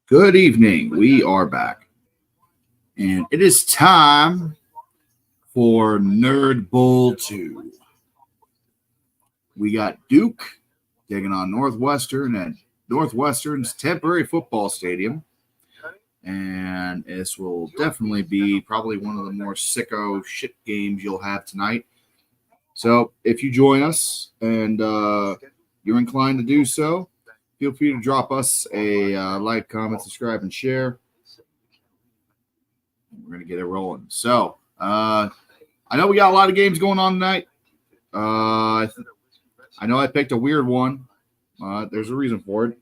Good evening. We are back. And it is time for Nerd Bowl 2. We got Duke taking on Northwestern at Northwestern's temporary football stadium. And this will definitely be probably one of the more sicko shit games you'll have tonight. So if you join us and you're inclined to do so, feel free to drop us a like, comment, subscribe, and share. We're going to get it rolling. So, I know we got a lot of games going on tonight. I know I picked a weird one. There's a reason for it.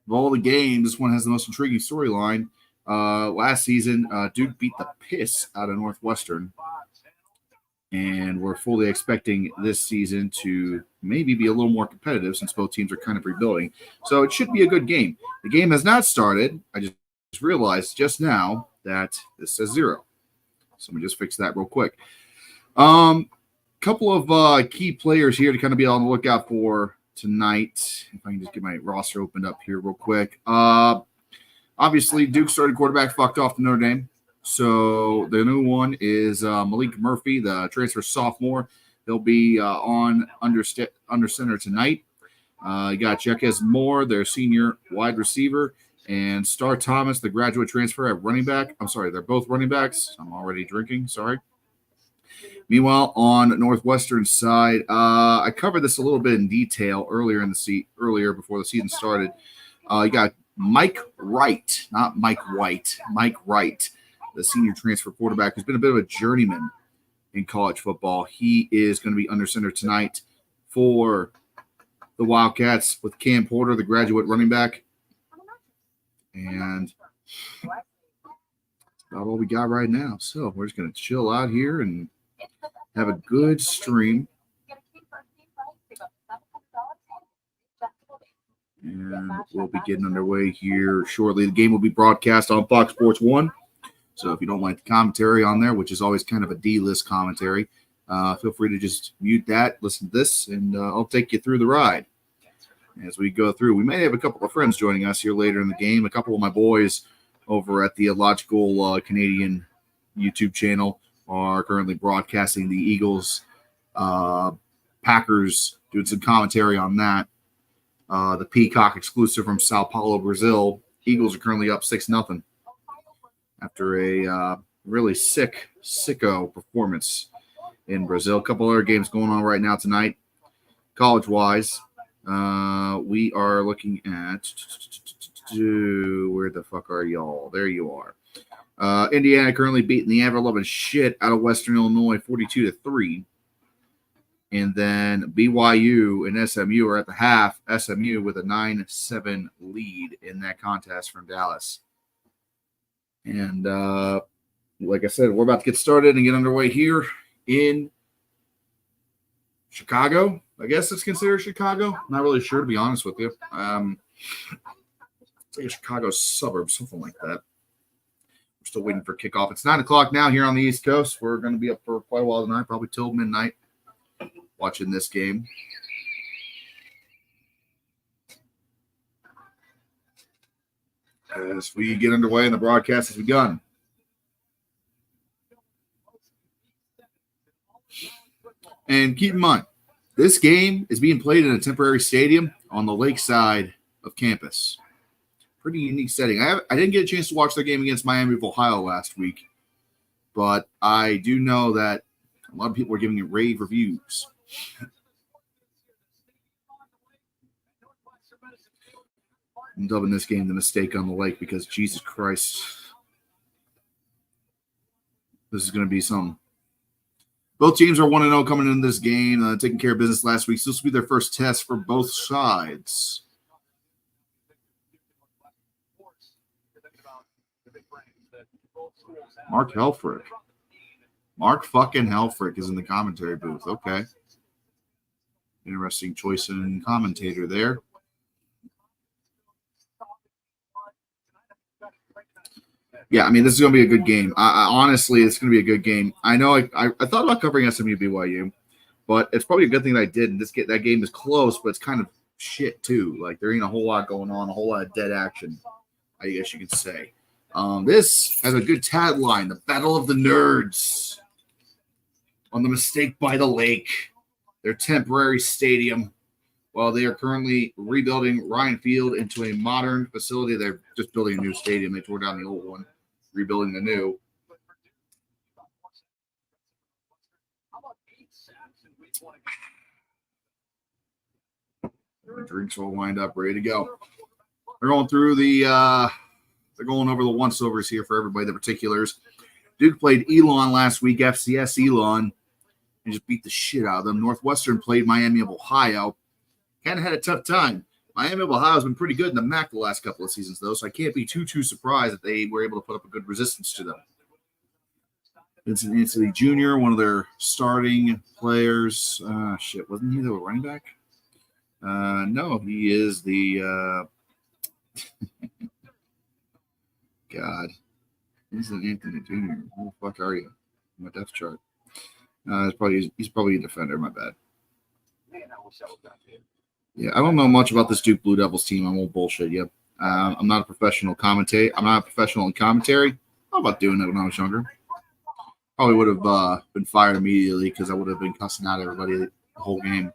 Of all the games, this one has the most intriguing storyline. Last season, Duke beat the piss out of Northwestern. And we're fully expecting this season to maybe be a little more competitive since both teams are kind of rebuilding. So it should be a good game. The game has not started. I just realized just now that this says 0. So let me just fix that real quick. Couple of key players here to kind of be on the lookout for tonight. If I can just get my roster opened up here real quick. Obviously, Duke starting quarterback fucked off to Notre Dame. So the new one is Malik Murphy, the transfer sophomore. He'll be on under center tonight. You got Jekez Moore, their senior wide receiver, and Star Thomas, the graduate transfer at running back. I'm sorry, they're both running backs. I'm already drinking. Sorry. Meanwhile, on Northwestern's side, I covered this a little bit in detail earlier before the season started. You got Mike Wright, not Mike White. Mike Wright, the senior transfer quarterback, who's been a bit of a journeyman in college football. He is going to be under center tonight for the Wildcats with Cam Porter, the graduate running back. And that's about all we got right now. So we're just going to chill out here and have a good stream. And we'll be getting underway here shortly. The game will be broadcast on Fox Sports 1. So if you don't like the commentary on there, which is always kind of a D-list commentary, feel free to just mute that, listen to this, and I'll take you through the ride as we go through. We may have a couple of friends joining us here later in the game. A couple of my boys over at the Illogical Canadian YouTube channel are currently broadcasting the Eagles Packers, doing some commentary on that. The Peacock exclusive from Sao Paulo, Brazil. Eagles are currently up 6-0 after a really sicko performance in Brazil. A couple other games going on right now tonight, college-wise. We are looking at where the fuck are y'all? There you are. Indiana currently beating the ever-loving shit out of Western Illinois 42-3. And then BYU and SMU are at the half. SMU with a 9-7 lead in that contest from Dallas. And like I said, we're about to get started and get underway here in Chicago. I guess it's considered Chicago. Not really sure, to be honest with you. It's like a Chicago suburb, something like that. We're still waiting for kickoff. It's 9 o'clock now here on the East Coast. We're going to be up for quite a while tonight, probably till midnight, watching this game. As we get underway and the broadcast has begun. And keep in mind, this game is being played in a temporary stadium on the lakeside of campus. Pretty unique setting. I didn't get a chance to watch their game against Miami of Ohio last week, but I do know that a lot of people are giving it rave reviews. I'm dubbing this game the mistake on the lake because Jesus Christ, this is going to be some. Both teams are 1-0 coming into this game, taking care of business last week. So this will be their first test for both sides. Mark Helfrich. Mark fucking Helfrich is in the commentary booth. Okay. Interesting choice in commentator there. Yeah, I mean, this is going to be a good game. Honestly, it's going to be a good game. I know I thought about covering SMU BYU, but it's probably a good thing that I did. And that game is close, but it's kind of shit too. Like, there ain't a whole lot going on, a whole lot of dead action. I guess you could say. This has a good tagline, the Battle of the Nerds on the Mistake by the Lake, their temporary stadium. While they are currently rebuilding Ryan Field into a modern facility, they're just building a new stadium. They tore down the old one, rebuilding the new. The drinks will wind up, ready to go. They're going through they're going over the once-overs here for everybody, the particulars. Duke played Elon last week, FCS Elon, and just beat the shit out of them. Northwestern played Miami of Ohio. Kind of had a tough time. Miami of Ohio has been pretty good in the MAC the last couple of seasons, though, so I can't be too surprised that they were able to put up a good resistance to them. Vincent Anthony Jr., one of their starting players. Wasn't he the running back? No, he is the God. Vincent Anthony Jr. Who the fuck are you? My depth chart. He's probably a defender. My bad. Yeah, I don't know much about this Duke Blue Devils team. I won't bullshit you. I'm not a professional commentator. I'm not a professional in commentary. How about doing that when I was younger? Probably would have been fired immediately because I would have been cussing out everybody the whole game.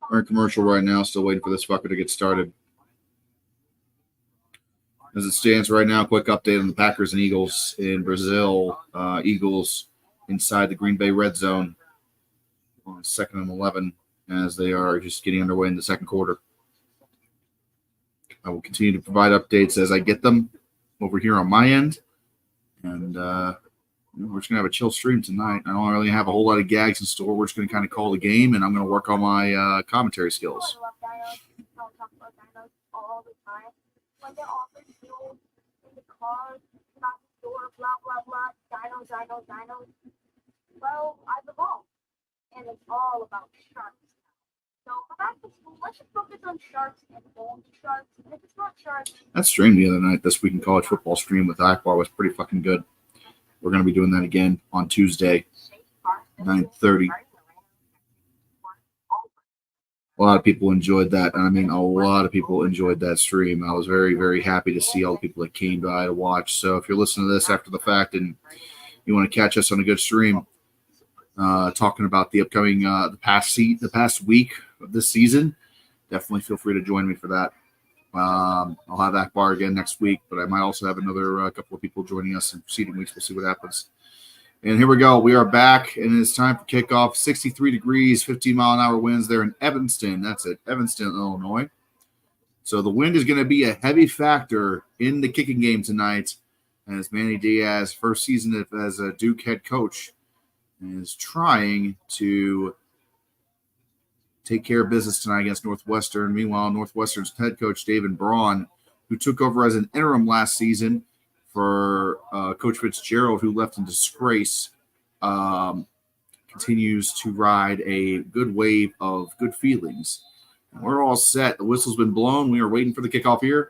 We're in commercial right now, still waiting for this fucker to get started. As it stands right now, quick update on the Packers and Eagles in Brazil. Eagles inside the Green Bay red zone on 2nd and 11 as they are just getting underway in the second quarter. I will continue to provide updates as I get them over here on my end. And we're just going to have a chill stream tonight. I don't really have a whole lot of gags in store. We're just going to kind of call the game, and I'm going to work on my commentary skills. When they're offering fuel in the cars, about the store, blah, blah, blah, dinos. Well, I've evolved, and it's all about sharks. So back to school, let's just focus on sharks and old sharks. And if it's not sharks... That stream the other night, This Week in College Football stream with Akbar was pretty fucking good. We're going to be doing that again on Tuesday, 9:30. A lot of people enjoyed that. And I mean, a lot of people enjoyed that stream. I was very, very happy to see all the people that came by to watch. So if you're listening to this after the fact and you want to catch us on a good stream, talking about the upcoming, the past week of this season, definitely feel free to join me for that. I'll have Akbar again next week, but I might also have another couple of people joining us in preceding weeks. We'll see what happens. And here we go. We are back, and it's time for kickoff. 63 degrees, 15-mile-an-hour winds there in Evanston. That's it, Evanston, Illinois. So the wind is going to be a heavy factor in the kicking game tonight as Manny Diaz, first season as a Duke head coach, is trying to take care of business tonight against Northwestern. Meanwhile, Northwestern's head coach, David Braun, who took over as an interim last season for Coach Fitzgerald, who left in disgrace, continues to ride a good wave of good feelings. And we're all set. The whistle's been blown. We are waiting for the kickoff here.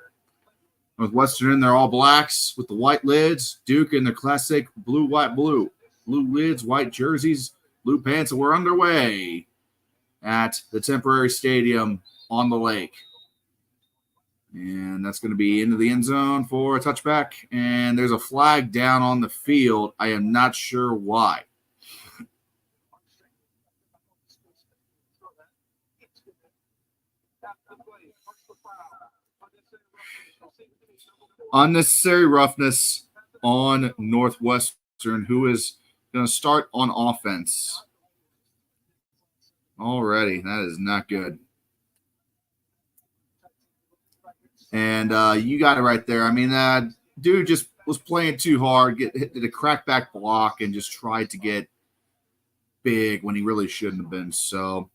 Northwestern in their all blacks with the white lids. Duke in their classic blue, white, blue. Blue lids, white jerseys, blue pants. And we're underway at the temporary stadium on the lake. And that's going to be into the end zone for a touchback. And there's a flag down on the field. I am not sure why. Unnecessary roughness on Northwestern, who is going to start on offense. Already, that is not good. And you got it right there. I mean, dude just was playing too hard, did a crackback block, and just tried to get big when he really shouldn't have been. So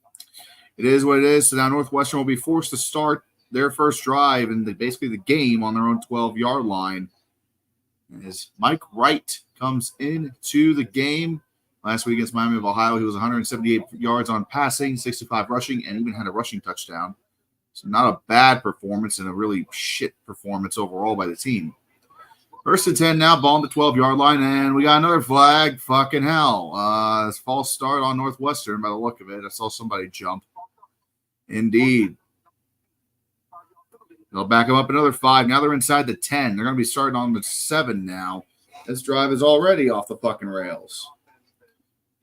it is what it is. So now Northwestern will be forced to start their first drive and basically the game on their own 12-yard line. As Mike Wright comes into the game. Last week against Miami of Ohio, he was 178 yards on passing, 65 rushing, and even had a rushing touchdown. So not a bad performance and a really shit performance overall by the team. 1st and 10 now, ball on the 12-yard line, and we got another flag. Fucking hell. This false start on Northwestern by the look of it. I saw somebody jump. Indeed. They'll back them up another 5. Now they're inside the 10. They're going to be starting on the 7 now. This drive is already off the fucking rails.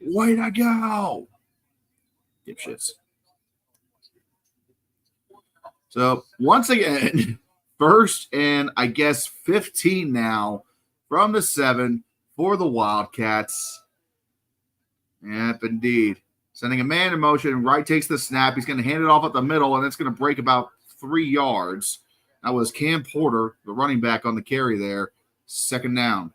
Way to go. Dipshits. So, once again, 1st and, I guess, 15 now from the 7 for the Wildcats. Yep, indeed. Sending a man in motion. Wright takes the snap. He's going to hand it off at the middle, and it's going to break about 3 yards. That was Cam Porter, the running back on the carry there. 2nd down.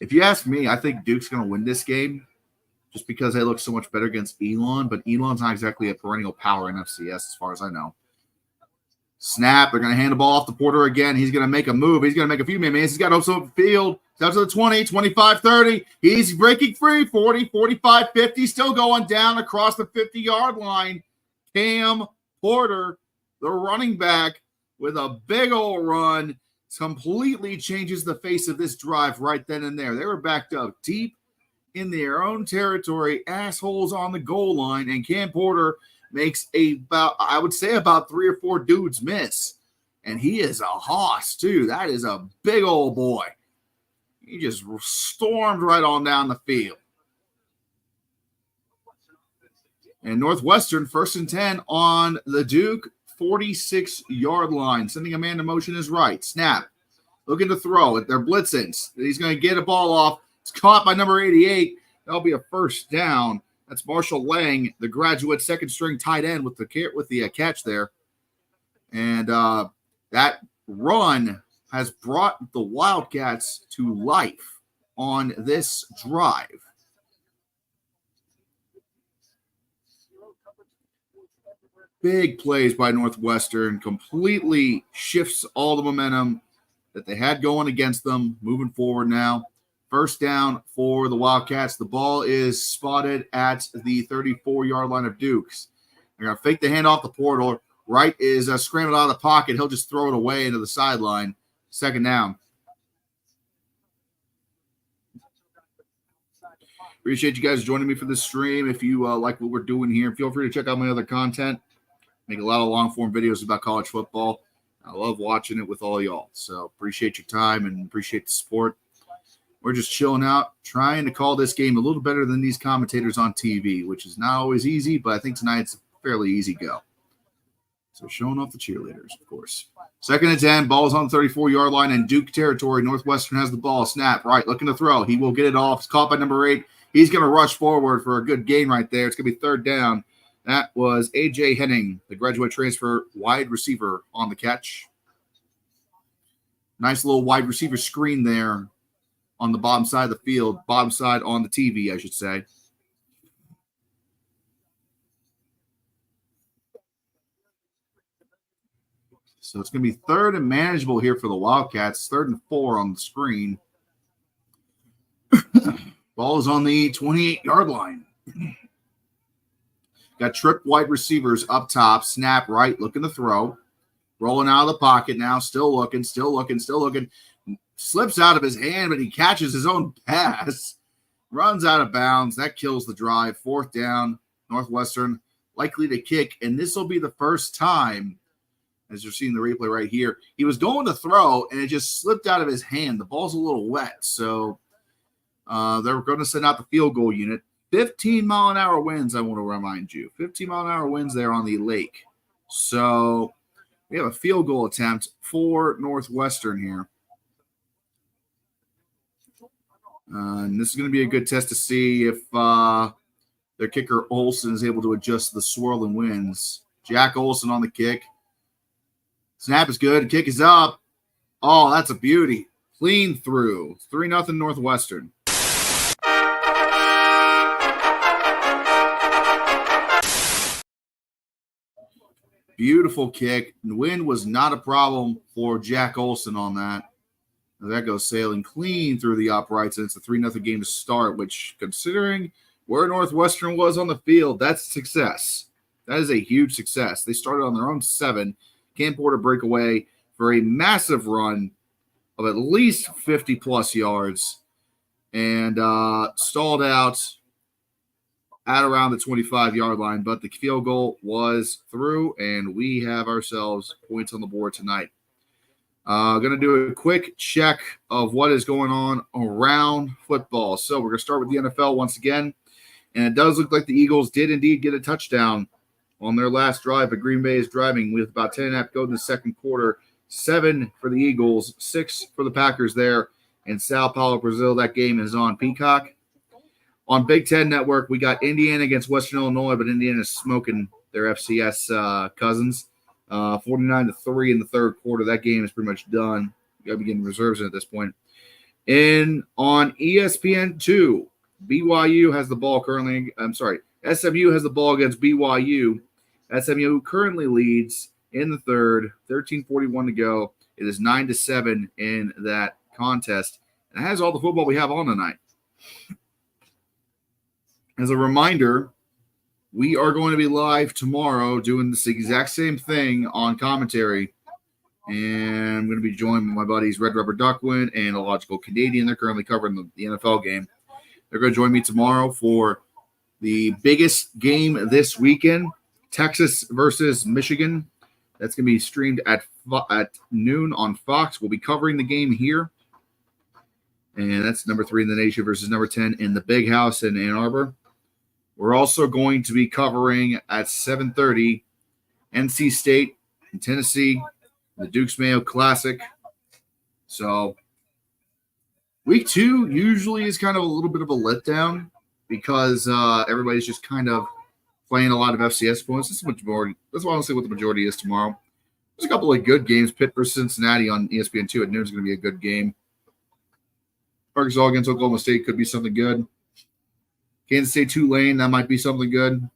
If you ask me, I think Duke's going to win this game just because they look so much better against Elon, but Elon's not exactly a perennial power in FCS as far as I know. Snap. They're going to hand the ball off to Porter again. He's going to make a move. He's going to make a few man. He's got hopes up the field. Down to the 20, 25, 30. He's breaking free. 40, 45, 50. Still going down across the 50-yard line. Cam Porter, the running back, with a big old run, completely changes the face of this drive right then and there. They were backed up deep in their own territory, assholes on the goal line, and Cam Porter makes about 3 or 4 dudes miss. And he is a hoss, too. That is a big old boy. He just stormed right on down the field. And Northwestern, 1st and 10 on the Duke 46-yard line. Sending a man to motion is right. Snap. Looking to throw. They're blitzing. He's going to get a ball off. It's caught by number 88. That'll be a 1st down. That's Marshall Lang, the graduate 2nd-string tight end with the catch there. And that run has brought the Wildcats to life on this drive. Big plays by Northwestern, completely shifts all the momentum that they had going against them. Moving forward now. 1st down for the Wildcats. The ball is spotted at the 34-yard line of Dukes. They're going to fake the handoff to Porter. Wright is scrambling out of the pocket. He'll just throw it away into the sideline. 2nd down. Appreciate you guys joining me for this stream. If you like what we're doing here, feel free to check out my other content. Make a lot of long-form videos about college football. I love watching it with all y'all. So appreciate your time and appreciate the support. We're just chilling out, trying to call this game a little better than these commentators on TV, which is not always easy, but I think tonight's a fairly easy go. So showing off the cheerleaders, of course. 2nd and 10, ball's on the 34-yard line in Duke territory. Northwestern has the ball. Snap, right, looking to throw. He will get it off. It's caught by number 8. He's going to rush forward for a good gain right there. It's going to be 3rd down. That was A.J. Henning, the graduate transfer wide receiver on the catch. Nice little wide receiver screen there on the bottom side of the field, bottom side on the TV, I should say. So it's going to be 3rd and manageable here for the Wildcats. 3rd and 4 on the screen. Ball is on the 28-yard line. Got tripped wide receivers up top. Snap right, looking to throw. Rolling out of the pocket now. Still looking. Slips out of his hand, but he catches his own pass. Runs out of bounds. That kills the drive. 4th down. Northwestern likely to kick. And this will be the first time, as you're seeing the replay right here, he was going to throw, and it just slipped out of his hand. The ball's a little wet, so they're going to send out the field goal unit. 15-mile-an-hour winds, I want to remind you. 15-mile-an-hour winds there on the lake. So we have a field goal attempt for Northwestern here. And this is going to be a good test to see if their kicker Olsen is able to adjust to the swirling winds. Jack Olsen on the kick. Snap is good. Kick is up. Oh, that's a beauty. Clean through. 3-0 Northwestern. Beautiful kick. The wind was not a problem for Jack Olson on that. That goes sailing clean through the uprights, and it's a 3-0 game to start, which, considering where Northwestern was on the field, that's success. That is a huge success. They started on their own 7. Cam Porter breakaway for a massive run of at least 50-plus yards and stalled out at around the 25-yard line, but the field goal was through, and we have ourselves points on the board tonight. Going to do a quick check of what is going on around football. So we're going to start with the NFL once again, and it does look like the Eagles did indeed get a touchdown on their last drive, but Green Bay is driving with about 10.5 go in the second quarter. 7 for the Eagles, 6 for the Packers there in Sao Paulo, Brazil. That game is on Peacock. On Big Ten Network, we got Indiana against Western Illinois, but Indiana's smoking their FCS cousins. 49-3 in the third quarter. That game is pretty much done. You got to be getting reserves in at this point. And on ESPN2, BYU has the ball currently. SMU has the ball against BYU. SMU currently leads in the third, 13:41 to go. It is 9-7 in that contest. And that has all the football we have on tonight. As a reminder, we are going to be live tomorrow doing this exact same thing on commentary. And I'm going to be joined by my buddies Red Rubber Duckwind and Illogical Canadian. They're currently covering the NFL game. They're going to join me tomorrow for the biggest game this weekend, Texas versus Michigan. That's going to be streamed at noon on Fox. We'll be covering the game here. And that's number 3 in the nation versus number 10 in the Big House in Ann Arbor. We're also going to be covering at 7:30 NC State and Tennessee, the Dukes Mayo Classic. So week 2 usually is kind of a little bit of a letdown because everybody's just kind of playing a lot of FCS points. That's why I don't say what the majority is tomorrow. There's a couple of good games. Pitt versus Cincinnati on ESPN2 at noon is going to be a good game. Arkansas against Oklahoma State could be something good. Kansas State Tulane, that might be something good.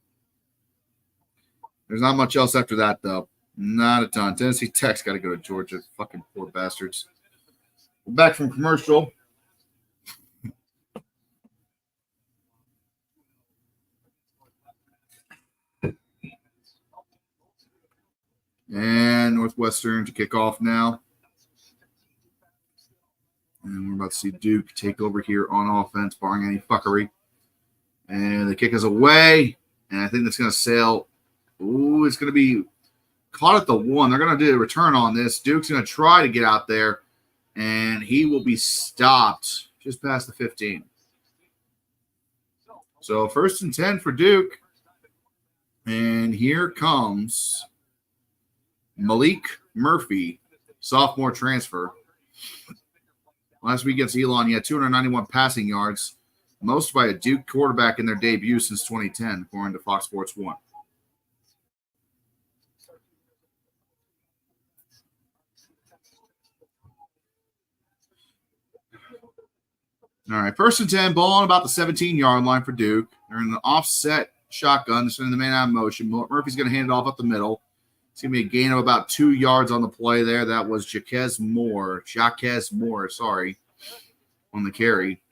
There's not much else after that, though. Not a ton. Tennessee Tech's got to go to Georgia. Fucking poor bastards. We're back from commercial. And Northwestern to kick off now. And we're about to see Duke take over here on offense, barring any fuckery. And the kick is away. And I think that's going to sail. Ooh, it's going to be caught at the 1. They're going to do a return on this. Duke's going to try to get out there. And he will be stopped just past the 15. So 1st and 10 for Duke. And here comes Malik Murphy, sophomore transfer. Last week against Elon, he had 291 passing yards, most by a Duke quarterback in their debut since 2010, according to Fox Sports 1. All right, 1st and 10, ball on about the 17-yard line for Duke. They're in an offset shotgun. They're sending the man out of motion. Murphy's going to hand it off up the middle. It's going to be a gain of about 2 yards on the play there. That was Jaquez Moore, on the carry.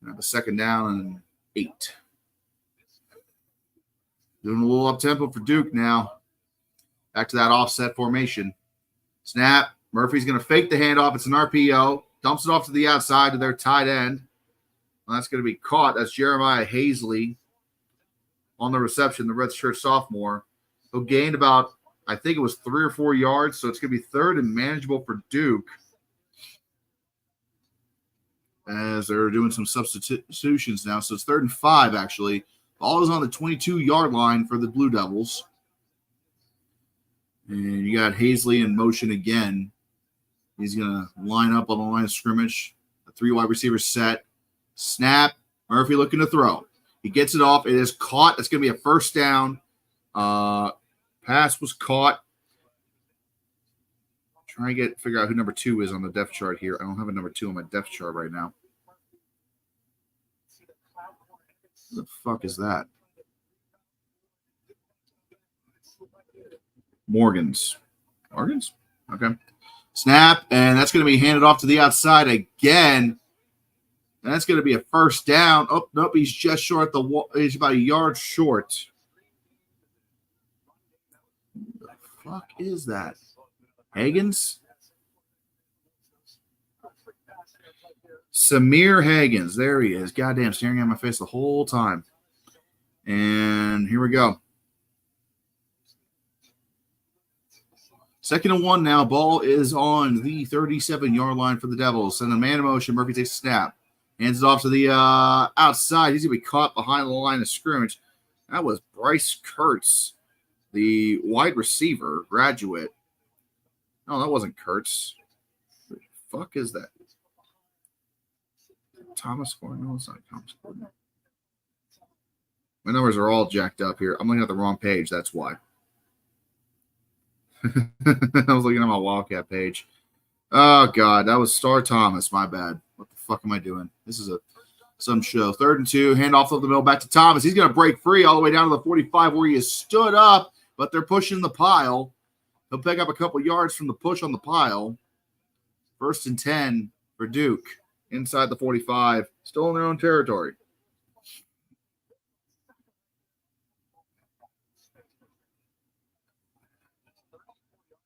Have a 2nd down and 8. Doing a little up-tempo for Duke now. Back to that offset formation. Snap. Murphy's going to fake the handoff. It's an RPO. Dumps it off to the outside to their tight end. Well, that's going to be caught. That's Jeremiah Hazley on the reception, the redshirt sophomore, who gained about, I think it was 3 or 4 yards. So it's going to be 3rd and manageable for Duke, as they're doing some substitutions now. So it's 3rd and 5, actually. Ball is on the 22-yard line for the Blue Devils. And you got Hazley in motion again. He's going to line up on the line of scrimmage. The 3 wide receivers set. Snap. Murphy looking to throw. He gets it off. It is caught. It's going to be a 1st down. Pass was caught. Trying to figure out who number 2 is on the depth chart here. I don't have a number 2 on my depth chart right now. What the fuck is that? Morgan's. Okay. Snap, and that's going to be handed off to the outside again. And that's going to be a first down. Oh, nope, he's just short the wall. He's about a yard short. Who the fuck is that? Hagens? Samir Hagens. There he is. Goddamn, staring at my face the whole time. And here we go. 2nd and 1 now. Ball is on the 37-yard line for the Devils. And the man in motion. Murphy takes a snap. Hands it off to the outside. He's going to be caught behind the line of scrimmage. That was Bryce Kurtz, the wide receiver, graduate. No, that wasn't Kurtz. What the fuck is that? Thomas Gordon? No, it's not Thomas Gordon. My numbers are all jacked up here. I'm looking at the wrong page. That's why. I was looking at my Wildcat page. Oh, God. That was Star Thomas. My bad. What the fuck am I doing? This is some show. 3rd and 2. Hand off of the middle back to Thomas. He's going to break free all the way down to the 45 where he is stood up, but they're pushing the pile. He'll pick up a couple yards from the push on the pile. 1st and 10 for Duke. Inside the 45. Still in their own territory.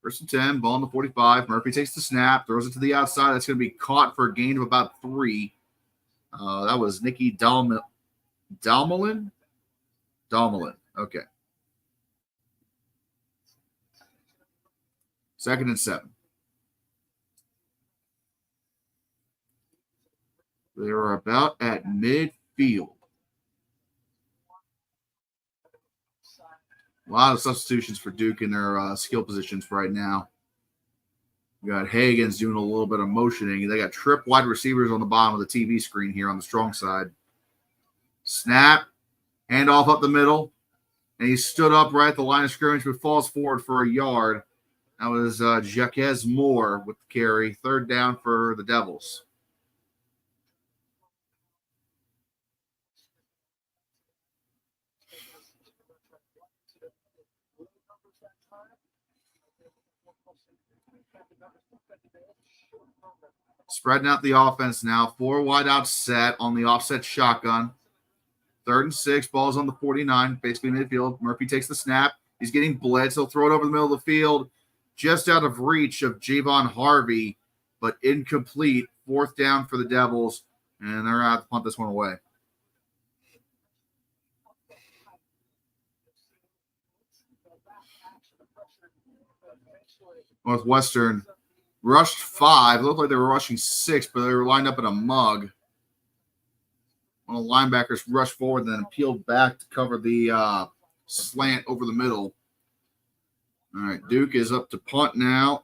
First and 10, ball on the 45. Murphy takes the snap, throws it to the outside. That's going to be caught for a gain of about 3. That was Nicky Dalmalin. Okay. 2nd and 7. They are about at midfield. A lot of substitutions for Duke in their skill positions right now. We got Hagens doing a little bit of motioning. They got trip wide receivers on the bottom of the TV screen here on the strong side. Snap, handoff up the middle, and he stood up right at the line of scrimmage, but falls forward for a yard. That was Jaquez Moore with the carry. 3rd down for the Devils. Spreading out the offense now. 4 wide out set on the offset shotgun. 3rd and 6. Ball's on the 49, basically midfield. Murphy takes the snap. He's getting blitzed. He'll throw it over the middle of the field, just out of reach of Javon Harvey, but incomplete. 4th down for the Devils, and they're out to punt this one away. Northwestern rushed 5. It looked like they were rushing 6, but they were lined up in a mug. One of the linebackers rushed forward and then peeled back to cover the slant over the middle. All right, Duke is up to punt now.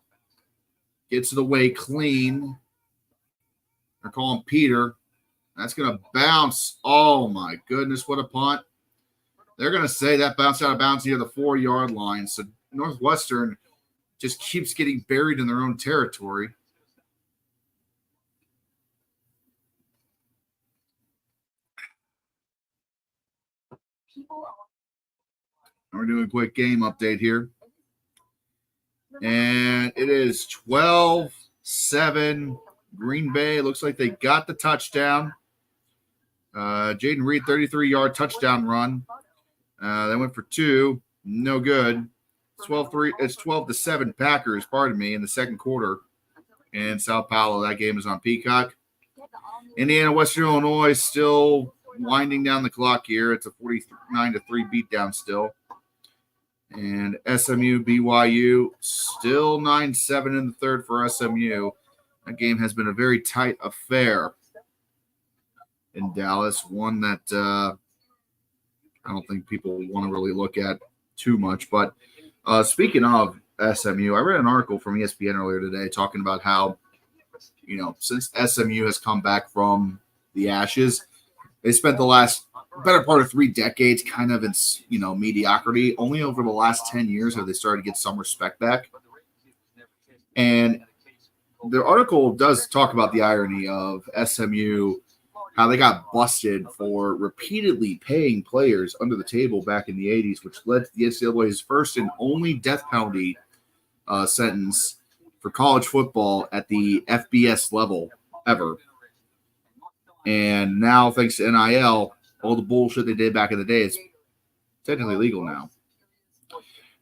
Gets it away clean. They're calling Peter. That's going to bounce. Oh, my goodness, what a punt. They're going to say that bounced out of bounds near the 4-yard line. So Northwestern just keeps getting buried in their own territory. We're doing a quick game update here. And it is 12-7 Green Bay. It looks like they got the touchdown. Jaden Reed, 33-yard touchdown run. They went for 2. No good. 12-3. It's 12-7 Packers, pardon me, in the second quarter in Sao Paulo. That game is on Peacock. Indiana, Western Illinois still winding down the clock here. It's a 49-3 beatdown still. And SMU, BYU, still 9-7 in the third for SMU. That game has been a very tight affair in Dallas, one that I don't think people want to really look at too much. But speaking of SMU, I read an article from ESPN earlier today talking about how, you know, since SMU has come back from the ashes, they spent the last better part of 3 decades kind of in, you know, mediocrity. Only over the last 10 years have they started to get some respect back. And the article does talk about the irony of SMU, how they got busted for repeatedly paying players under the table back in the 80s, which led to the NCAA's first and only death penalty sentence for college football at the FBS level ever. And now, thanks to NIL, all the bullshit they did back in the day is technically legal now.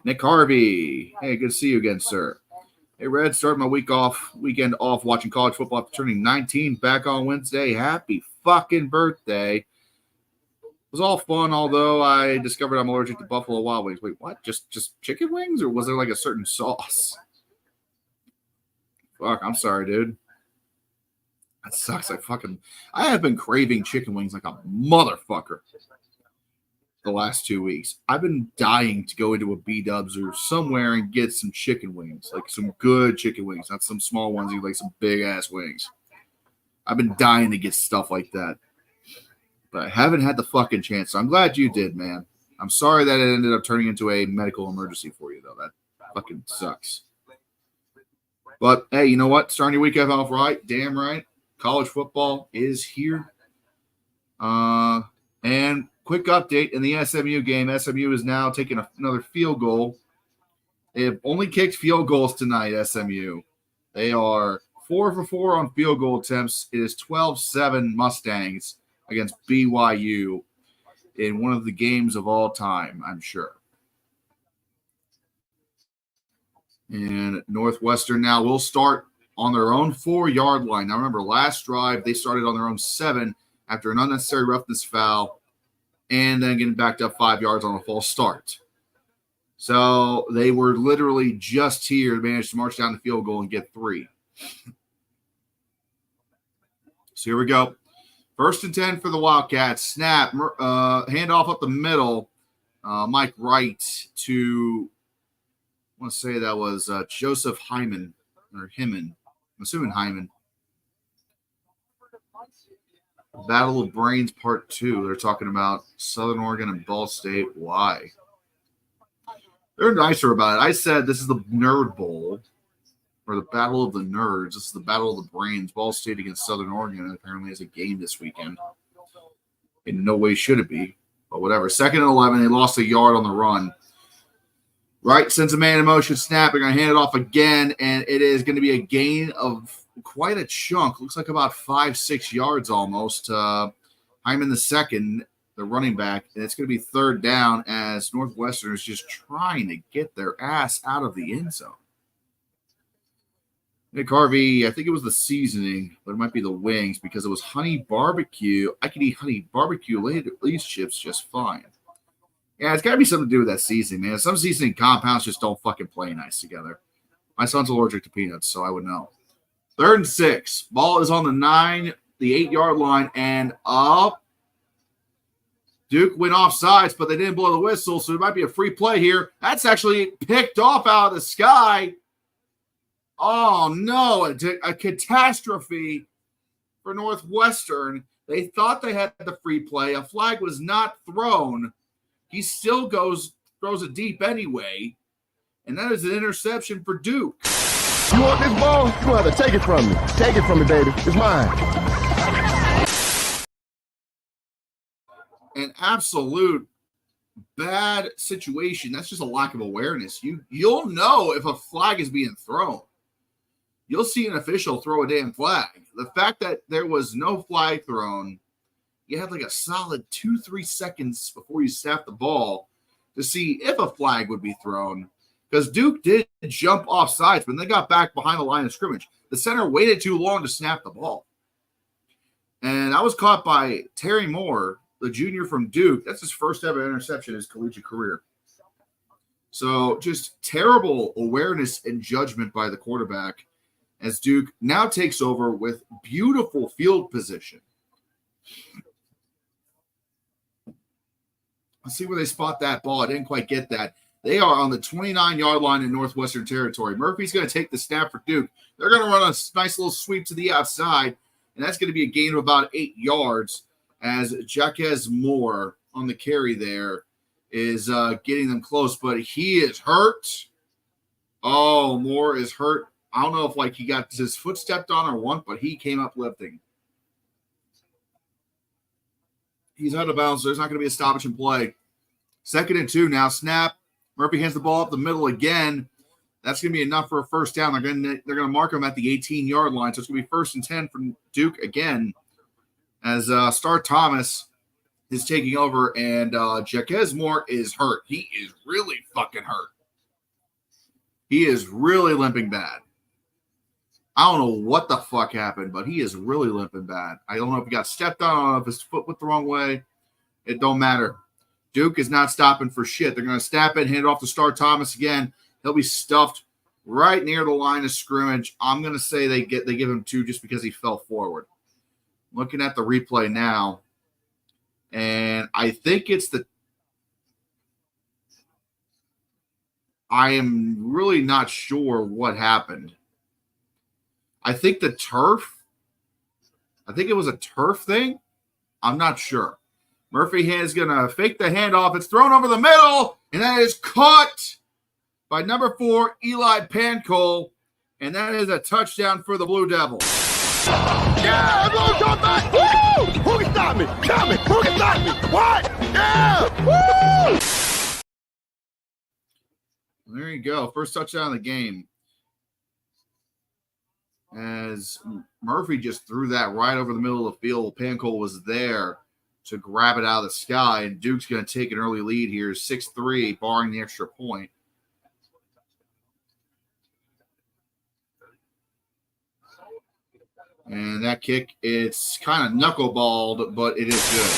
Nick Harvey. Hey, good to see you again, sir. Hey, Red, starting my weekend off watching college football after turning 19 back on Wednesday. Happy fucking birthday. It was all fun, although I discovered I'm allergic to Buffalo Wild Wings. Wait, what? Just chicken wings, or was there like a certain sauce? Fuck, I'm sorry, dude. That sucks. I have been craving chicken wings like a motherfucker the last 2 weeks. I've been dying to go into a B-Dubs or somewhere and get some chicken wings, like some good chicken wings, not some small ones, like some big-ass wings. I've been dying to get stuff like that, but I haven't had the fucking chance. So I'm glad you did, man. I'm sorry that it ended up turning into a medical emergency for you, though. That fucking sucks. But, hey, you know what? Starting your weekend off right, damn right. College football is here. And quick update in the SMU game. SMU is now taking another field goal. They have only kicked field goals tonight, SMU. They are 4 for 4 on field goal attempts. It is 12-7 Mustangs against BYU in one of the games of all time, I'm sure. And Northwestern now will start on their own 4-yard line. Now, remember, last drive, they started on their own 7 after an unnecessary roughness foul and then getting backed up 5 yards on a false start. So they were literally just here to manage to march down the field goal and get 3. So here we go. 1st and 10 for the Wildcats. Snap, handoff up the middle. Mike Wright to, I want to say that was Joseph Hyman, or Hyman. I'm assuming Hyman. Battle of Brains Part 2. They're talking about Southern Oregon and Ball State. Why? They're nicer about it. I said this is the Nerd Bowl, or the Battle of the Nerds. This is the Battle of the Brains. Ball State against Southern Oregon apparently has a game this weekend. In no way should it be, but whatever. 2nd and 11. They lost a yard on the run. Right, sends a man in motion, snap. They're going to hand it off again, and it is going to be a gain of quite a chunk. Looks like about 5-6 yards almost. Hyman the second, the running back, and it's going to be 3rd down as Northwestern is just trying to get their ass out of the end zone. Nick Harvey, I think it was the seasoning, but it might be the wings because it was honey barbecue. I could eat honey barbecue Lay's chips just fine. Yeah, it's got to be something to do with that seasoning, man. Some seasoning compounds just don't fucking play nice together. My son's allergic to peanuts, so I would know. 3rd and 6. Ball is on the 9, the 8-yard line, and up. Duke went off sides, but they didn't blow the whistle, so it might be a free play here. That's actually picked off out of the sky. Oh, no, a catastrophe for Northwestern. They thought they had the free play. A flag was not thrown. He still throws it deep anyway, and that is an interception for Duke. You want this ball? You want to take it from me. Take it from me, baby. It's mine. An absolute bad situation. That's just a lack of awareness. You'll know if a flag is being thrown. You'll see an official throw a damn flag. The fact that there was no flag thrown, you had like a solid 2-3 seconds before you snapped the ball to see if a flag would be thrown. Because Duke did jump off sides, but they got back behind the line of scrimmage. The center waited too long to snap the ball. And I was caught by Terry Moore, the junior from Duke. That's his first ever interception in his collegiate career. So just terrible awareness and judgment by the quarterback as Duke now takes over with beautiful field position. Let's see where they spot that ball. I didn't quite get that. They are on the 29-yard line in Northwestern territory. Murphy's going to take the snap for Duke. They're going to run a nice little sweep to the outside, and that's going to be a gain of about 8 yards as Jaquez Moore on the carry there is getting them close, but he is hurt. Oh, Moore is hurt I don't know if like he got his foot stepped on or what, but he came up lifting. He's out of bounds. So there's not going to be a stoppage in play. 2nd and 2 now. Snap. Murphy hands the ball up the middle again. That's going to be enough for a first down. They're going to mark him at the 18-yard line. So it's going to be 1st and 10 from Duke again as Star Thomas is taking over, and Jaquez Moore is hurt. He is really fucking hurt. He is really limping bad. I don't know what the fuck happened, but he is really limping bad. I don't know if he got stepped on, I don't know if his foot went the wrong way. It don't matter. Duke is not stopping for shit. They're going to snap it, hand it off to Star Thomas again. He'll be stuffed right near the line of scrimmage. I'm going to say they give him 2 just because he fell forward. Looking at the replay now, and I think I am really not sure what happened. I think it was a turf thing. I'm not sure. Murphy is going to fake the handoff. It's thrown over the middle, and that is caught by number 4, Eli Pancol, and that is a touchdown for the Blue Devils. Yeah, everyone come back. Woo! Who can stop me? Tell me. Who can stop me? What? Yeah! Woo! There you go. First touchdown of the game. As Murphy just threw that right over the middle of the field. Pancol was there to grab it out of the sky, and Duke's going to take an early lead here, 6-3, barring the extra point. And that kick, it's kind of knuckleballed, but it is good.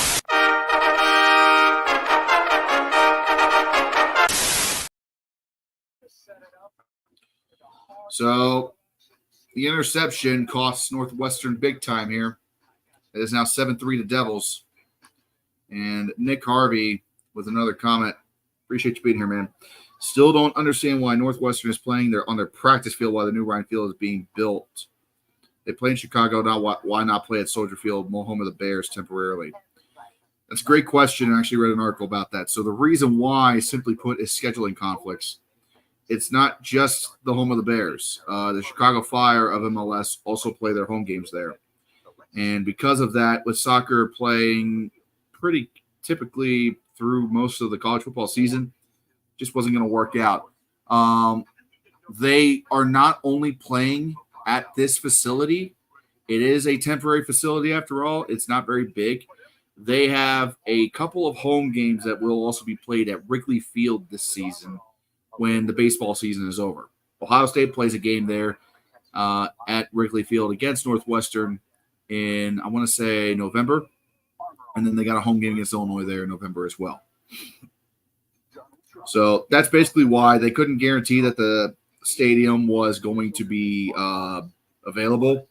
So the interception costs Northwestern big time here. It is now 7-3 to Devils. And Nick Harvey with another comment. Appreciate you being here, man. Still don't understand why Northwestern is playing on their practice field while the new Ryan Field is being built. They play in Chicago now. Why not play at Soldier Field, home of the Bears, temporarily? That's a great question. I actually read an article about that. So the reason why, simply put, is scheduling conflicts. It's not just the home of the Bears. The Chicago Fire of MLS also play their home games there. And because of that, with soccer playing pretty typically through most of the college football season, just wasn't going to work out. They are not only playing at this facility. It is a temporary facility after all. It's not very big. They have a couple of home games that will also be played at Wrigley Field this season when the baseball season is over. Ohio State plays a game there at Wrigley Field against Northwestern in, I want to say, November. And then they got a home game against Illinois there in November as well. So that's basically why they couldn't guarantee that the stadium was going to be available.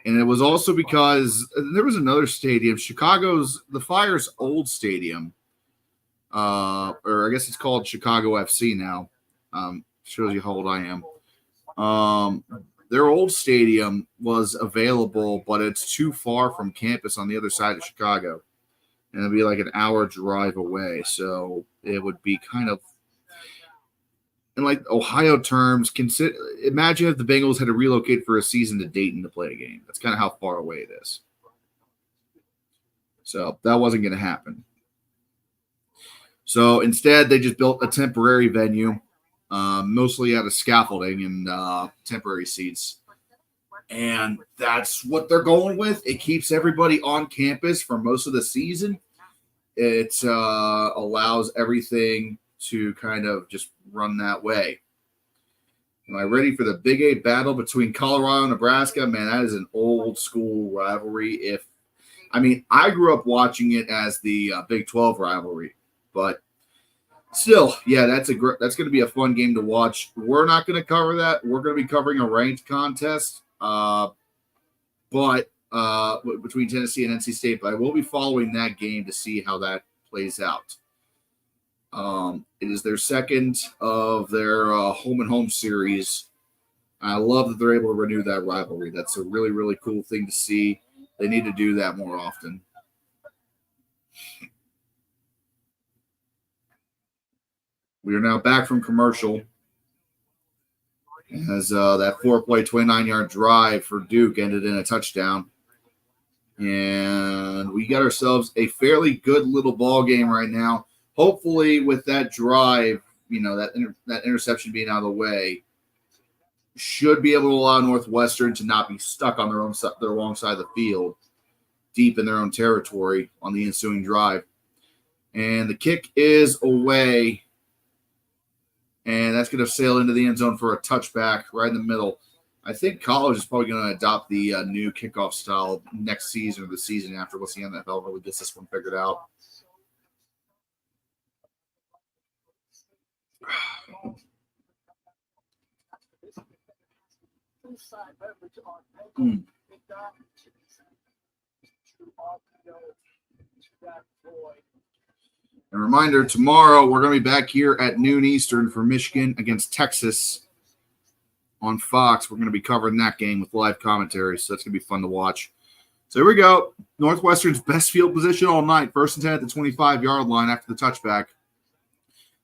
And it was also because there was another stadium, the Fire's old stadium, or I guess it's called Chicago FC now. Shows you how old I am. Their old stadium was available, but it's too far from campus on the other side of Chicago. And it'd be like an hour drive away. So it would be kind of, in like Ohio terms, imagine if the Bengals had to relocate for a season to Dayton to play a game. That's kind of how far away it is. So that wasn't going to happen. So instead, they just built a temporary venue, mostly out of scaffolding and temporary seats. And that's what they're going with. It keeps everybody on campus for most of the season. It allows everything to kind of just run that way. Am I ready for the Big 8 battle between Colorado and Nebraska? Man, that is an old school rivalry. I grew up watching it as the Big 12 rivalry, but still, yeah, that's going to be a fun game to watch. We're not going to cover that. We're going to be covering a ranked contest, but between Tennessee and NC State. But I will be following that game to see how that plays out. It is their second of their home and home series. I love that they're able to renew that rivalry. That's a really, really cool thing to see. They need to do that more often. We are now back from commercial. As that 4-play, 29-yard drive for Duke ended in a touchdown. And we got ourselves a fairly good little ball game right now. Hopefully, with that drive, that interception being out of the way, should be able to allow Northwestern to not be stuck on their wrong side of the field, deep in their own territory on the ensuing drive. And the kick is away, and that's going to sail into the end zone for a touchback right in the middle. I think college is probably going to adopt the new kickoff style next season or the season after. Once the NFL really gets this one figured out. A reminder, tomorrow we're going to be back here at noon Eastern for Michigan against Texas on Fox. We're going to be covering that game with live commentary, so that's going to be fun to watch. So here we go. Northwestern's best field position all night. 1st and 10 at the 25-yard line after the touchback.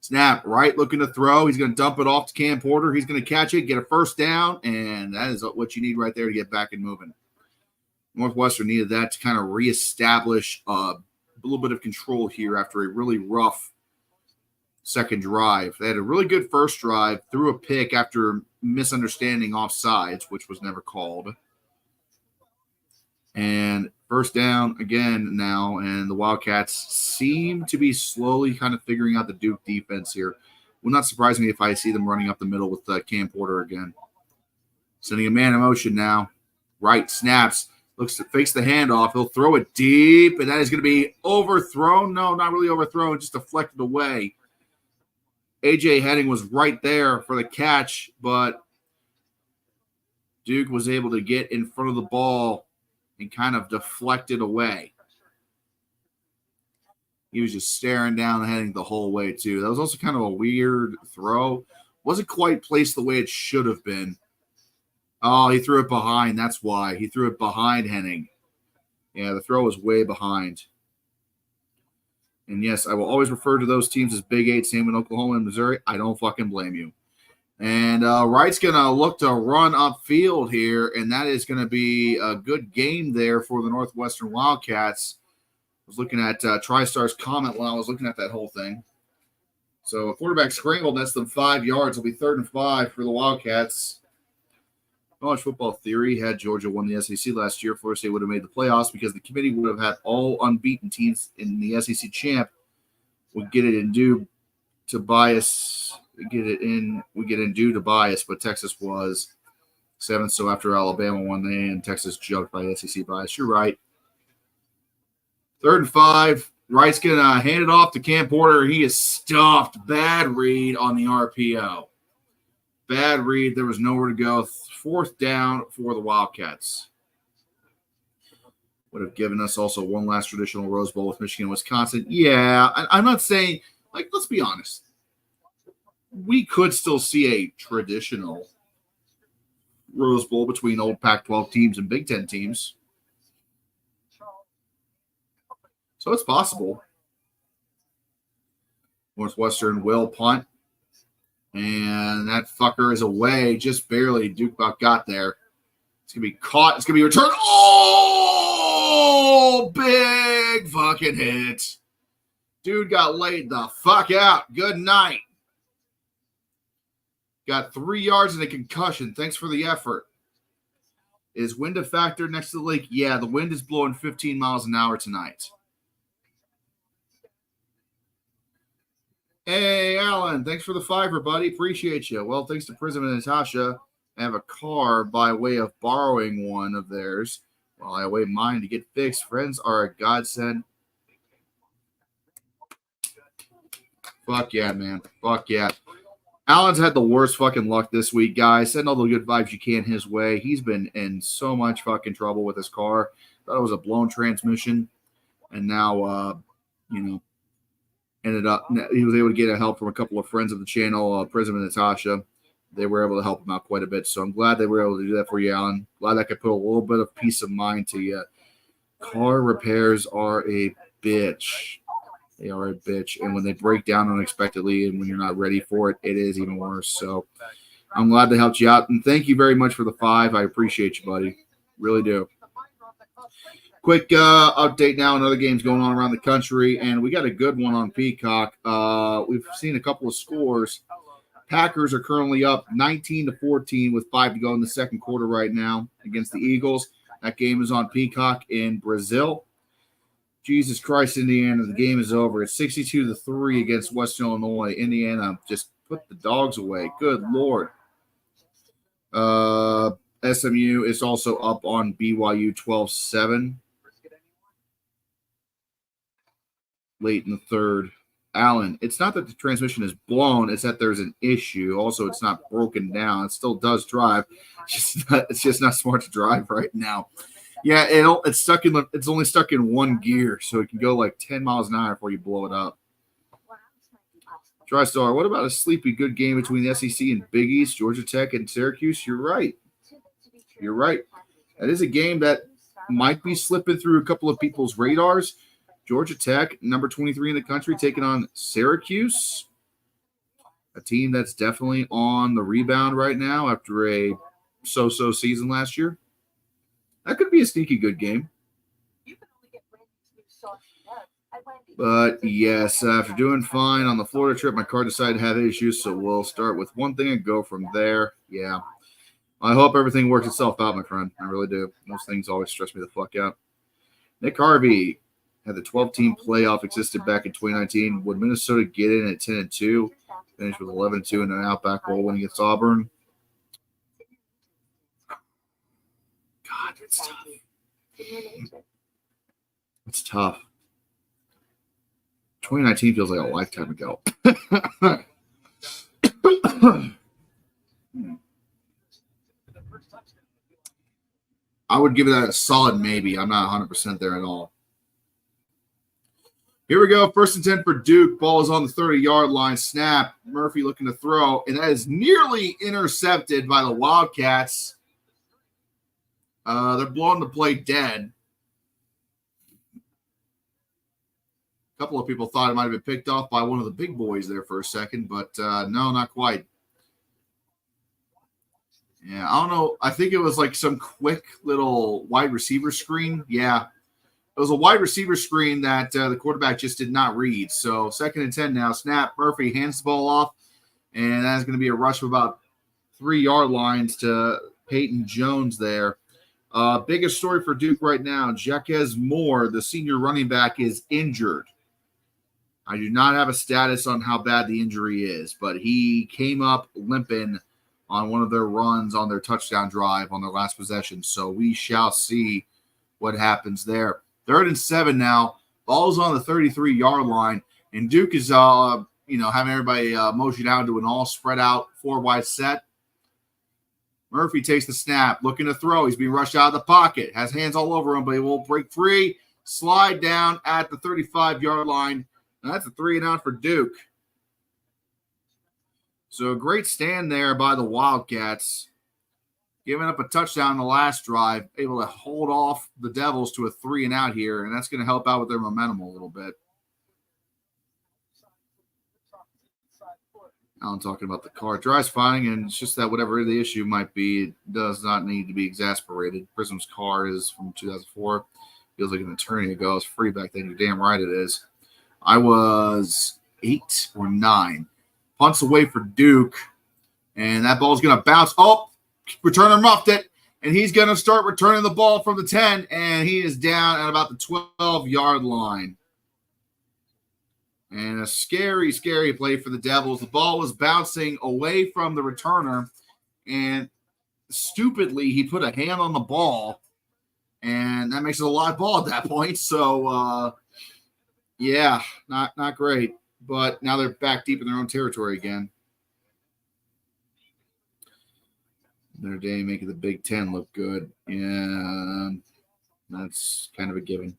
Snap, right, looking to throw. He's going to dump it off to Cam Porter. He's going to catch it, get a first down, and that is what you need right there to get back and moving. Northwestern needed that to kind of reestablish a little bit of control here after a really rough second drive. They had a really good first drive, threw a pick after misunderstanding offsides, which was never called. And first down again now, and the Wildcats seem to be slowly kind of figuring out the Duke defense here. Will not surprise me if I see them running up the middle with Cam Porter again. Sending a man in motion now. Right, snaps. Fakes the handoff. He'll throw it deep, and that is going to be overthrown. No, not really overthrown, just deflected away. A.J. Henning was right there for the catch, but Duke was able to get in front of the ball and kind of deflect it away. He was just staring down Henning the whole way, too. That was also kind of a weird throw. Wasn't quite placed the way it should have been. Oh, he threw it behind. That's why. He threw it behind Henning. Yeah, the throw was way behind. And yes, I will always refer to those teams as Big 8, same in Oklahoma and Missouri. I don't fucking blame you. And Wright's going to look to run upfield here, and that is going to be a good game there for the Northwestern Wildcats. I was looking at TriStar's comment while I was looking at that whole thing. So a quarterback scrambled, that's them 5 yards. It'll be 3rd and 5 for the Wildcats. College Football Theory had Georgia won the SEC last year. Florida State would have made the playoffs because the committee would have had all unbeaten teams in the SEC champ. Would get it in due to bias. We get in due to bias, but Texas was 7th. So after Alabama won, they and Texas jumped by SEC bias. You're right. 3rd and 5. Wright's gonna hand it off to Cam Porter. He is stuffed. Bad read on the RPO. Bad read. There was nowhere to go. 4th down for the Wildcats. Would have given us also one last traditional Rose Bowl with Michigan and Wisconsin. Yeah, I'm not saying, let's be honest. We could still see a traditional Rose Bowl between old Pac-12 teams and Big Ten teams. So it's possible. Northwestern will punt. And that fucker is away just barely. Duke about got there. It's going to be caught. It's going to be returned. Oh, big fucking hit. Dude got laid the fuck out. Good night. Got 3 yards and a concussion. Thanks for the effort. Is wind a factor next to the lake? Yeah, the wind is blowing 15 miles an hour tonight. Hey, Alan, thanks for the $5, buddy. Appreciate you. Well, thanks to Prism and Natasha. I have a car by way of borrowing one of theirs while I await mine to get fixed. Friends are a godsend. Fuck yeah, man. Fuck yeah. Alan's had the worst fucking luck this week, guys. Send all the good vibes you can his way. He's been in so much fucking trouble with his car. Thought it was a blown transmission. And now, ended up, he was able to get help from a couple of friends of the channel, Prism and Natasha. They were able to help him out quite a bit. So I'm glad they were able to do that for you, Alan. Glad I could put a little bit of peace of mind to you. Car repairs are a bitch. They are a bitch. And when they break down unexpectedly and when you're not ready for it, it is even worse. So I'm glad they helped you out. And thank you very much for the 5. I appreciate you, buddy. Really do. Quick update now on other games going on around the country. And we got a good one on Peacock. We've seen a couple of scores. Packers are currently up 19-14 with 5 to go in the second quarter right now against the Eagles. That game is on Peacock in Brazil. Jesus Christ, Indiana, the game is over. It's 62-3 against Western Illinois. Indiana just put the dogs away. Good Lord. SMU is also up on BYU 12-7. Late in the third. Allen, it's not that the transmission is blown, it's that there's an issue. Also, it's not broken down. It still does drive. It's just not smart to drive right now. Yeah, it's only stuck in one gear, so it can go like 10 miles an hour before you blow it up. TriStar, what about a sleepy good game between the SEC and Big East, Georgia Tech and Syracuse? You're right. That is a game that might be slipping through a couple of people's radars. Georgia Tech, number 23 in the country, taking on Syracuse, a team that's definitely on the rebound right now after a so-so season last year. That could be a sneaky good game. But yes, after doing fine on the Florida trip, my car decided to have issues, so we'll start with one thing and go from there. Yeah. I hope everything works itself out, my friend. I really do. Those things always stress me the fuck out. Nick Harvey. Had the 12-team playoff existed back in 2019. Would Minnesota get in at 10-2, finish with 11-2 in an Outback Bowl win against Auburn? God, it's tough. It's tough. 2019 feels like a lifetime ago. I would give that a solid maybe. I'm not 100% there at all. Here we go. 1st and 10 for Duke. Ball is on the 30-yard line. Snap. Murphy looking to throw. And that is nearly intercepted by the Wildcats. They're blowing the play dead. A couple of people thought it might have been picked off by one of the big boys there for a second, but no, not quite. Yeah, I don't know. I think it was like some quick little wide receiver screen. Yeah. It was a wide receiver screen that the quarterback just did not read. So 2nd and 10 now. Snap. Murphy hands the ball off. And that's going to be a rush of about 3-yard lines to Peyton Jones there. Biggest story for Duke right now. Jaquez Moore, the senior running back, is injured. I do not have a status on how bad the injury is, but he came up limping on one of their runs on their touchdown drive on their last possession. So we shall see what happens there. 3rd and 7 now. Ball's on the 33-yard line, and Duke is, having everybody motion out to an all spread out 4-wide set. Murphy takes the snap, looking to throw. He's being rushed out of the pocket, has hands all over him, but he will break free, slide down at the 35-yard line. And that's a 3-and-out for Duke. So a great stand there by the Wildcats. Giving up a touchdown in the last drive, able to hold off the Devils to a 3-and-out here, and that's going to help out with their momentum a little bit. Now I'm talking about the car. Drive's fine, and it's just that whatever the issue might be, it does not need to be exasperated. Prism's car is from 2004. Feels like an eternity ago. It's free back then. You're damn right it is. I was 8 or 9. Punts away for Duke, and that ball's going to bounce. Oh! Returner muffed it, and he's going to start returning the ball from the 10, and he is down at about the 12-yard line. And a scary, scary play for the Devils. The ball was bouncing away from the returner, and stupidly he put a hand on the ball, and that makes it a live ball at that point. So, yeah, not great. But now they're back deep in their own territory again. Notre Dame making the Big Ten look good. Yeah, that's kind of a given.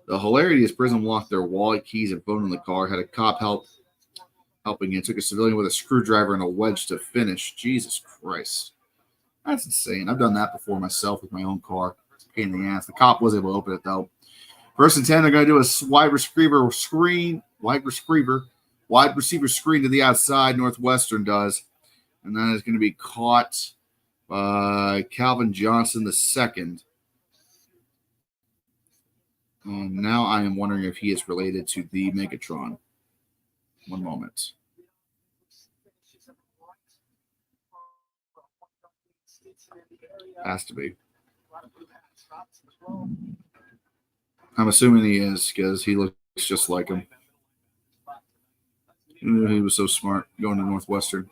The hilarity is Prism locked their wallet, keys, and phone in the car. Had a cop helping it. Took a civilian with a screwdriver and a wedge to finish. Jesus Christ. That's insane. I've done that before myself with my own car. It's a pain in the ass. The cop was able to open it, though. 1st and 10, they're going to do a wide receiver Wide receiver screen to the outside, Northwestern does. And then it's going to be caught by Calvin Johnson the second. And now I am wondering if he is related to the Megatron. One moment. Has to be. I'm assuming he is because he looks just like him. He was so smart going to Northwestern.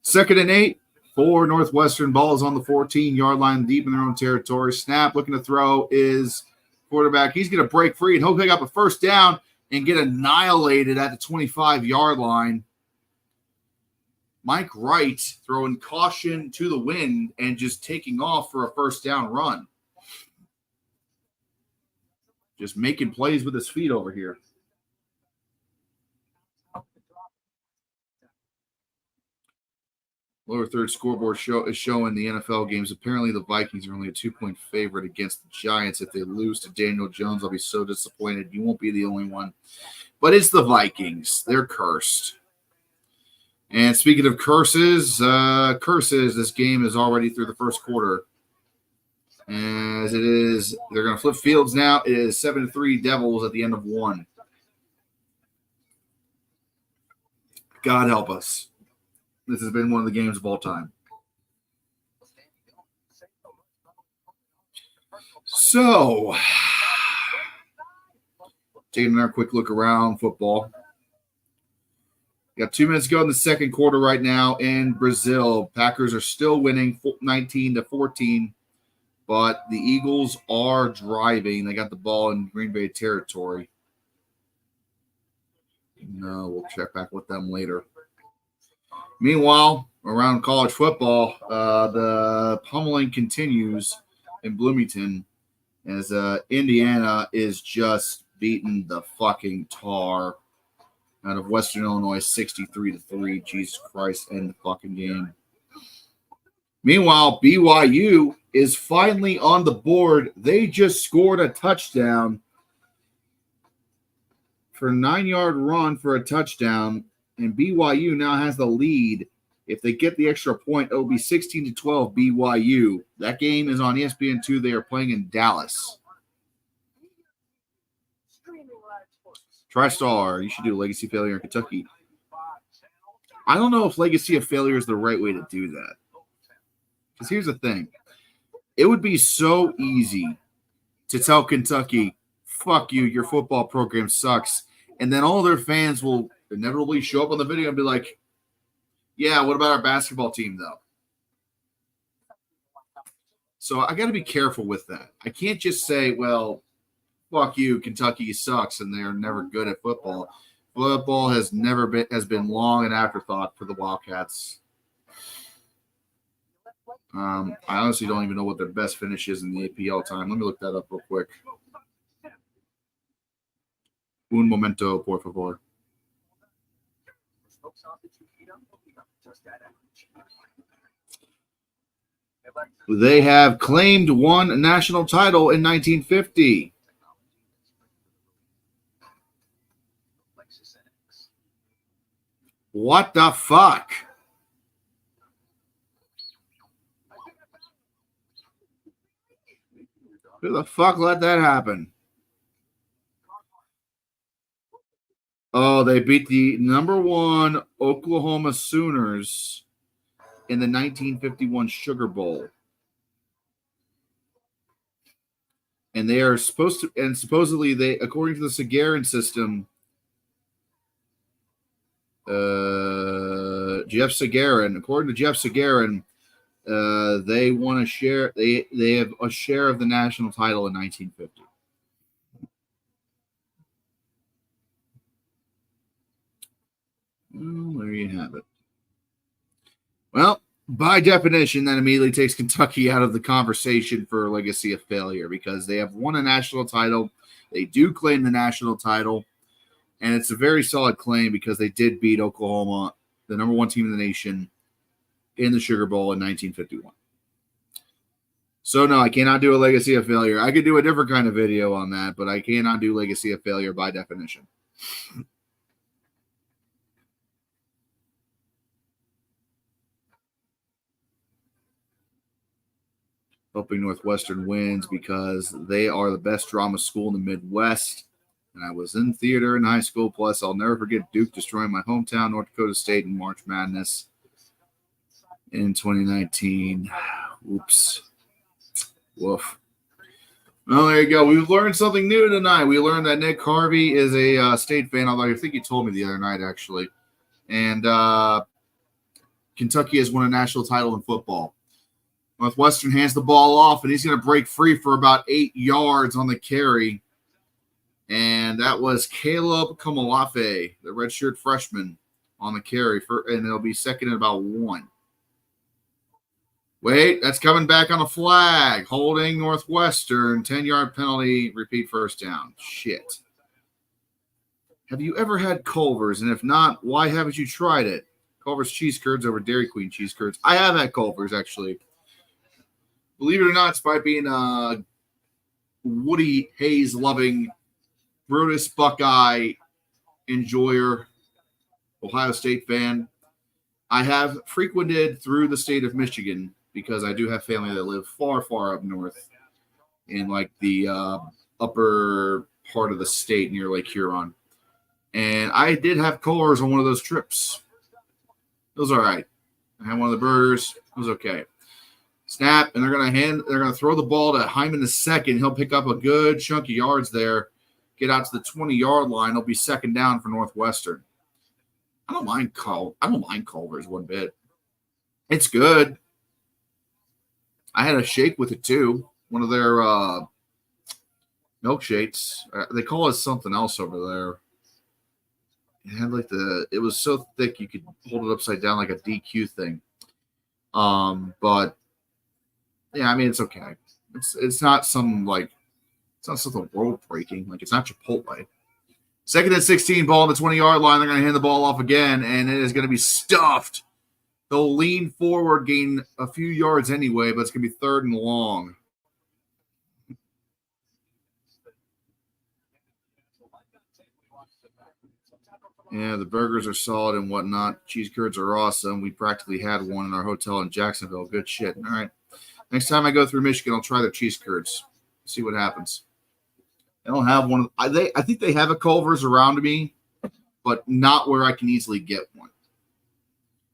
2nd and 8 for Northwestern. Ball is on the 14-yard line, deep in their own territory. Snap, looking to throw is quarterback. He's going to break free and he'll pick up a first down and get annihilated at the 25-yard line. Mike Wright throwing caution to the wind and just taking off for a first down run. Just making plays with his feet over here. Lower third scoreboard is showing the NFL games. Apparently, the Vikings are only a 2-point favorite against the Giants. If they lose to Daniel Jones, I'll be so disappointed. You won't be the only one. But it's the Vikings. They're cursed. And speaking of curses, this game is already through the first quarter. As it is, they're going to flip fields now. It is 7-3 Devils at the end of one. God help us. This has been one of the games of all time. So, taking another quick look around football. Got 2 minutes to go in the second quarter right now in Brazil. Packers are still winning 19-14, but the Eagles are driving. They got the ball in Green Bay territory. No, we'll check back with them later. Meanwhile, around college football, the pummeling continues in Bloomington as Indiana is just beating the fucking tar out of Western Illinois 63-3. Jesus Christ, end the fucking game. Meanwhile, BYU is finally on the board. They just scored a touchdown for a 9-yard run for a touchdown. And BYU now has the lead. If they get the extra point, it will be 16-12 BYU. That game is on ESPN2. They are playing in Dallas. TriStar, you should do Legacy Failure in Kentucky. I don't know if Legacy of Failure is the right way to do that. Because here's the thing. It would be so easy to tell Kentucky, fuck you, your football program sucks. And then all their fans will inevitably show up on the video and be like, yeah, what about our basketball team, though? So I got to be careful with that. I can't just say, well, fuck you, Kentucky sucks, and they're never good at football. Football has been long an afterthought for the Wildcats. I honestly don't even know what their best finish is in the APL time. Let me look that up real quick. Un momento, por favor. They have claimed one national title in 1950. What the fuck? Who the fuck let that happen? Oh, they beat the number 1 Oklahoma Sooners in the 1951 Sugar Bowl. And they are supposed to, and supposedly they, according to the Sagarin system, Jeff Sagarin, according to Jeff Sagarin, they want to share, they have a share of the national title in 1950. Well, there you have it. Well, by definition, that immediately takes Kentucky out of the conversation for legacy of failure because they have won a national title. They do claim the national title, and it's a very solid claim because they did beat Oklahoma, the number 1 team in the nation, in the Sugar Bowl in 1951. So, no, I cannot do a legacy of failure. I could do a different kind of video on that, but I cannot do legacy of failure by definition. hoping Northwestern wins because they are the best drama school in the Midwest. And I was in theater in high school. Plus, I'll never forget Duke destroying my hometown, North Dakota State, in March Madness in 2019. Oops. Woof. Well, there you go. We've learned something new tonight. We learned that Nick Harvey is a State fan, although I think he told me the other night, actually. And Kentucky has won a national title in football. Northwestern hands the ball off, and he's going to break free for about 8 yards on the carry. And that was Caleb Kamalafe, the redshirt freshman, on the carry. And it'll be second and about 1. Wait, that's coming back on a flag. Holding Northwestern, 10-yard penalty, repeat first down. Shit. Have you ever had Culver's? And if not, why haven't you tried it? Culver's cheese curds over Dairy Queen cheese curds. I have had Culver's, actually. Believe it or not, despite being a Woody Hayes-loving Brutus Buckeye enjoyer, Ohio State fan, I have frequented through the state of Michigan because I do have family that live far, far up north in like the upper part of the state near Lake Huron. And I did have Culver's on one of those trips. It was all right. I had one of the burgers. It was okay. Snap, and they're gonna throw the ball to Hyman the second. He'll pick up a good chunk of yards there, get out to the 20-yard line. It'll be second down for Northwestern. I don't mind Culver's one bit. It's good. I had a shake with it too. One of their milkshakes. They call it something else over there. It had like it was so thick you could hold it upside down like a DQ thing. But yeah, I mean it's okay. It's not something world breaking. Like it's not Chipotle. Second and 16, ball on the 20-yard line. They're going to hand the ball off again, and it is going to be stuffed. They'll lean forward, gain a few yards anyway, but it's going to be third and long. Yeah, the burgers are solid and whatnot. Cheese curds are awesome. We practically had one in our hotel in Jacksonville. Good shit. All right. Next time I go through Michigan, I'll try their cheese curds. See what happens. I don't have one. I think they have a Culver's around me, but not where I can easily get one.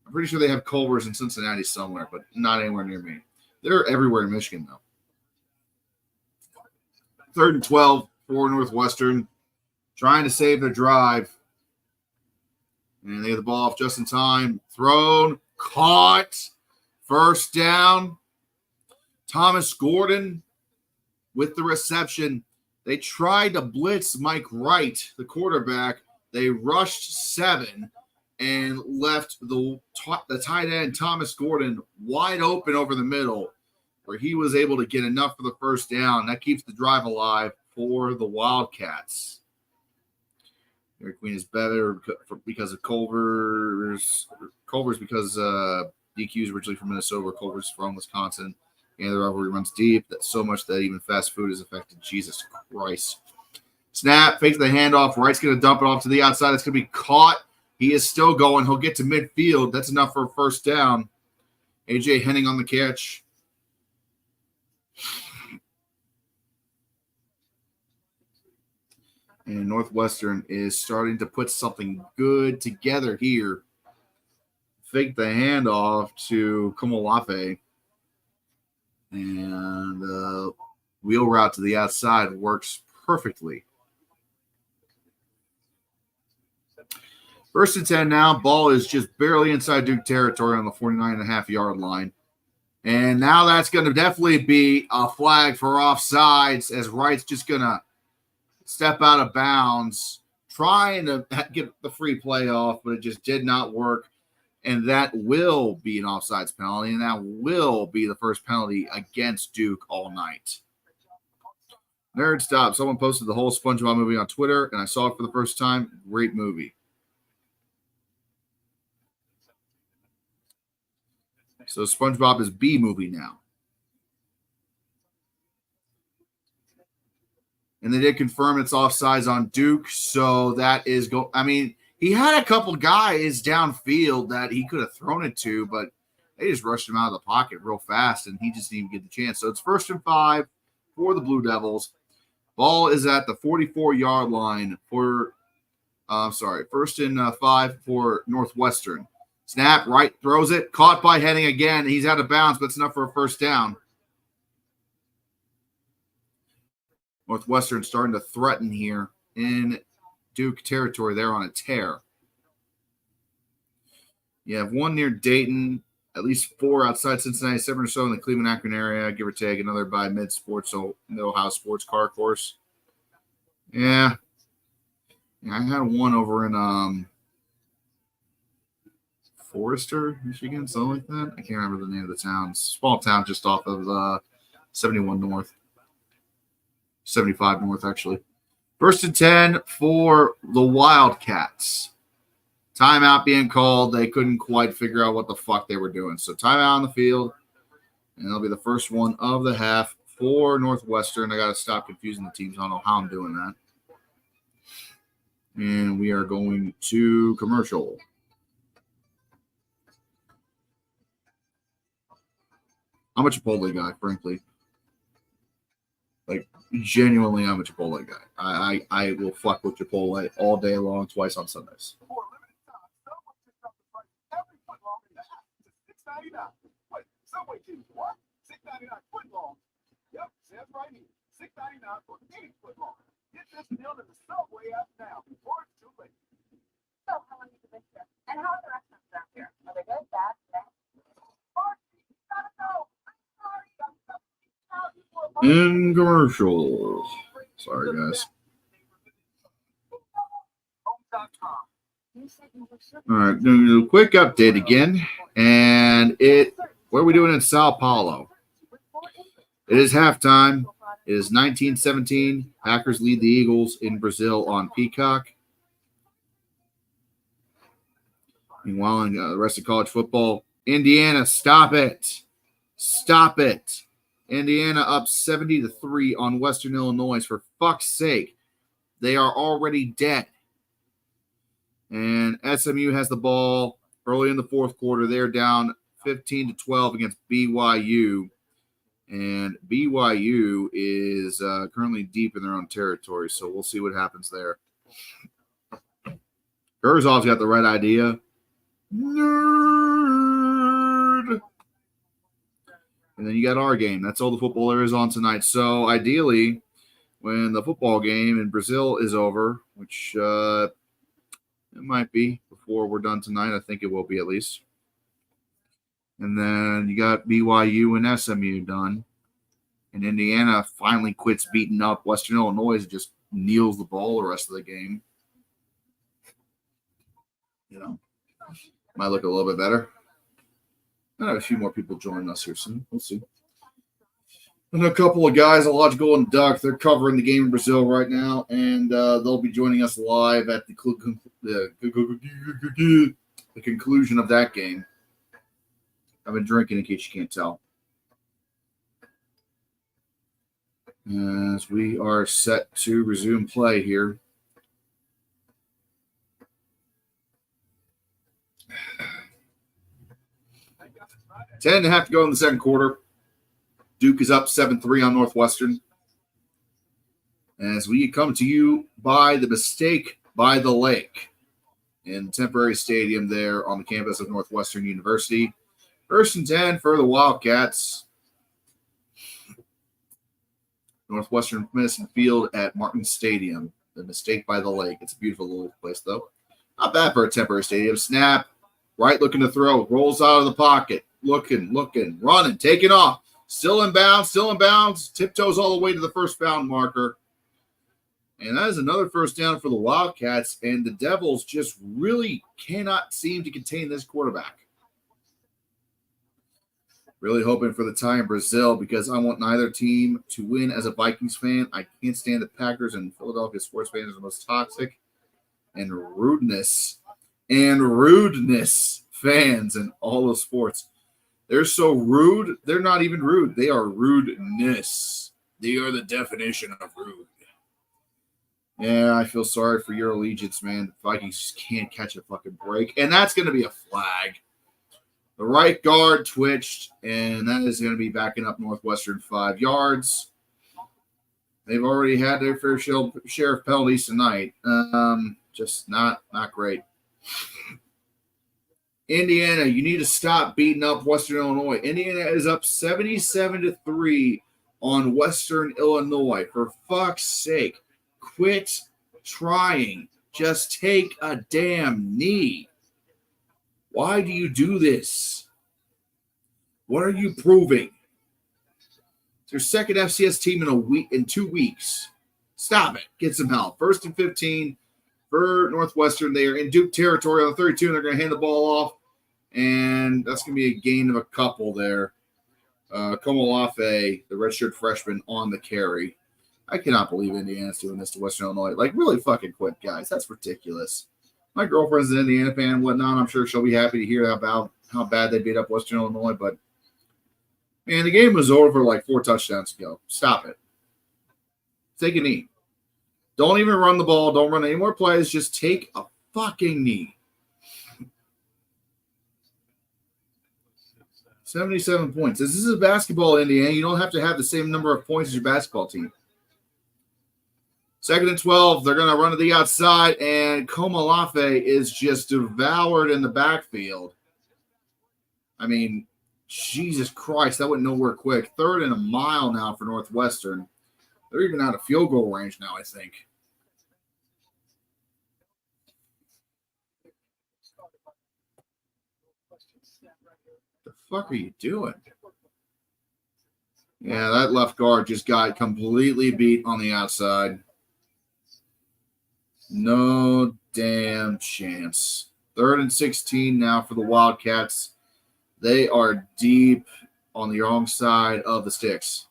I'm pretty sure they have Culver's in Cincinnati somewhere, but not anywhere near me. They're everywhere in Michigan, though. Third and 12 for Northwestern, trying to save their drive. And they get the ball off just in time. Thrown, caught, first down. Thomas Gordon with the reception. They tried to blitz Mike Wright, the quarterback. They rushed 7 and left the tight end, Thomas Gordon, wide open over the middle, where he was able to get enough for the first down. That keeps the drive alive for the Wildcats. Dairy Queen is better because of Culver's. Culver's because DQ is originally from Minnesota, Culver's from Wisconsin. And the rivalry runs deep. That's so much that even fast food is affected. Jesus Christ. Snap, fakes the handoff. Wright's going to dump it off to the outside. It's going to be caught. He is still going. He'll get to midfield. That's enough for a first down. AJ Henning on the catch. And Northwestern is starting to put something good together here. Fake the handoff to Kamalafe. And the wheel route to the outside works perfectly. First and 10 now. Ball is just barely inside Duke territory on the 49.5-yard line. And now that's going to definitely be a flag for offsides as Wright's just going to step out of bounds, trying to get the free play off, but it just did not work. And that will be an offsides penalty, and that will be the first penalty against Duke all night. Nerd stop. Someone posted the whole SpongeBob movie on Twitter, and I saw it for the first time. Great movie. So SpongeBob is B movie now. And they did confirm it's offsides on Duke, so that is I mean, he had a couple guys downfield that he could have thrown it to, but They just rushed him out of the pocket real fast, and he just didn't even get the chance. So it's 1st and 5 for the Blue Devils. Ball is at the 44-yard line for, 1st and 5 for Northwestern. Snap, right, throws it, caught by Henning again. He's out of bounds, but it's enough for a 1st down. Northwestern starting to threaten here in Duke territory. They're on a tear. You have one near Dayton, at least 4 outside Cincinnati, 7 or so in the Cleveland-Akron area, give or take, another by Mid-Sports, so Mid-Ohio Sports Car Course. Yeah, I had one over in Forester, Michigan, something like that. I can't remember the name of the town. Small town just off of 71 North. 75 North, actually. 1st and 10 for the Wildcats. Timeout being called. They couldn't quite figure out what the fuck they were doing. So timeout on the field. And it'll be the first one of the half for Northwestern. I got to stop confusing the teams. I don't know how I'm doing that. And we are going to commercial. I'm a Chipotle guy, frankly. Like, genuinely, I'm a Chipotle guy. I will fuck with Chipotle all day long, twice on Sundays. Wait, Subway cheese, what? $6.99 foot long. Yep, says right here. $6.99 for any foot long. Get this meal in the Subway app now before it's too late. So how long have you been here? And how are the restaurants around here? Are they good, bad, bad? In commercial. Sorry, guys. All right, do a quick update again. And what are we doing in Sao Paulo? It is halftime. It is 19-17. Packers lead the Eagles in Brazil on Peacock. Meanwhile, in the rest of college football, Indiana, stop it. Stop it. Indiana up 70-3 on Western Illinois. For fuck's sake, they are already dead. And SMU has the ball early in the 4th quarter. They're down 15-12 against BYU. And BYU is currently deep in their own territory, so we'll see what happens there. Kurzov's got the right idea. Nerd. And then you got our game. That's all the football there is on tonight. So ideally, when the football game in Brazil is over, which it might be before we're done tonight. I think it will be at least. And then you got BYU and SMU done. And Indiana finally quits beating up Western Illinois and just kneels the ball the rest of the game. You know, might look a little bit better. I have a few more people joining us here soon. We'll see. And a couple of guys, Illogical and Duck, they're covering the game in Brazil right now, and they'll be joining us live at the conclusion of that game. I've been drinking, in case you can't tell. As we are set to resume play here. Ten and a half to go in the second quarter. Duke is up 7-3 on Northwestern. As we come to you by the Mistake by the Lake in temporary stadium there on the campus of Northwestern University. 1st and 10 for the Wildcats. Northwestern Medicine Field at Martin Stadium. The Mistake by the Lake. It's a beautiful little place, though. Not bad for a temporary stadium. Snap. Right, looking to throw. Rolls out of the pocket. Looking, running, taking off. Still in bounds. Tiptoes all the way to the first bound marker. And that is another first down for the Wildcats. And the Devils just really cannot seem to contain this quarterback. Really hoping for the tie in Brazil because I want neither team to win as a Vikings fan. I can't stand the Packers, and Philadelphia sports fans are the most toxic and rudeness fans in all of sports. They're so rude. They're not even rude. They are rudeness. They are the definition of rude. Yeah, I feel sorry for your allegiance, man. The Vikings just can't catch a fucking break. And that's going to be a flag. The right guard twitched, and that is going to be backing up Northwestern 5 yards. They've already had their fair share of penalties tonight. Just not great. Indiana, you need to stop beating up Western Illinois. Indiana is up 77-3 on Western Illinois. For fuck's sake, quit trying. Just take a damn knee. Why do you do this? What are you proving? It's your second FCS team in 2 weeks. Stop it. Get some help. 1st and 15 for Northwestern. They are in Duke territory on the 32, and they're going to hand the ball off. And that's going to be a gain of a couple there. Komolafe, the redshirt freshman, on the carry. I cannot believe Indiana's doing this to Western Illinois. Like, really fucking quit, guys. That's ridiculous. My girlfriend's an Indiana fan and whatnot. I'm sure she'll be happy to hear about how bad they beat up Western Illinois. But, man, the game was over like 4 touchdowns ago. Stop it. Take a knee. Don't even run the ball. Don't run any more plays. Just take a fucking knee. 77 points. This is a basketball, Indiana. You don't have to have the same number of points as your basketball team. 2nd and 12. They're going to run to the outside, and Komolafe is just devoured in the backfield. I mean, Jesus Christ, that went nowhere quick. 3rd and a mile now for Northwestern. They're even out of field goal range now, I think. The fuck are you doing? Yeah, that left guard just got completely beat on the outside. No damn chance. 3rd and 16 now for the Wildcats. They are deep on the wrong side of the sticks.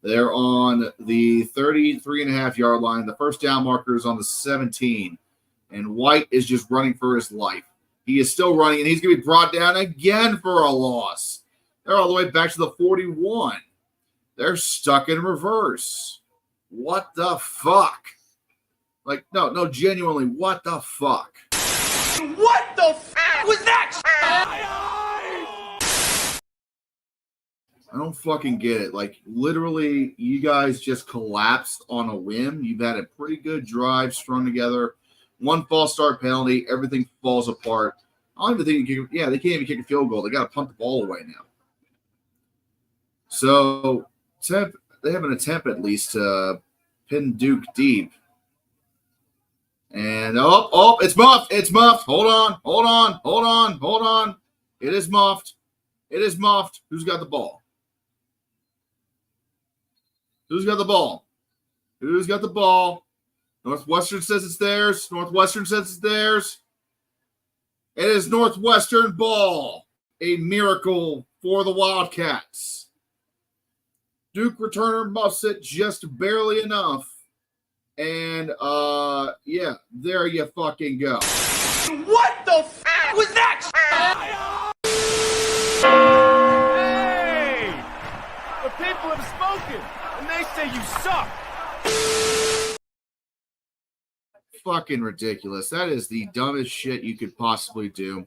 They're on the 33.5-yard line. The first down marker is on the 17. And White is just running for his life. He is still running, and he's going to be brought down again for a loss. They're all the way back to the 41. They're stuck in reverse. What the fuck? Like, no, genuinely, what the fuck? What the fuck was that? I don't fucking get it. Like, literally, you guys just collapsed on a whim. You've had a pretty good drive strung together. 1 false start penalty, everything falls apart. I don't even think they can't even kick a field goal. They got to punt the ball away now. So they have an attempt at least to pin Duke deep. And it's muffed. It's muffed. Hold on. It is muffed. Who's got the ball? Who's got the ball? Northwestern says it's theirs. It is Northwestern ball. A miracle for the Wildcats. Duke returner muffs it just barely enough. And, there you fucking go. What the fuck was that? Hey! The people have spoken, and they say you suck. Fucking ridiculous. That is the dumbest shit you could possibly do.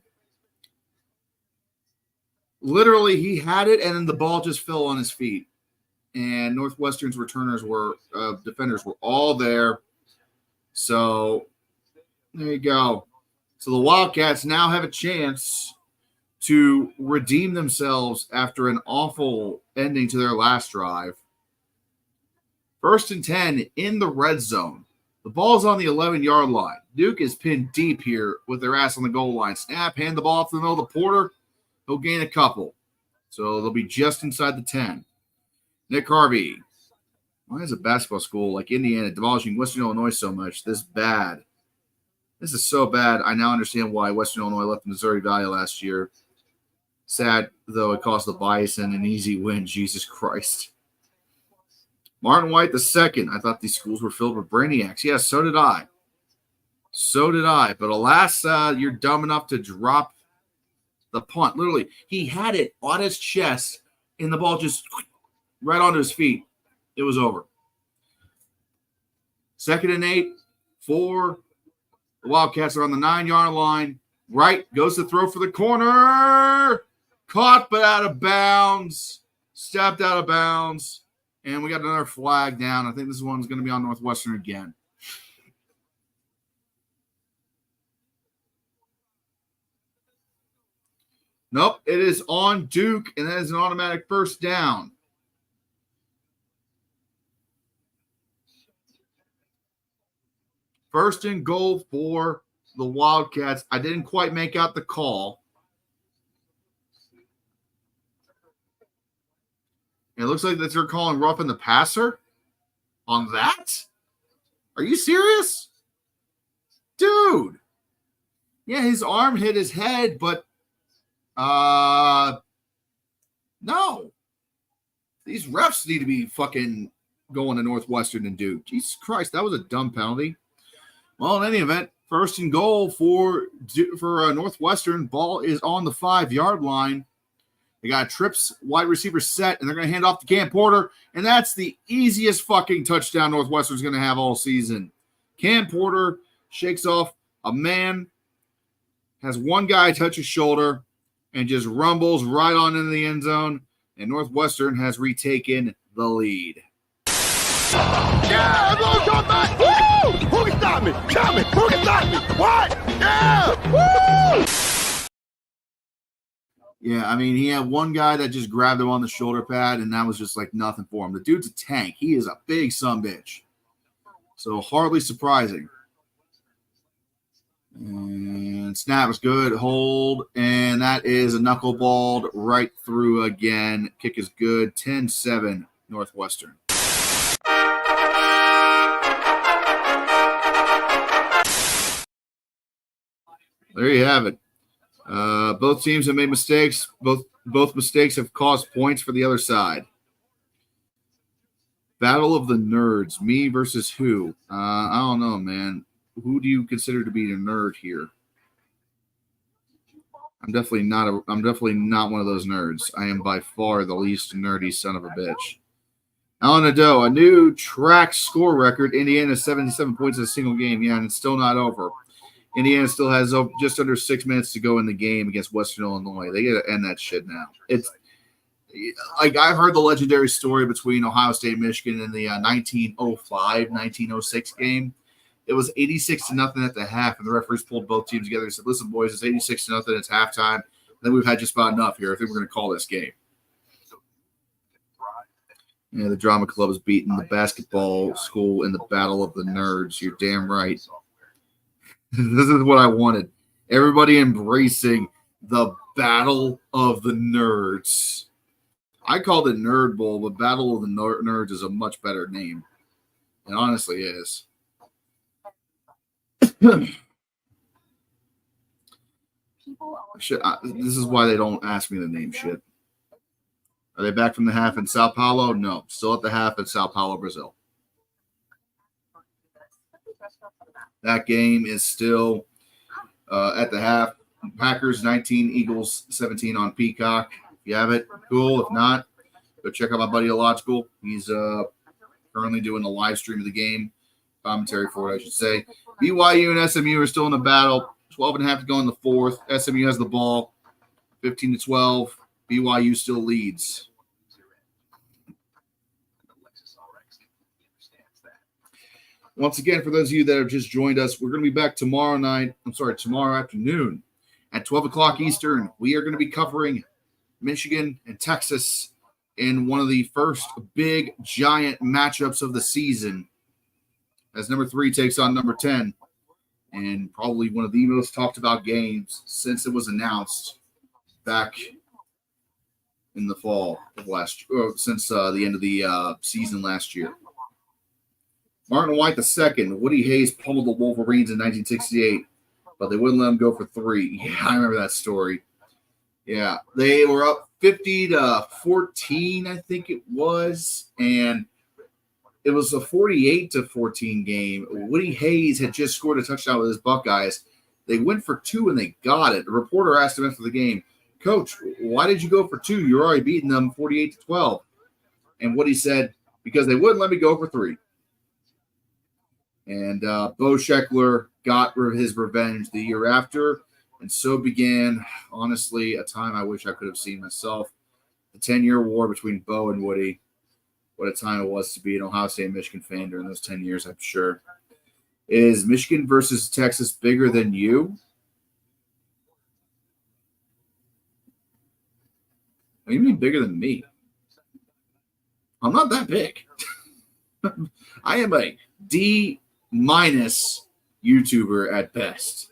Literally, he had it, and then the ball just fell on his feet. And Northwestern's defenders were all there. So, there you go. So the Wildcats now have a chance to redeem themselves after an awful ending to their last drive. 1st and 10 in the red zone. The ball's on the 11-yard line. Duke is pinned deep here with their ass on the goal line. Snap, hand the ball off to the middle of the Porter. He'll gain a couple. So they'll be just inside the 10. Nick Harvey. Why is a basketball school like Indiana demolishing Western Illinois so much this bad? This is so bad. I now understand why Western Illinois left the Missouri Valley last year. Sad, though, it cost the Bison an easy win. Jesus Christ. Martin White II. I thought these schools were filled with brainiacs. Yeah, so did I. But alas, you're dumb enough to drop the punt. Literally, he had it on his chest, and the ball just right onto his feet. It was over. 2nd and 8 for the Wildcats are on the 9-yard line. Wright goes to throw for the corner. Caught but out of bounds. Stepped out of bounds. And we got another flag down. I think this one's going to be on Northwestern again. Nope, it is on Duke, and that is an automatic first down. First and goal for the Wildcats. I didn't quite make out the call. It looks like that they're calling roughing the passer on that. Are you serious? Dude. Yeah, his arm hit his head, but no. These refs need to be fucking going to Northwestern and Duke. Jesus Christ, that was a dumb penalty. Well, in any event, first and goal for Northwestern. Ball is on the 5-yard line. They got trips, wide receiver set, and they're going to hand off to Cam Porter, and that's the easiest fucking touchdown Northwestern's going to have all season. Cam Porter shakes off a man, has one guy touch his shoulder, and just rumbles right on into the end zone, and Northwestern has retaken the lead. Yeah, everyone's on back. Woo! Who can stop me? Tell me. Who can stop me? What? Yeah! Woo! Yeah, I mean, he had one guy that just grabbed him on the shoulder pad, and that was just like nothing for him. The dude's a tank. He is a big sumbitch. So hardly surprising. And snap was good. Hold, and that is a knuckleballed right through again. Kick is good. 10-7 Northwestern. There you have it. Both teams have made mistakes. Both mistakes have caused points for the other side. Battle of the nerds. Me versus who? I don't know, man. Who do you consider to be the nerd here? I'm definitely not one of those nerds. I am by far the least nerdy son of a bitch. Alan Nadeau, a new track score record. Indiana 77 points in a single game. Yeah, and it's still not over. Indiana still has just under 6 minutes to go in the game against Western Illinois. They got to end that shit now. It's like I've heard the legendary story between Ohio State and Michigan in the 1905-1906 game. It was 86-0 at the half, and the referees pulled both teams together and said, "Listen, boys, it's 86-0. It's halftime. And then we've had just about enough here. I think we're going to call this game." Yeah, the drama club is beating the basketball school in the battle of the nerds. You're damn right. This is what I wanted. Everybody embracing the battle of the nerds. I called it Nerd Bowl, but Battle of the Nerds is a much better name. It honestly is. This is why they don't ask me to name shit. Are they back from the half in Sao Paulo? No. Still at the half in Sao Paulo, Brazil. That game is still at the half. Packers 19, Eagles 17 on Peacock. If you have it, cool. If not, go check out my buddy Illogical. He's currently doing the live stream of the game. Commentary for it, I should say. BYU and SMU are still in the battle. 12.5 to go in the fourth. SMU has the ball. 15-12. BYU still leads. Once again, for those of you that have just joined us, we're going to be back tomorrow afternoon at 12 o'clock Eastern. We are going to be covering Michigan and Texas in one of the first big, giant matchups of the season as number 3 takes on number 10, and probably one of the most talked about games since it was announced back in the fall of since the end of the season last year. Martin White II, Woody Hayes pummeled the Wolverines in 1968, but they wouldn't let him go for 3. Yeah, I remember that story. Yeah, they were up 50-14, I think it was, and it was a 48-14 game. Woody Hayes had just scored a touchdown with his Buckeyes. They went for 2 and they got it. A reporter asked him after the game, "Coach, why did you go for 2? You're already beating them 48-12. And Woody said, "Because they wouldn't let me go for 3. And Bo Scheckler got his revenge the year after. And so began, honestly, a time I wish I could have seen myself. The 10-year war between Bo and Woody. What a time it was to be an Ohio State and Michigan fan during those 10 years, I'm sure. Is Michigan versus Texas bigger than you? What do you mean bigger than me? I'm not that big. I am a D- YouTuber at best.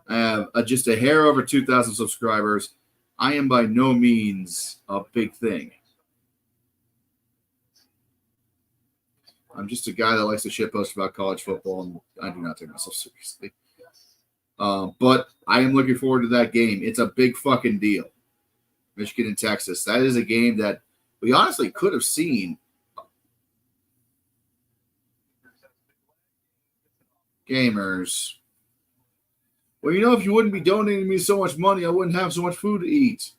I have just a hair over 2,000 subscribers. I am by no means a big thing. I'm just a guy that likes to shitpost about college football, and I do not take myself seriously. But I am looking forward to that game. It's a big fucking deal. Michigan and Texas. That is a game that we honestly could have seen. Gamers. Well, you know, if you wouldn't be donating me so much money, I wouldn't have so much food to eat.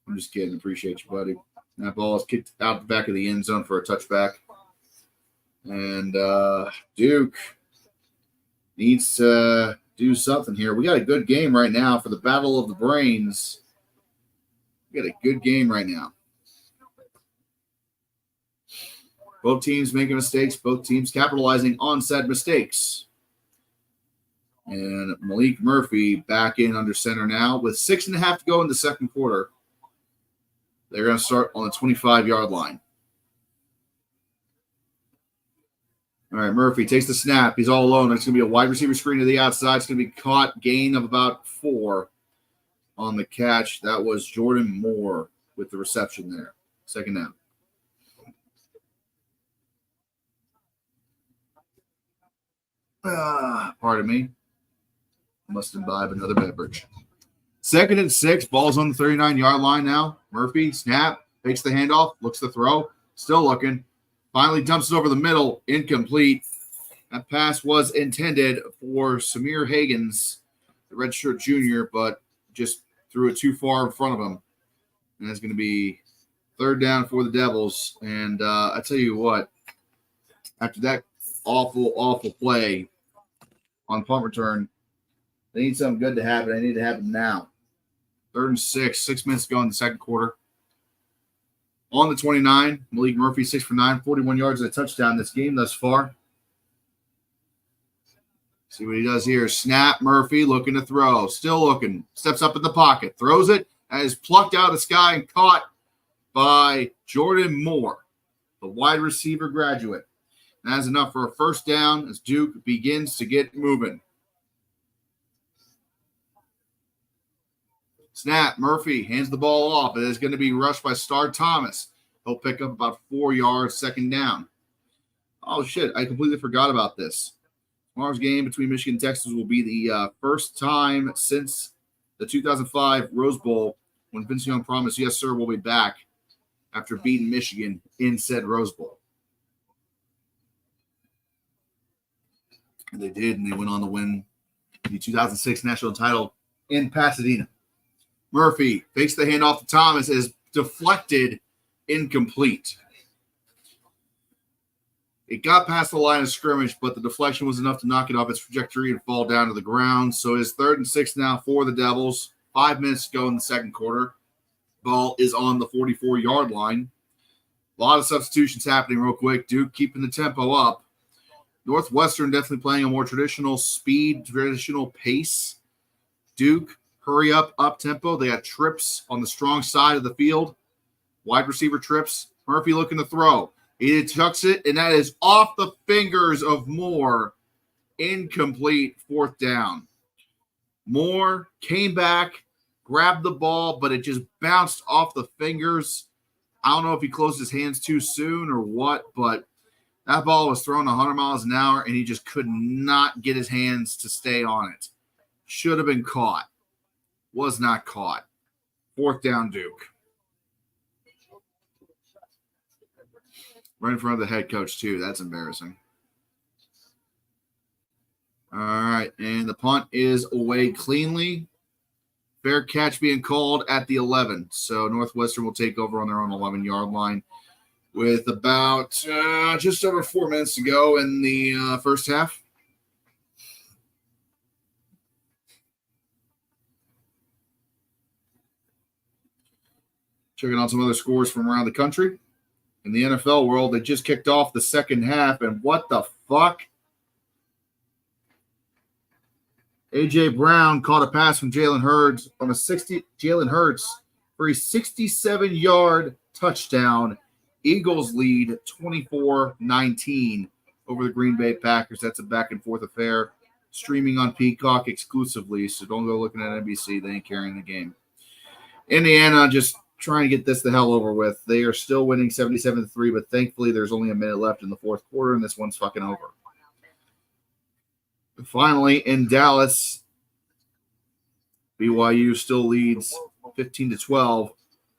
I'm just kidding. Appreciate you, buddy. That ball is kicked out the back of the end zone for a touchback. And Duke needs to do something here. We got a good game right now for the Battle of the Brains. We got a good game right now. Both teams making mistakes. Both teams capitalizing on said mistakes. And Malik Murphy back in under center now with 6.5 to go in the second quarter. They're going to start on the 25-yard line. All right, Murphy takes the snap. He's all alone. It's going to be a wide receiver screen to the outside. It's going to be caught. Gain of about 4 on the catch. That was Jordan Moore with the reception there. Second down. Pardon me. Must imbibe another beverage. 2nd and 6. Ball's on the 39-yard line now. Murphy, snap, takes the handoff, looks the throw, still looking. Finally dumps it over the middle, incomplete. That pass was intended for Samir Hagens, the redshirt junior, but just threw it too far in front of him. And it's going to be 3rd down for the Devils. And I tell you what, after that awful play on punt return, they need something good to happen. They need to happen now. 3rd and 6. 6 minutes to go in the second quarter. On the 29, Malik Murphy, 6 for 9, 41 yards and a touchdown this game thus far. See what he does here. Snap, Murphy looking to throw. Still looking. Steps up in the pocket. Throws it. And is plucked out of the sky and caught by Jordan Moore, the wide receiver graduate. And that's enough for a first down as Duke begins to get moving. Snap, Murphy hands the ball off. It is going to be rushed by Star Thomas. He'll pick up about 4 yards, second down. Oh, shit, I completely forgot about this. Tomorrow's game between Michigan and Texas will be the first time since the 2005 Rose Bowl when Vince Young promised, yes, sir, we'll be back after beating Michigan in said Rose Bowl. And they did, and they went on to win the 2006 national title in Pasadena. Murphy fakes the handoff to Thomas, is deflected, incomplete. It got past the line of scrimmage, but the deflection was enough to knock it off its trajectory and fall down to the ground. So it's 3rd and 6 now for the Devils. 5 minutes to go in the second quarter. Ball is on the 44-yard line. A lot of substitutions happening real quick. Duke keeping the tempo up. Northwestern definitely playing a more traditional speed, traditional pace. Duke, hurry up tempo. They got trips on the strong side of the field. Wide receiver trips. Murphy looking to throw. He chucks it, and that is off the fingers of Moore. Incomplete, 4th down. Moore came back, grabbed the ball, but it just bounced off the fingers. I don't know if he closed his hands too soon or what, but that ball was thrown 100 miles an hour, and he just could not get his hands to stay on it. Should have been caught. Was not caught. 4th down, Duke. Right in front of the head coach, too. That's embarrassing. All right, and the punt is away cleanly. Fair catch being called at the 11. So Northwestern will take over on their own 11-yard line with about just over 4 minutes to go in the first half. Checking out some other scores from around the country. In the NFL world, they just kicked off the second half, and what the fuck? A.J. Brown caught a pass from Jalen Hurts for a 67-yard touchdown. Eagles lead 24-19 over the Green Bay Packers. That's a back-and-forth affair. Streaming on Peacock exclusively, so don't go looking at NBC. They ain't carrying the game. Indiana just trying to get this the hell over with. They are still winning 77-3, but thankfully there's only a minute left in the fourth quarter, and this one's fucking over. Finally, in Dallas, BYU still leads 15-12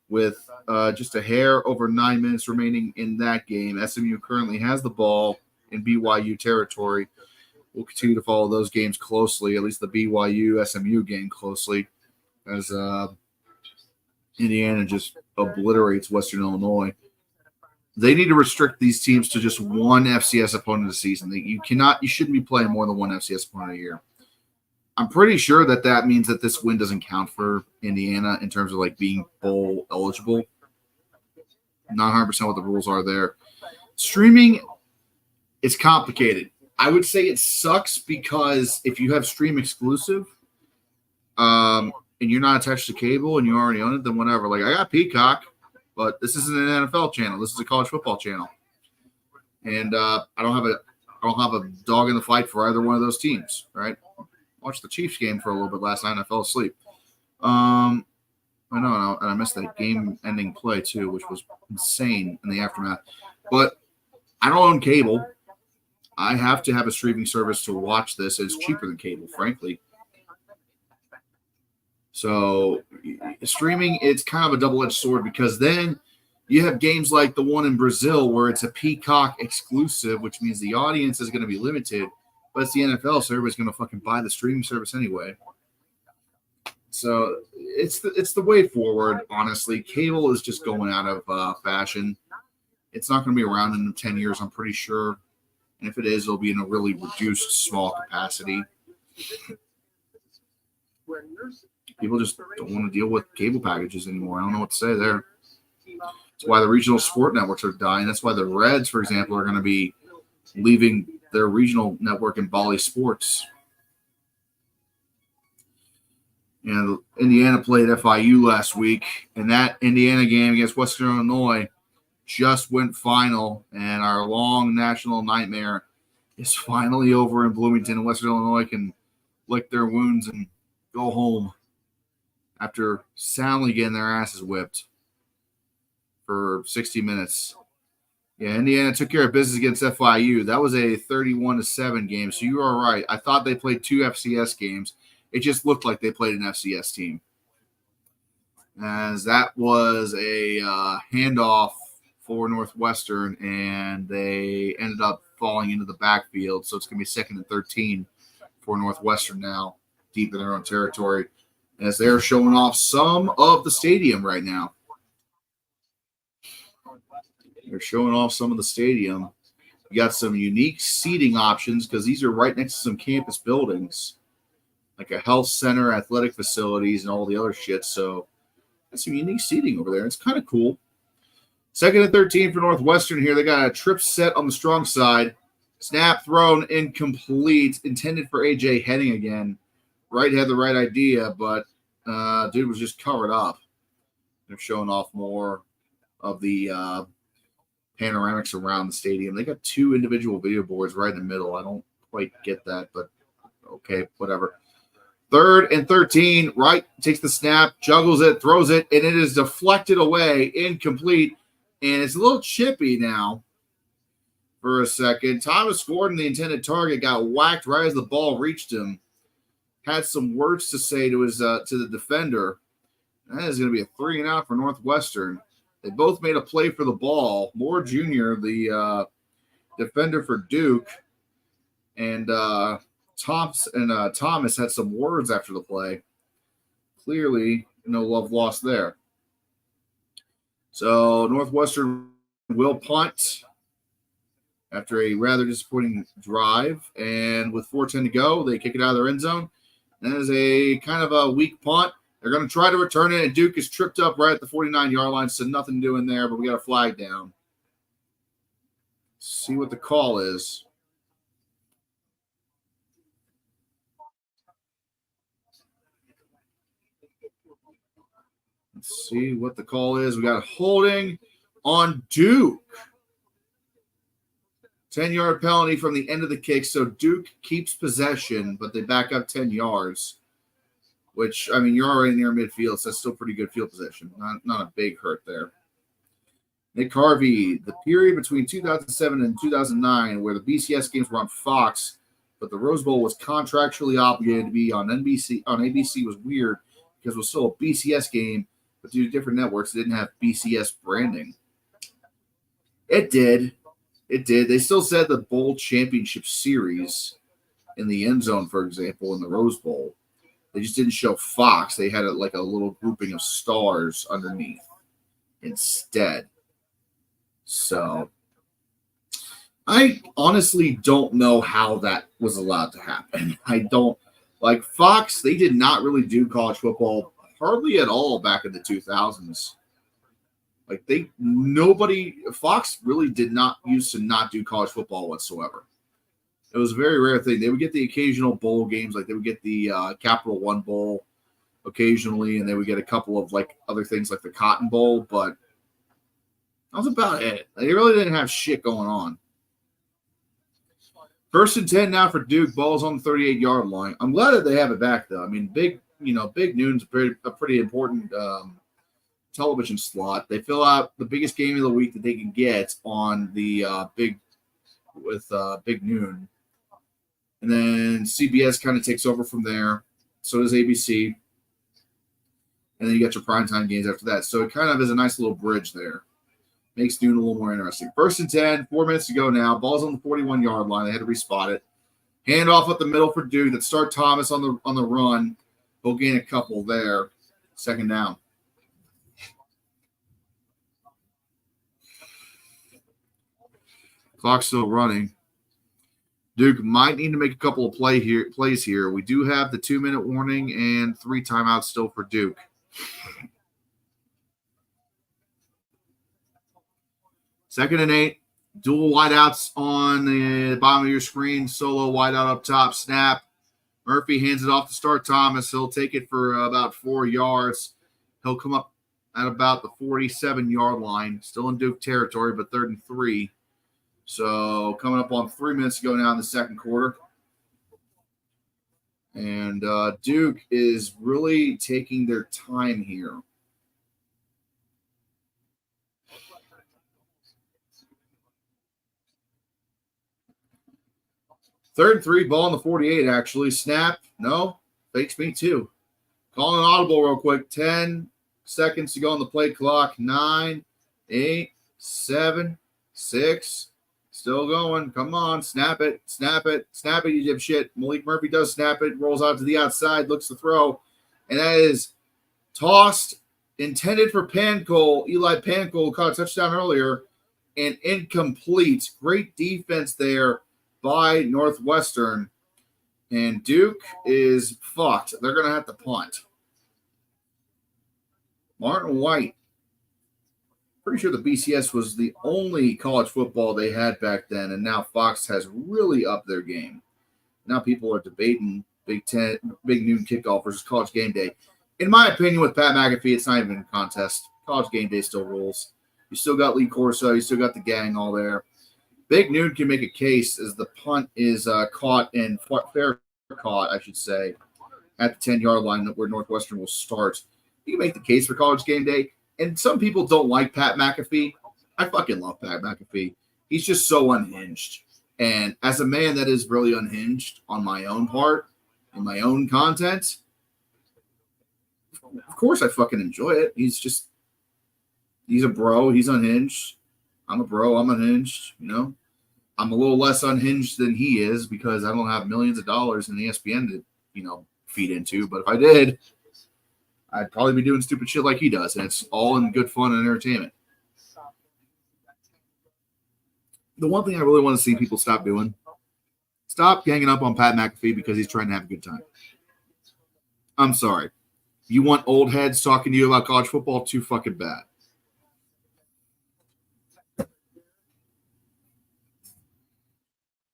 with just a hair over 9 minutes remaining in that game. SMU currently has the ball in BYU territory. We'll continue to follow those games closely, at least the BYU-SMU game closely, as Indiana just obliterates Western Illinois. They need to restrict these teams to just one FCS opponent a season. You shouldn't be playing more than one FCS opponent a year. I'm pretty sure that means that this win doesn't count for Indiana in terms of like being bowl eligible. Not 100% what the rules are there. Streaming is complicated. I would say it sucks because if you have stream exclusive, and you're not attached to cable and you already own it, then whatever. Like I got Peacock, but this isn't an NFL channel. This is a college football channel, and I don't have a dog in the fight for either one of those teams. Right? Watched the Chiefs game for a little bit last night, and I fell asleep. I know, and I missed that game-ending play too, which was insane in the aftermath. But I don't own cable. I have to have a streaming service to watch this. It's cheaper than cable, frankly. So streaming, it's kind of a double-edged sword because then you have games like the one in Brazil where it's a Peacock exclusive, which means the audience is going to be limited, but it's the NFL, so everybody's going to fucking buy the streaming service anyway. So it's the way forward, honestly. Cable is just going out of fashion. It's not going to be around in 10 years, I'm pretty sure. And if it is, it'll be in a really reduced, small capacity. People just don't want to deal with cable packages anymore. I don't know what to say there. That's why the regional sport networks are dying. That's why the Reds, for example, are going to be leaving their regional network in Bali Sports. And Indiana played FIU last week, and that Indiana game against Western Illinois just went final, and our long national nightmare is finally over in Bloomington, and Western Illinois can lick their wounds and go home after soundly getting their asses whipped for 60 minutes. Yeah, Indiana took care of business against FIU. That was a 31-7 game, so you are right. I thought they played two FCS games. It just looked like they played an FCS team, as that was a handoff for Northwestern, and they ended up falling into the backfield, so it's going to be 2nd and 13 for Northwestern now, deep in their own territory, as they're showing off some of the stadium right now. They're showing off some of the stadium. You got some unique seating options because these are right next to some campus buildings, like a health center, athletic facilities, and all the other shit. So that's some unique seating over there. It's kind of cool. 2nd and 13 for Northwestern here. They got a trip set on the strong side. Snap thrown incomplete, intended for A.J. Henning again. Wright had the right idea, but dude was just covered up. They're showing off more of the panoramics around the stadium. They got two individual video boards right in the middle. I don't quite get that, but okay, whatever. 3rd and 13, Wright takes the snap, juggles it, throws it, and it is deflected away, incomplete, and it's a little chippy now for a second. Thomas Gordon, the intended target, got whacked right as the ball reached him. Had some words to say to his to the defender. That is going to be a 3-and-out for Northwestern. They both made a play for the ball. Moore Jr., the defender for Duke, and Thomas had some words after the play. Clearly, no love lost there. So Northwestern will punt after a rather disappointing drive. And with 4:10 to go, they kick it out of their end zone. That is a kind of a weak punt. They're going to try to return it, and Duke is tripped up right at the 49-yard line, so nothing doing there, but we got a flag down. See what the call is. Let's see what the call is. We got holding on Duke. 10-yard penalty from the end of the kick, so Duke keeps possession, but they back up 10 yards, which, I mean, you're already near midfield, so that's still pretty good field position. Not a big hurt there. Nick Harvey, the period between 2007 and 2009 where the BCS games were on Fox, but the Rose Bowl was contractually obligated to be on ABC was weird because it was still a BCS game, but due to different networks, it didn't have BCS branding. It did. They still said the Bowl Championship Series in the end zone, for example, in the Rose Bowl. They just didn't show Fox. They had a little grouping of stars underneath instead. So I honestly don't know how that was allowed to happen. I don't like Fox. They did not really do college football hardly at all back in the 2000s. Like Fox really did not used to not do college football whatsoever. It was a very rare thing. They would get the occasional bowl games, like they would get the Capital One Bowl occasionally, and they would get a couple of like other things like the Cotton Bowl, but that was about it. They really didn't have shit going on. 1st and 10 now for Duke. Ball's on the 38-yard line. I'm glad that they have it back though. I mean, Big Noon's a pretty important television slot. They fill out the biggest game of the week that they can get on the Big Noon. And then CBS kind of takes over from there. So does ABC. And then you get your primetime games after that. So it kind of is a nice little bridge there. Makes Noon a little more interesting. 1st and 10, 4 minutes to go now. Ball's on the 41-yard line. They had to respot it. Hand off up the middle for Duke. That start Thomas on the run. He'll gain a couple there. 2nd down. Clock's still running. Duke might need to make a couple of plays here. We do have the 2-minute warning and 3 timeouts still for Duke. Second and 8. Dual wideouts on the bottom of your screen. Solo wideout up top. Snap. Murphy hands it off to start Thomas. He'll take it for about 4 yards. He'll come up at about the 47-yard line. Still in Duke territory, but 3rd and 3. So coming up on 3 minutes to go now in the second quarter. And Duke is really taking their time here. Third and 3, ball on the 48, actually. Snap. No. Fakes me too. Calling an audible real quick. 10 seconds to go on the play clock. 9, 8, 7, 6. Still going. Come on. Snap it. Snap it. Snap it, you dipshit. Malik Murphy does snap it. Rolls out to the outside. Looks to throw. And that is tossed. Intended for Pancol. Eli Pancol caught a touchdown earlier. And incomplete. Great defense there by Northwestern. And Duke is fucked. They're going to have to punt. Martin White. Pretty sure the BCS was the only college football they had back then, and now Fox has really upped their game. Now people are debating Big Noon kickoff versus College Game Day. In my opinion, with Pat McAfee, it's not even a contest. College Game Day still rules. You still got Lee Corso. You still got the gang all there. Big Noon can make a case as the punt is caught and fair caught, I should say, at the 10-yard line where Northwestern will start. You can make the case for College Game Day. And some people don't like Pat McAfee. I fucking love Pat McAfee. He's just so unhinged. And as a man that is really unhinged on my own part, in my own content, of course I fucking enjoy it. He's a bro. He's unhinged. I'm a bro. I'm unhinged. I'm a little less unhinged than he is because I don't have millions of dollars in ESPN to, feed into. But if I did, I'd probably be doing stupid shit like he does, and it's all in good fun and entertainment. The one thing I really want to see people stop doing, stop ganging up on Pat McAfee because he's trying to have a good time. I'm sorry. You want old heads talking to you about college football? Too fucking bad.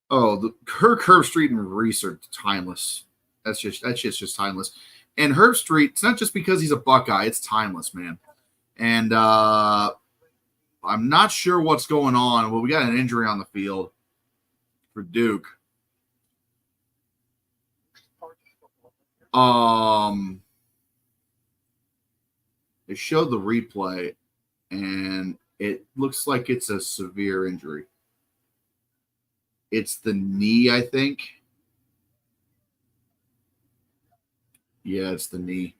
Oh, her Herb Street and Reese are timeless. That shit's just timeless. And Herb Street, it's not just because he's a Buckeye, it's timeless, man. And I'm not sure what's going on. Well, we got an injury on the field for Duke. They showed the replay, and it looks like it's a severe injury. It's the knee, I think. Yeah, it's the knee.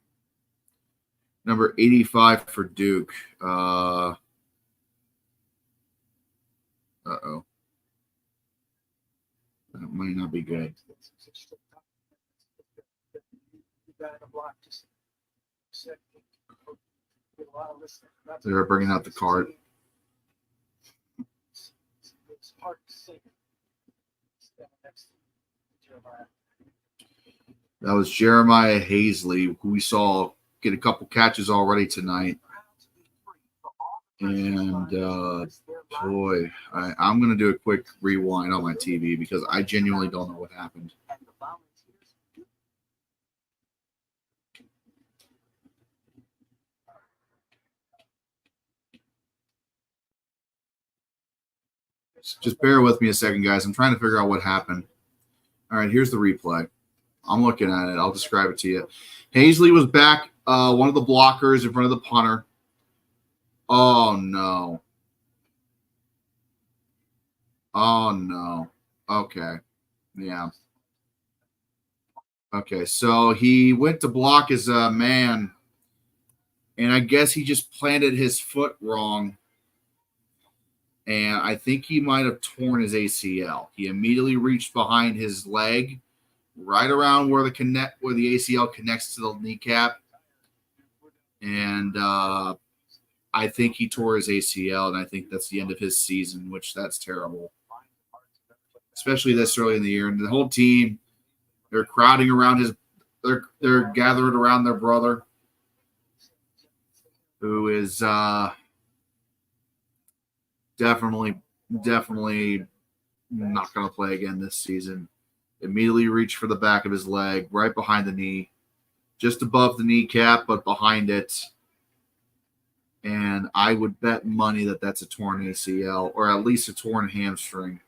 Number 85 for Duke. Uh-oh. That might not be good. They're bringing out the card. That was Jeremiah Hazley, who we saw get a couple catches already tonight. And, boy, I'm going to do a quick rewind on my TV because I genuinely don't know what happened. Just bear with me a second, guys. I'm trying to figure out what happened. All right, here's the replay. I'm looking at it. I'll describe it to you. Hazley was back, one of the blockers in front of the punter. Oh, no. Oh, no. Okay. Yeah. Okay, so he went to block his man, and I guess he just planted his foot wrong. And I think he might have torn his ACL. He immediately reached behind his leg, right around where the ACL connects to the kneecap. And I think he tore his ACL, and I think that's the end of his season, which that's terrible. Especially this early in the year. And the whole team, they're crowding around they're gathered around their brother, who is definitely not going to play again this season. Immediately reached for the back of his leg, right behind the knee, just above the kneecap, but behind it. And I would bet money that that's a torn ACL or at least a torn hamstring.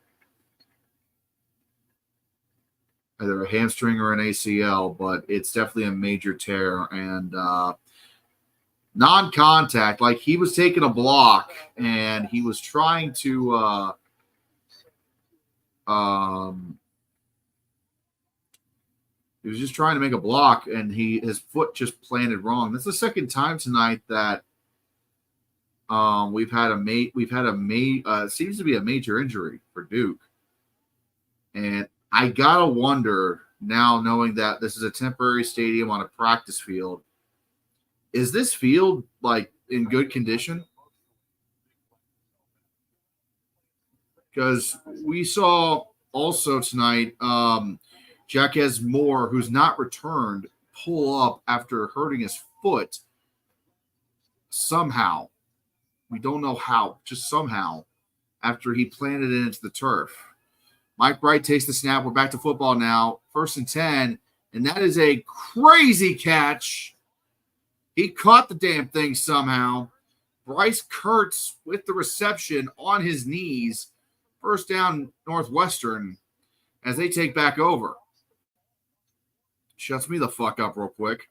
Either a hamstring or an ACL, but it's definitely a major tear. And non-contact, like he was taking a block and he was trying to he was just trying to make a block, and his foot just planted wrong. That's the second time tonight that we've had seems to be a major injury for Duke. And I gotta wonder now, knowing that this is a temporary stadium on a practice field, is this field like in good condition? Because we saw also tonight Jacquez Moore, who's not returned, pull up after hurting his foot somehow. We don't know how, just somehow, after he planted it into the turf. Mike Bright takes the snap. We're back to football now. 1st and 10, and that is a crazy catch. He caught the damn thing somehow. Bryce Kurtz with the reception on his knees. First down, Northwestern, as they take back over. Shuts me the fuck up real quick.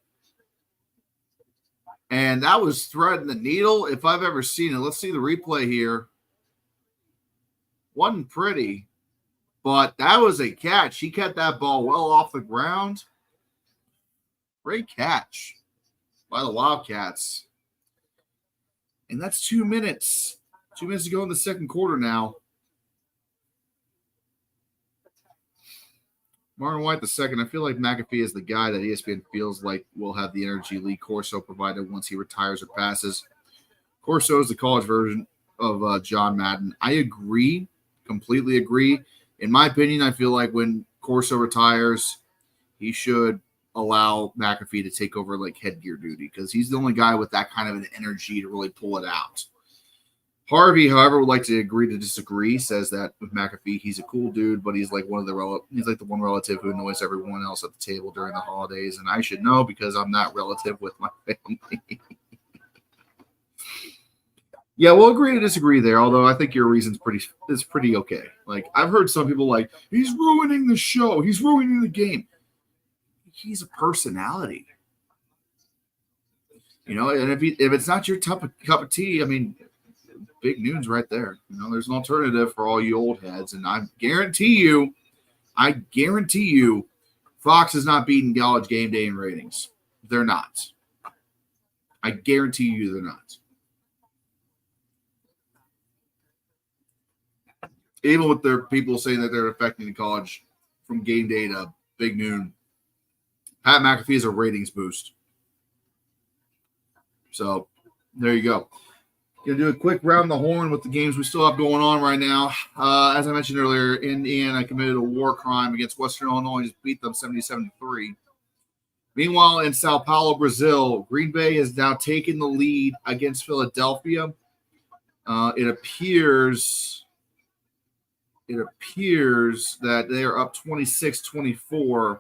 And that was threading the needle if I've ever seen it. Let's see the replay here. Wasn't pretty, but that was a catch. He kept that ball well off the ground. Great catch by the Wildcats. And that's 2 minutes. 2 minutes to go in the second quarter now. Martin White II, I feel like McAfee is the guy that ESPN feels like will have the energy Lee Corso provided once he retires or passes. Corso is the college version of John Madden. I agree, completely agree. In my opinion, I feel like when Corso retires, he should allow McAfee to take over like headgear duty because he's the only guy with that kind of an energy to really pull it out. Harvey, however, would like to agree to disagree. Says that with McAfee, he's a cool dude, but he's like he's like the one relative who annoys everyone else at the table during the holidays, and I should know because I'm not relative with my family. Yeah, we'll agree to disagree there. Although I think your reason's pretty okay. Like I've heard some people like he's ruining the show, he's ruining the game. He's a personality, you know. And if it's not your cup of tea, I mean. Big Noon's right there. You know, there's an alternative for all you old heads, and I guarantee you, Fox is not beating College Game Day in ratings. They're not. I guarantee you, they're not. Even with their people saying that they're affecting the college from Game Day to Big Noon, Pat McAfee is a ratings boost. So there you go. Going to do a quick round the horn with the games we still have going on right now. As I mentioned earlier, Indiana committed a war crime against Western Illinois and just beat them 77-3. Meanwhile, in Sao Paulo, Brazil, Green Bay has now taken the lead against Philadelphia. It appears that they are up 26-24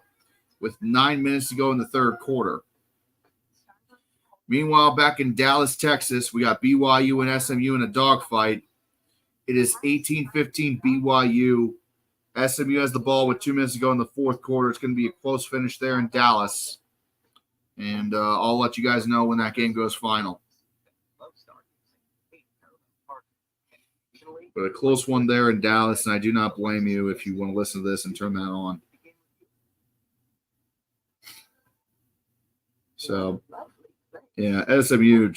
with 9 minutes to go in the third quarter. Meanwhile, back in Dallas, Texas, we got BYU and SMU in a dogfight. It is 18-15 BYU. SMU has the ball with 2 minutes to go in the fourth quarter. It's going to be a close finish there in Dallas. And I'll let you guys know when that game goes final. But a close one there in Dallas, and I do not blame you if you want to listen to this and turn that on. So... yeah, SMU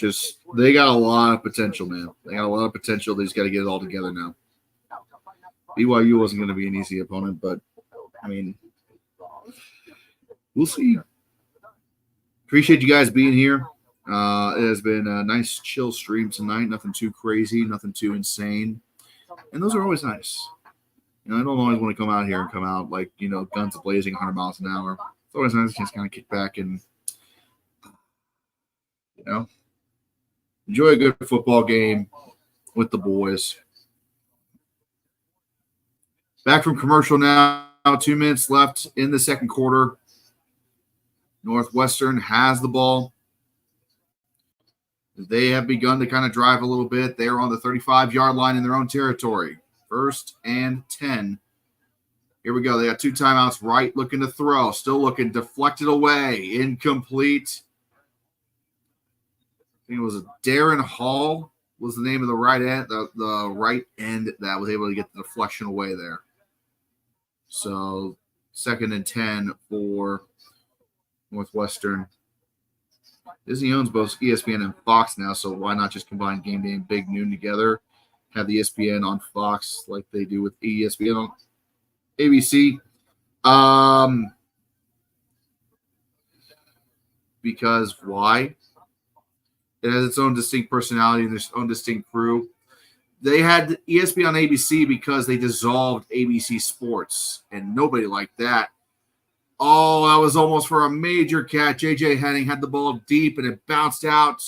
they got a lot of potential, man. They got a lot of potential. They just got to get it all together now. BYU wasn't going to be an easy opponent, but, I mean, we'll see. Appreciate you guys being here. It has been a nice, chill stream tonight. Nothing too crazy, nothing too insane. And those are always nice. You know, I don't always want to come out here and come out like, you know, guns blazing 100 miles an hour. It's always nice to just kind of kick back and, you know, enjoy a good football game with the boys. Back from commercial now. 2 minutes left in the second quarter. Northwestern has the ball. They have begun to kind of drive a little bit. They are on the 35-yard line in their own territory. 1st and 10. Here we go. They got 2 timeouts. Right looking to throw. Still looking. Deflected away. Incomplete. I think it was Darren Hall was the name of the right end, the right end that was able to get the deflection away there. So 2nd and 10 for Northwestern. Disney owns both ESPN and Fox now, so why not just combine Game Day and Big Noon together? Have the ESPN on Fox like they do with ESPN on ABC. Because why? It has its own distinct personality and its own distinct crew. They had ESPN on ABC because they dissolved ABC Sports, and nobody liked that. Oh, that was almost for a major catch. J.J. Henning had the ball deep, and it bounced out.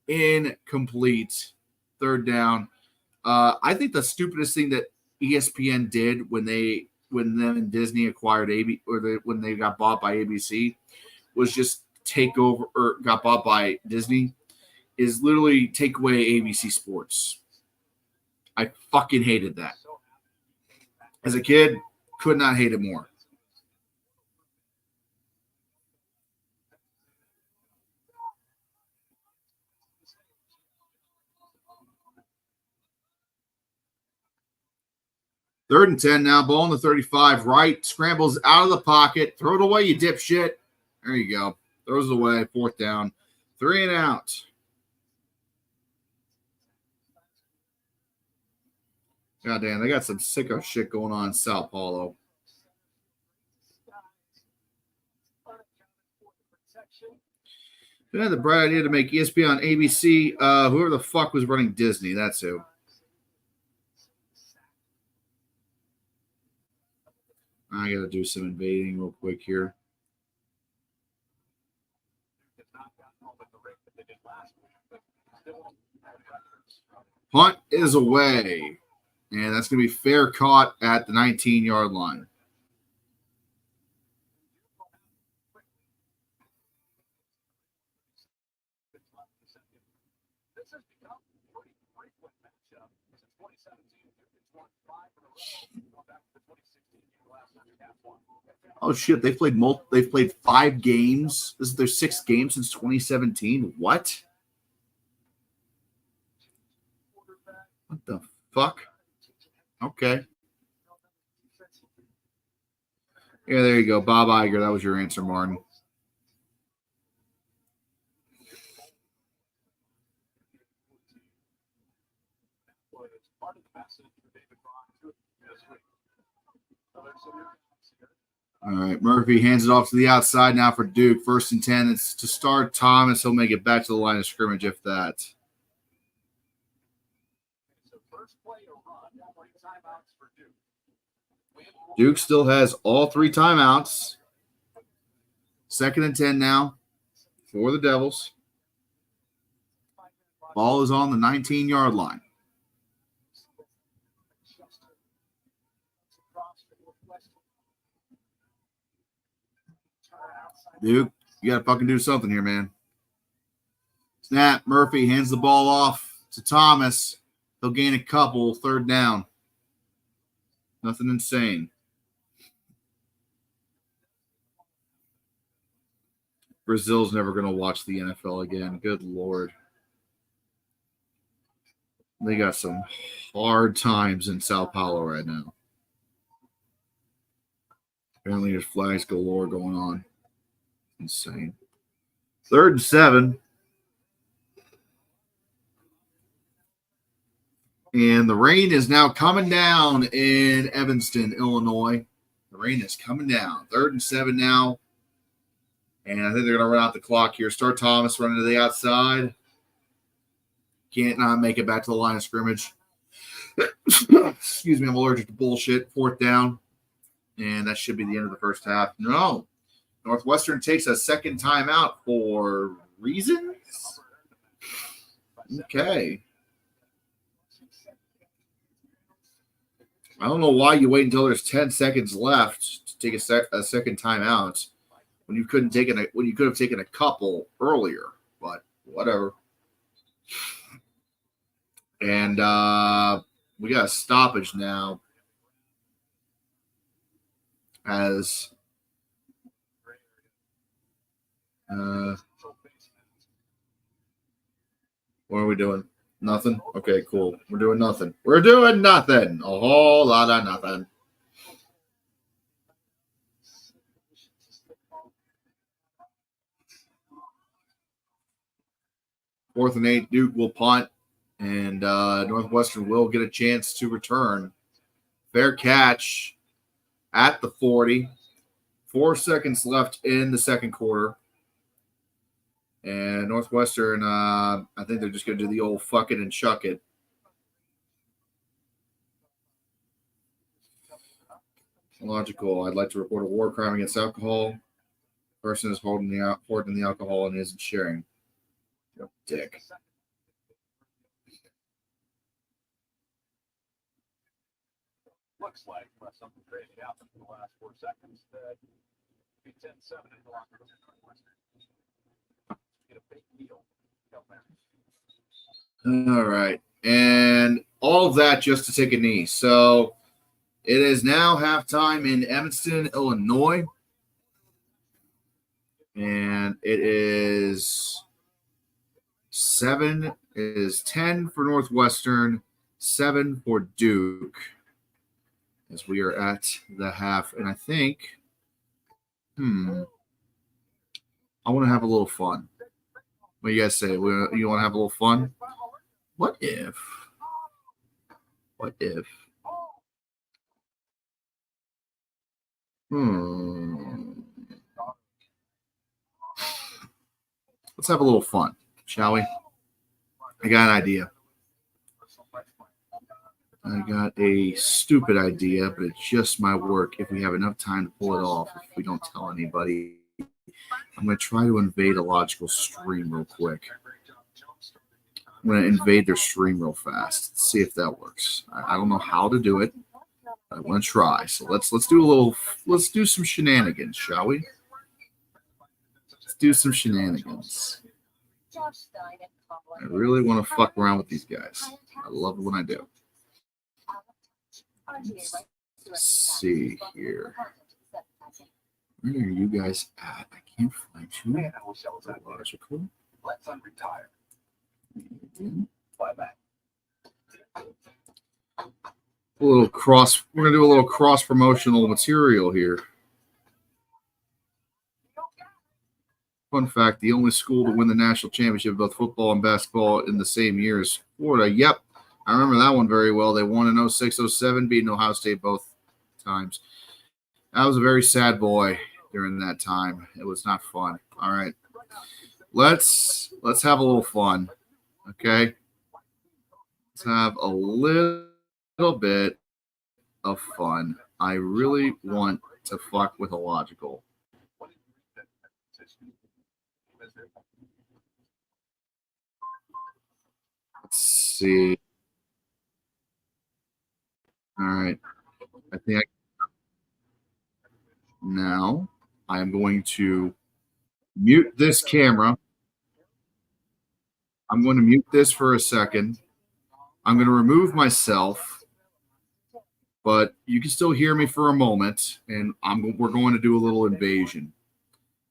Incomplete. 3rd down. I think the stupidest thing that ESPN did when them and Disney acquired when they got bought by ABC was just take over or got bought by Disney is literally take away ABC Sports. I fucking hated that. As a kid, could not hate it more. Third and 10 now. Ball on the 35. Right. Scrambles out of the pocket. Throw it away, you dipshit. There you go. Throws it away. 4th down. 3 and out. God damn, they got some sicko shit going on in Sao Paulo. Who had the bright idea to make ESPN on ABC? Whoever the fuck was running Disney. That's who. I got to do some invading real quick here. Punt is away. And that's going to be fair caught at the 19-yard line. This has become a pretty frequent matchup since 2017. It's won 5 in a row. Going back to the 2016 game, last time we had one. Oh shit! They've played 5 games. This is their 6th game since 2017. What? What the fuck? Okay. Yeah, there you go, Bob Iger. That was your answer, Martin. All right, Murphy hands it off to the outside now for Duke. 1st and 10. It's to start Thomas. He'll make it back to the line of scrimmage if that. Duke still has all 3 timeouts. 2nd and 10 now for the Devils. Ball is on the 19-yard line. Duke, you got to fucking do something here, man. Snap. Murphy hands the ball off to Thomas. He'll gain a couple. 3rd down. Nothing insane. Brazil's never going to watch the NFL again. Good Lord. They got some hard times in Sao Paulo right now. Apparently there's flags galore going on. Insane. 3rd and 7. And the rain is now coming down in Evanston, Illinois. The rain is coming down. 3rd and 7 now. And I think they're going to run out the clock here. Start Thomas running to the outside. Can't not make it back to the line of scrimmage. Excuse me, I'm allergic to bullshit. 4th down. And that should be the end of the first half. No. Northwestern takes a 2nd timeout for reasons? Okay. I don't know why you wait until there's 10 seconds left to take a 2nd timeout when you could have taken a couple earlier, but whatever. And we got a stoppage now as what are we doing? Nothing? Okay, cool. We're doing nothing. We're doing nothing. A whole lot of nothing. Fourth and 8, Duke will punt, and Northwestern will get a chance to return. Fair catch at the 40. 4 seconds left in the 2nd quarter. And Northwestern, I think they're just going to do the old fuck it and chuck it. Logical. I'd like to report a war crime against alcohol. Person is holding the alcohol and isn't sharing. You're a dick. Looks like something crazy happened in the last 4 seconds. That be 10-7 in the locker room. Get a big deal. All right. And all of that just to take a knee. So it is now halftime in Evanston, Illinois. And it is 10 for Northwestern, 7 for Duke. As we are at the half. And I think, I want to have a little fun. What do you guys say? You want to have a little fun? What if? Let's have a little fun, shall we? I got an idea. I got a stupid idea, but it just might work if we have enough time to pull it off. If we don't tell anybody, I'm going to try to invade a logical stream real quick. I'm going to invade their stream real fast. Let's see if that works. I don't know how to do it. I want to try. So let's do some shenanigans, shall we? Let's do some shenanigans. I really want to fuck around with these guys. I love it when I do. Let's see here. Where are you guys at? I can't find you. Logical. Let's unretire. Bye bye. We're gonna do a little cross promotional material here. Fun fact, the only school to win the national championship of both football and basketball in the same year is Florida. Yep, I remember that one very well. They won in 06-07, beating Ohio State both times. I was a very sad boy during that time. It was not fun. All right. Let's have a little fun. Okay. Let's have a little bit of fun. I really want to fuck with a logical. Let's see. All right. Now I am going to mute this camera. I'm going to mute this for a second. I'm going to remove myself, but you can still hear me for a moment, and we're going to do a little invasion.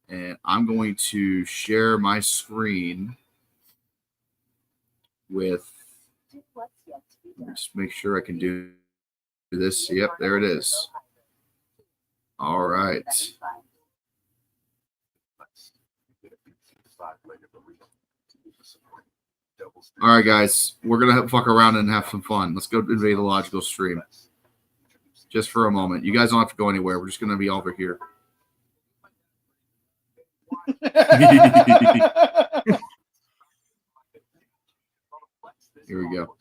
And I'm going to share my screen with. Just make sure I can do this. Yep, there it is. All right. All right, guys. We're going to fuck around and have some fun. Let's go invade the logical stream. Just for a moment. You guys don't have to go anywhere. We're just going to be over here. Here we go.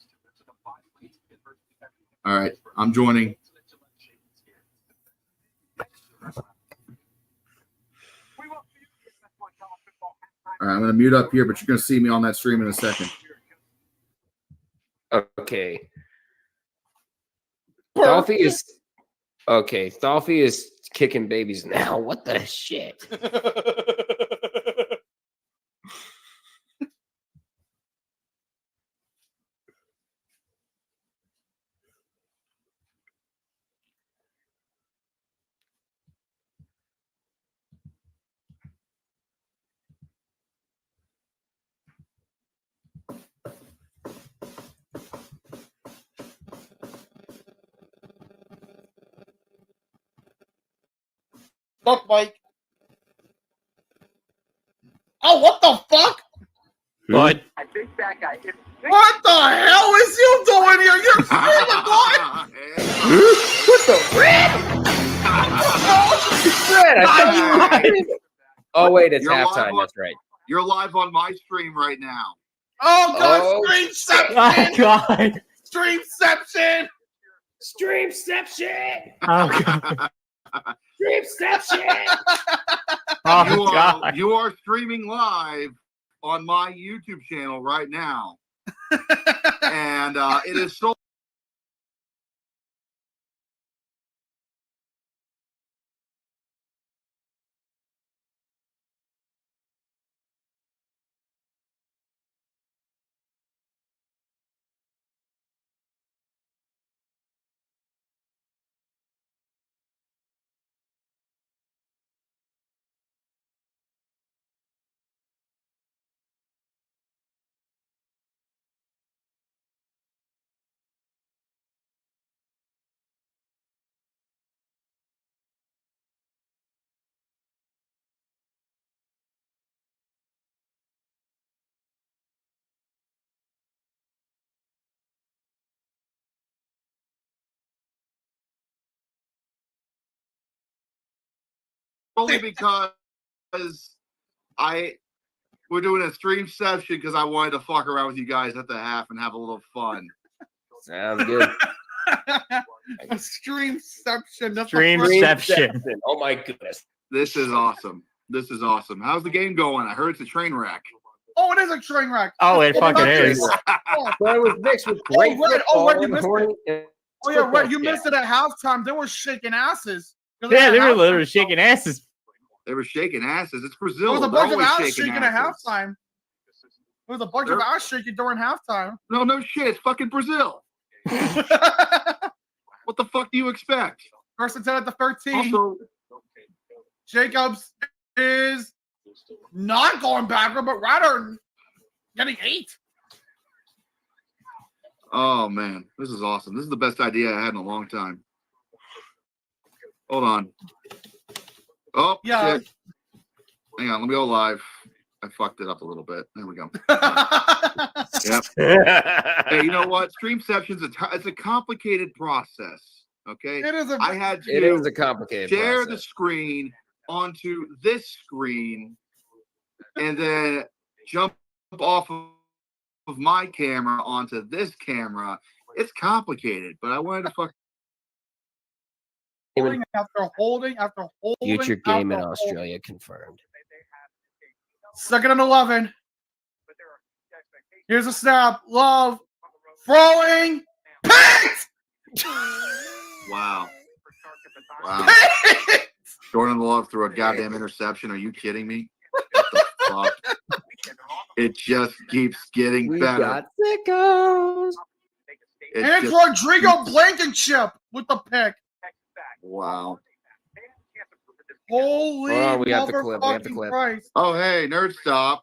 All right. I'm joining. All right, I'm going to mute up here, but you're going to see me on that stream in a second. Okay. Dolphy is kicking babies now. What the shit? Fuck, Mike. Oh, what the fuck? What? I think that guy hit. What the hell is you doing here? You're streaming, boy! What the red? Red, I thought you were. Oh wait, it's You're halftime. live That's right. You're live on my stream right now. Oh, God, Oh, Streamception! God. Streamception! Streamception! Oh, God. Streamception! Oh, God. You are streaming live on my YouTube channel right now. And it is so only because we're doing a stream session because I wanted to fuck around with you guys at the half and have a little fun. Sounds good. A Streamception. That's Streamception. Oh my goodness. This is awesome. This is awesome. How's the game going? I heard it's a train wreck. Oh, it is a train wreck. Oh, it fucking is. But it was mixed with great Red. football. Red, you missed horny- Oh yeah, Red, you missed it at halftime. They were shaking asses. Yeah, they were literally shaking asses. They were shaking asses. It's There Brazil. was a They're bunch of always ass shaking at asses. halftime. There was a bunch of ass shaking during halftime. No shit. It's fucking Brazil. What the fuck do you expect? First and 10 at the 13. Also, Jacobs is not going backward, but rather getting 8. oh man, this is awesome. This is the best idea I had in a long time. Hold on. Oh, Yeah. shit. Hang on, let me go live. I fucked it up a little bit. There we go. Yep. Hey, you know what? Streamception's it's a complicated process. Okay. It is a I had to It is a complicated share the process. screen onto this screen and then jump off of my camera onto this camera. It's complicated, but I wanted to fuck. holding after holding. Future game in after Australia confirmed. 2nd and 11. Here's a snap. Love. Throwing. Picked! Wow. Wow. Jordan Love threw a goddamn interception. Are you kidding me? What the fuck? It just keeps getting We better. got sickos. It's And just- Rodrigo Blankenship with the pick. wow. Holy Hold on, we have the clip, we have the motherfucking clip. Christ. Oh, hey, Nerd Stop.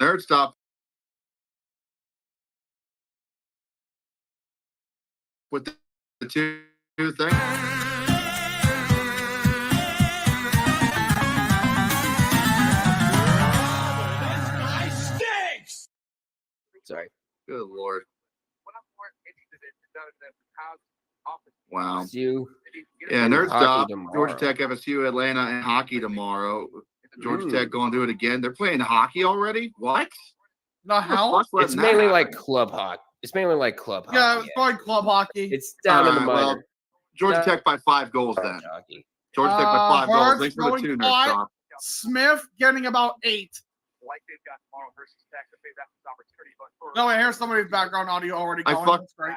Nerd Stop. With the two things. Sorry. Good Lord. Wow. It's you. Yeah, And Nerd hockey Stop. tomorrow. Georgia Tech, FSU, Atlanta, and hockey tomorrow. Georgia Ooh. Tech going to do it again. They're playing hockey already? What? The hell? What's letting It's that mainly happen? like club hockey. It's mainly like club hockey. Yeah, it's probably club hockey. It's down in the All right, well, minor. Georgia Yeah. Tech by 5 goals then. Hockey. Georgia Tech by 5 goals. Hurts Thanks for the going 2, Nerd five. Stop. Smith getting about 8. No, I hear somebody's background audio already I going. fuck- That's great.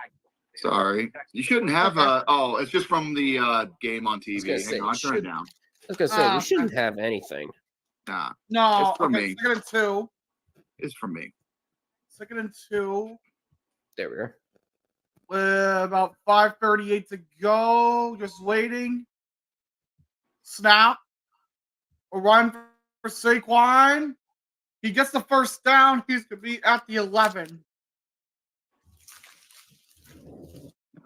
Sorry. You shouldn't have oh, it's just from the game on TV. gonna say, Hang on, I'll turn it should- down. I was gonna say Ah, we shouldn't have anything. Nah, No, It's for okay, me. 2nd and 2. it's from me. 2nd and 2. There we are. With about 5:38 to go. Just waiting. Snap. A run for Saquon. He gets the first down. He's going to be at the 11.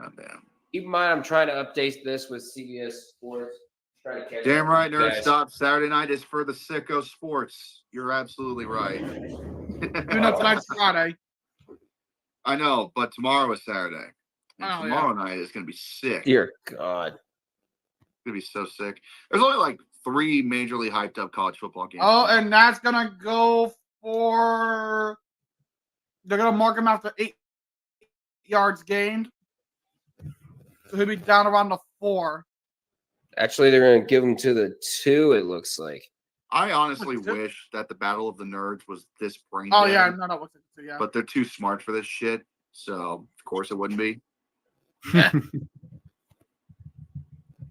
Oh, damn. Keep in mind, I'm trying to update this with CBS Sports. Trying to catch Damn up right, with you Nerd guys. Stop. Saturday night is for the sicko sports. You're absolutely right. Even though tonight's Friday. I know, but tomorrow is Saturday. And Oh, tomorrow night is going to be sick. Dear God. It's going to be so sick. There's only like 3 majorly hyped up college football games. Oh, and that's going to go for. They're going to mark him after 8 yards gained. So he'll be down around the 4. Actually, they're gonna give them to the 2. It looks like. I honestly What's it? wish that the Battle of the Nerds was this brain Oh, dead, yeah. No, what's it? So, yeah. but they're too smart for this shit. So, of course, it wouldn't be.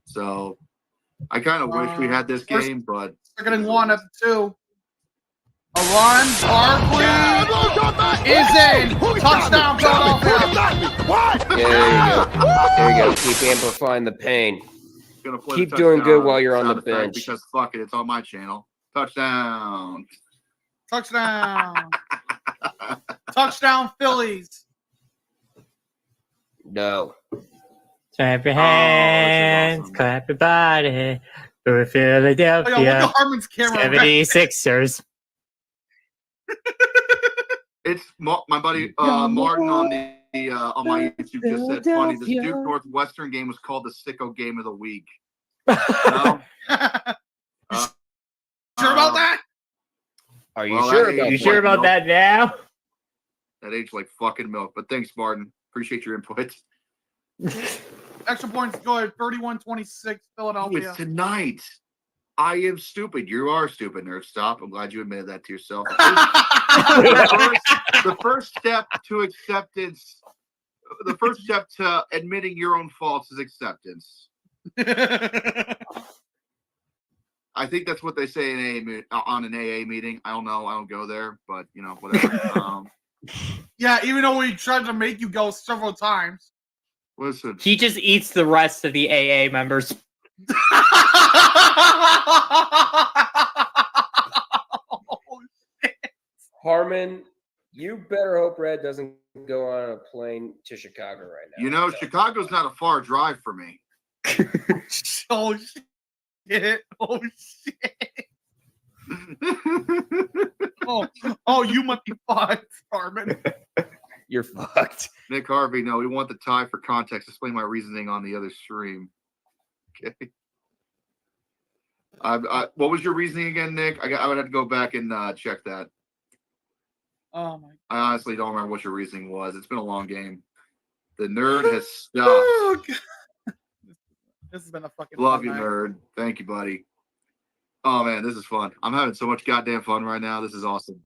So, I kind of wish we had this first- game, but 2nd and 1 at the 2. A run. Barkley is in. Touchdown, Philadelphia. There you go. There you go. Keep amplifying the pain. gonna play Keep the doing good touchdown while you're on sound the effect bench. because fuck it, it's on my channel. Touchdown. Touchdown. Touchdown, Phillies. No. Clap your Oh, this is hands, awesome. clap your body. For Oh, yeah, look Philadelphia at Harmon's camera. 76ers. It's my buddy Martin on the on my YouTube just said funny. This Duke Northwestern game was called the sicko game of the week. No? Sure about that? Are you Well, sure that about ain't- You that? sure about that now? That aged like fucking milk. But thanks, Martin. Appreciate your input. Extra points good. 31-26 Oh, Philadelphia. it's tonight. I am stupid. You are stupid, nerd. Stop. I'm glad you admitted that to yourself. The first step to acceptance, the first step to admitting your own faults is acceptance. I think that's what they say in on an AA meeting. I don't know. I don't go there, but whatever. Yeah, even though we tried to make you go several times. Listen, He just eats the rest of the AA members. Harmon, you better hope Red doesn't go on a plane to Chicago right now. Chicago's not a far drive for me. Oh shit! Oh shit! Oh, you must be fucked, Harmon. You're fucked. Nick Harvey, no, we want the tie for context. Explain my reasoning on the other stream. Okay. What was your reasoning again, Nick? I would have to go back and check that. Oh my! I honestly don't remember what your reasoning was. It's been a long game. The nerd has stopped. Oh, this has been a fucking Love fun you, night. nerd. Thank you, buddy. Oh man, this is fun. I'm having so much goddamn fun right now. This is awesome.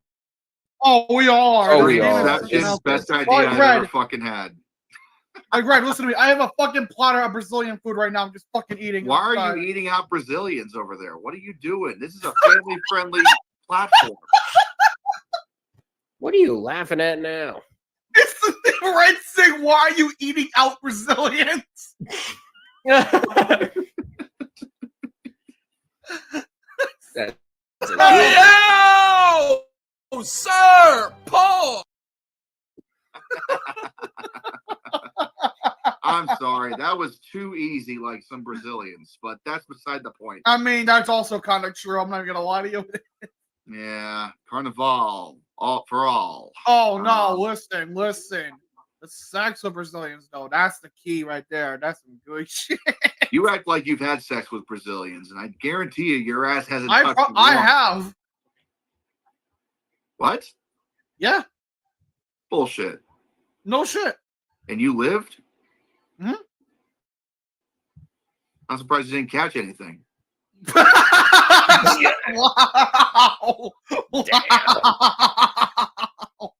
Oh, we are. Oh, we This are. game is That's the best idea Alright, I've Red. ever fucking had. Like, Red, listen to me. I have a fucking platter of Brazilian food right now. I'm just fucking eating. Why are I'm you eating out Brazilians over there? What are you doing? This is a family-friendly platform. What are you laughing at now? It's the thing Red saying, why are you eating out Brazilians? Yo, sir, Paul. I'm sorry. That was too easy, like some Brazilians, but that's beside the point. I mean, that's also kind of true. I'm not gonna lie to you. Yeah. Carnival. All for all. Oh no, listen. The sex with Brazilians, though, that's the key right there. That's some good shit. You act like you've had sex with Brazilians, and I guarantee you your ass hasn't touched I one. have. What? Yeah. Bullshit. No shit. And you lived? Hmm? I'm surprised you didn't catch anything. Wow. Wow.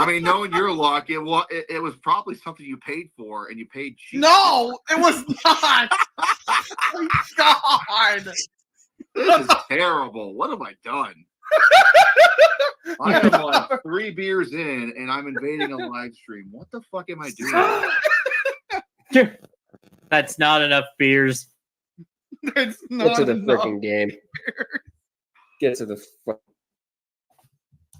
I mean, knowing your luck, it was probably something you paid for, and you paid cheap. No, it was not. Oh, God. This is terrible. What have I done? I am like 3 beers in, and I'm invading a live stream. What the fuck am I doing? That's not enough beers. It's Get not to the enough. freaking game. Get to the fuck.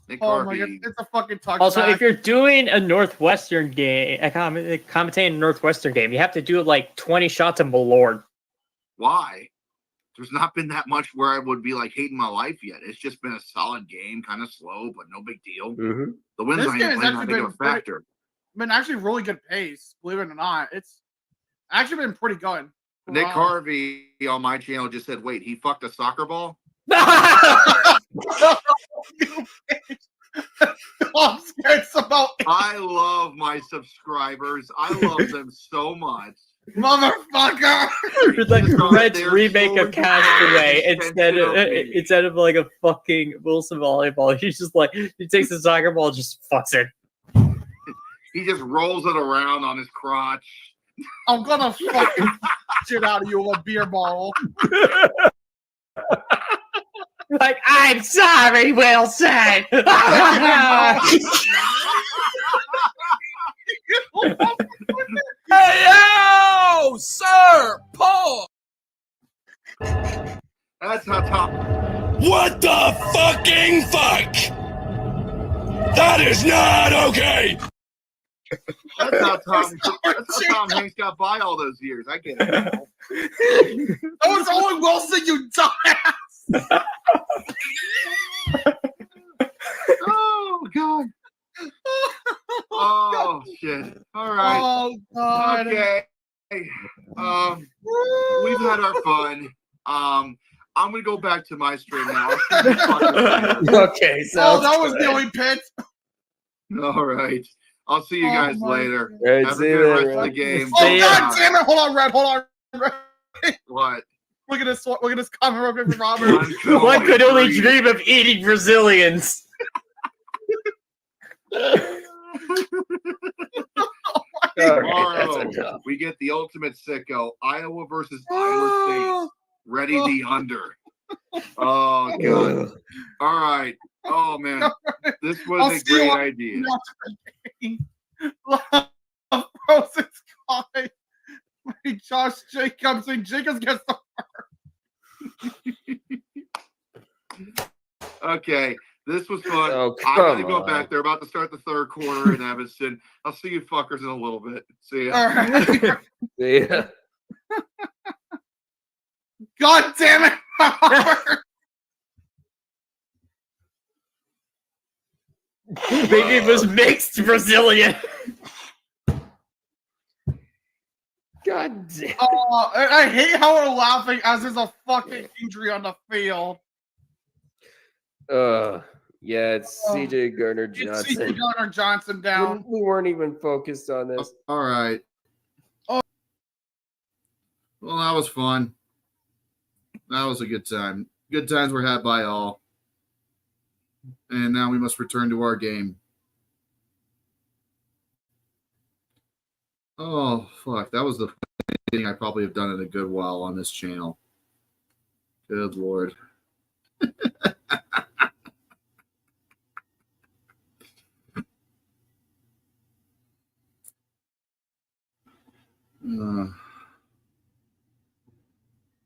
Nick Oh my God, Harvey. it's a fucking touchback. Also, if you're doing a Northwestern game, commentating a Northwestern game, you have to do like 20 shots of Malord. Why? There's not been that much where I would be like hating my life yet. It's just been a solid game, kind of slow, but no big deal. Mm-hmm. The wins This I game ain't has playing that actually big of a been pretty- factor. been actually really good pace, believe it or not. It's actually been pretty good. Nick Wow. Harvey on my channel just said, wait, he fucked a soccer ball? I'm scared about I love my subscribers. I love them so much. motherfucker. It's like They're Red's so remake of Castaway insensitive of me. instead of like a fucking Wilson volleyball. He's just like he takes the soccer ball and just fucks it. He just rolls it around on his crotch. I'm gonna fucking shit out of you with a beer bottle. Like, I'm sorry, Wilson. Hey, yo, sir, Paul. That's not top. What the fucking fuck? That is not okay. That's how Tom Hanks got by all those years. I get it. That was Owen Wilson, you dumbass. Oh God. Oh shit. All right. Oh God. Okay. We've had our fun. I'm gonna go back to my stream now. Okay, so Oh, that was nearly pit. All right. I'll see you guys Oh, my later. Right, Have a see you good later, rest of the Red. game. Oh See ya. God damn it! Hold on, Red. Hold on, Red. What? Look at this comment real quick from Robert. One could only dream of eating Brazilians. Tomorrow, we get the ultimate sicko. Iowa versus Iowa State. Ready the under. Oh, God. All right. Oh, man. This was a great idea. Frozen Sky. Josh Jacobs and Jacobs gets the Okay. This was fun. Oh, I'm going to come go on. back. They're about to start the third quarter in Evanston. I'll see you fuckers in a little bit. See ya. All right. Yeah. God damn it, Robert. Maybe it was mixed Brazilian. God damn. Oh, I hate how we're laughing as there's a fucking injury on the field. Yeah, it's CJ Gardner It's Johnson. CJ Gardner Johnson down. We weren't even focused on this. All right. Oh. Well, that was fun. That was a good time. Good times were had by all. And now we must return to our game. Oh, fuck. That was the thing I probably have done in a good while on this channel. Good Lord.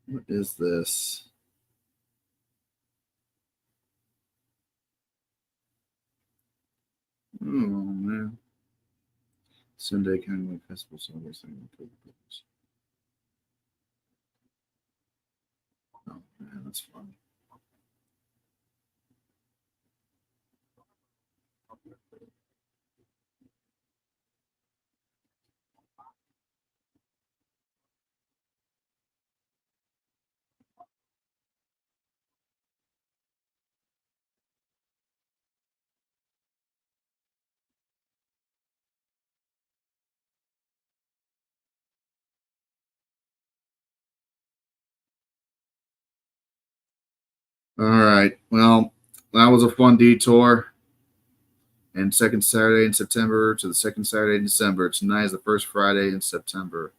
What is this? Oh, man. Sunday kind of like festival celebration. Oh, man, that's fun. All right. Well, that was a fun detour. And second Saturday in September to the second Saturday in December. Tonight is the first Friday in September.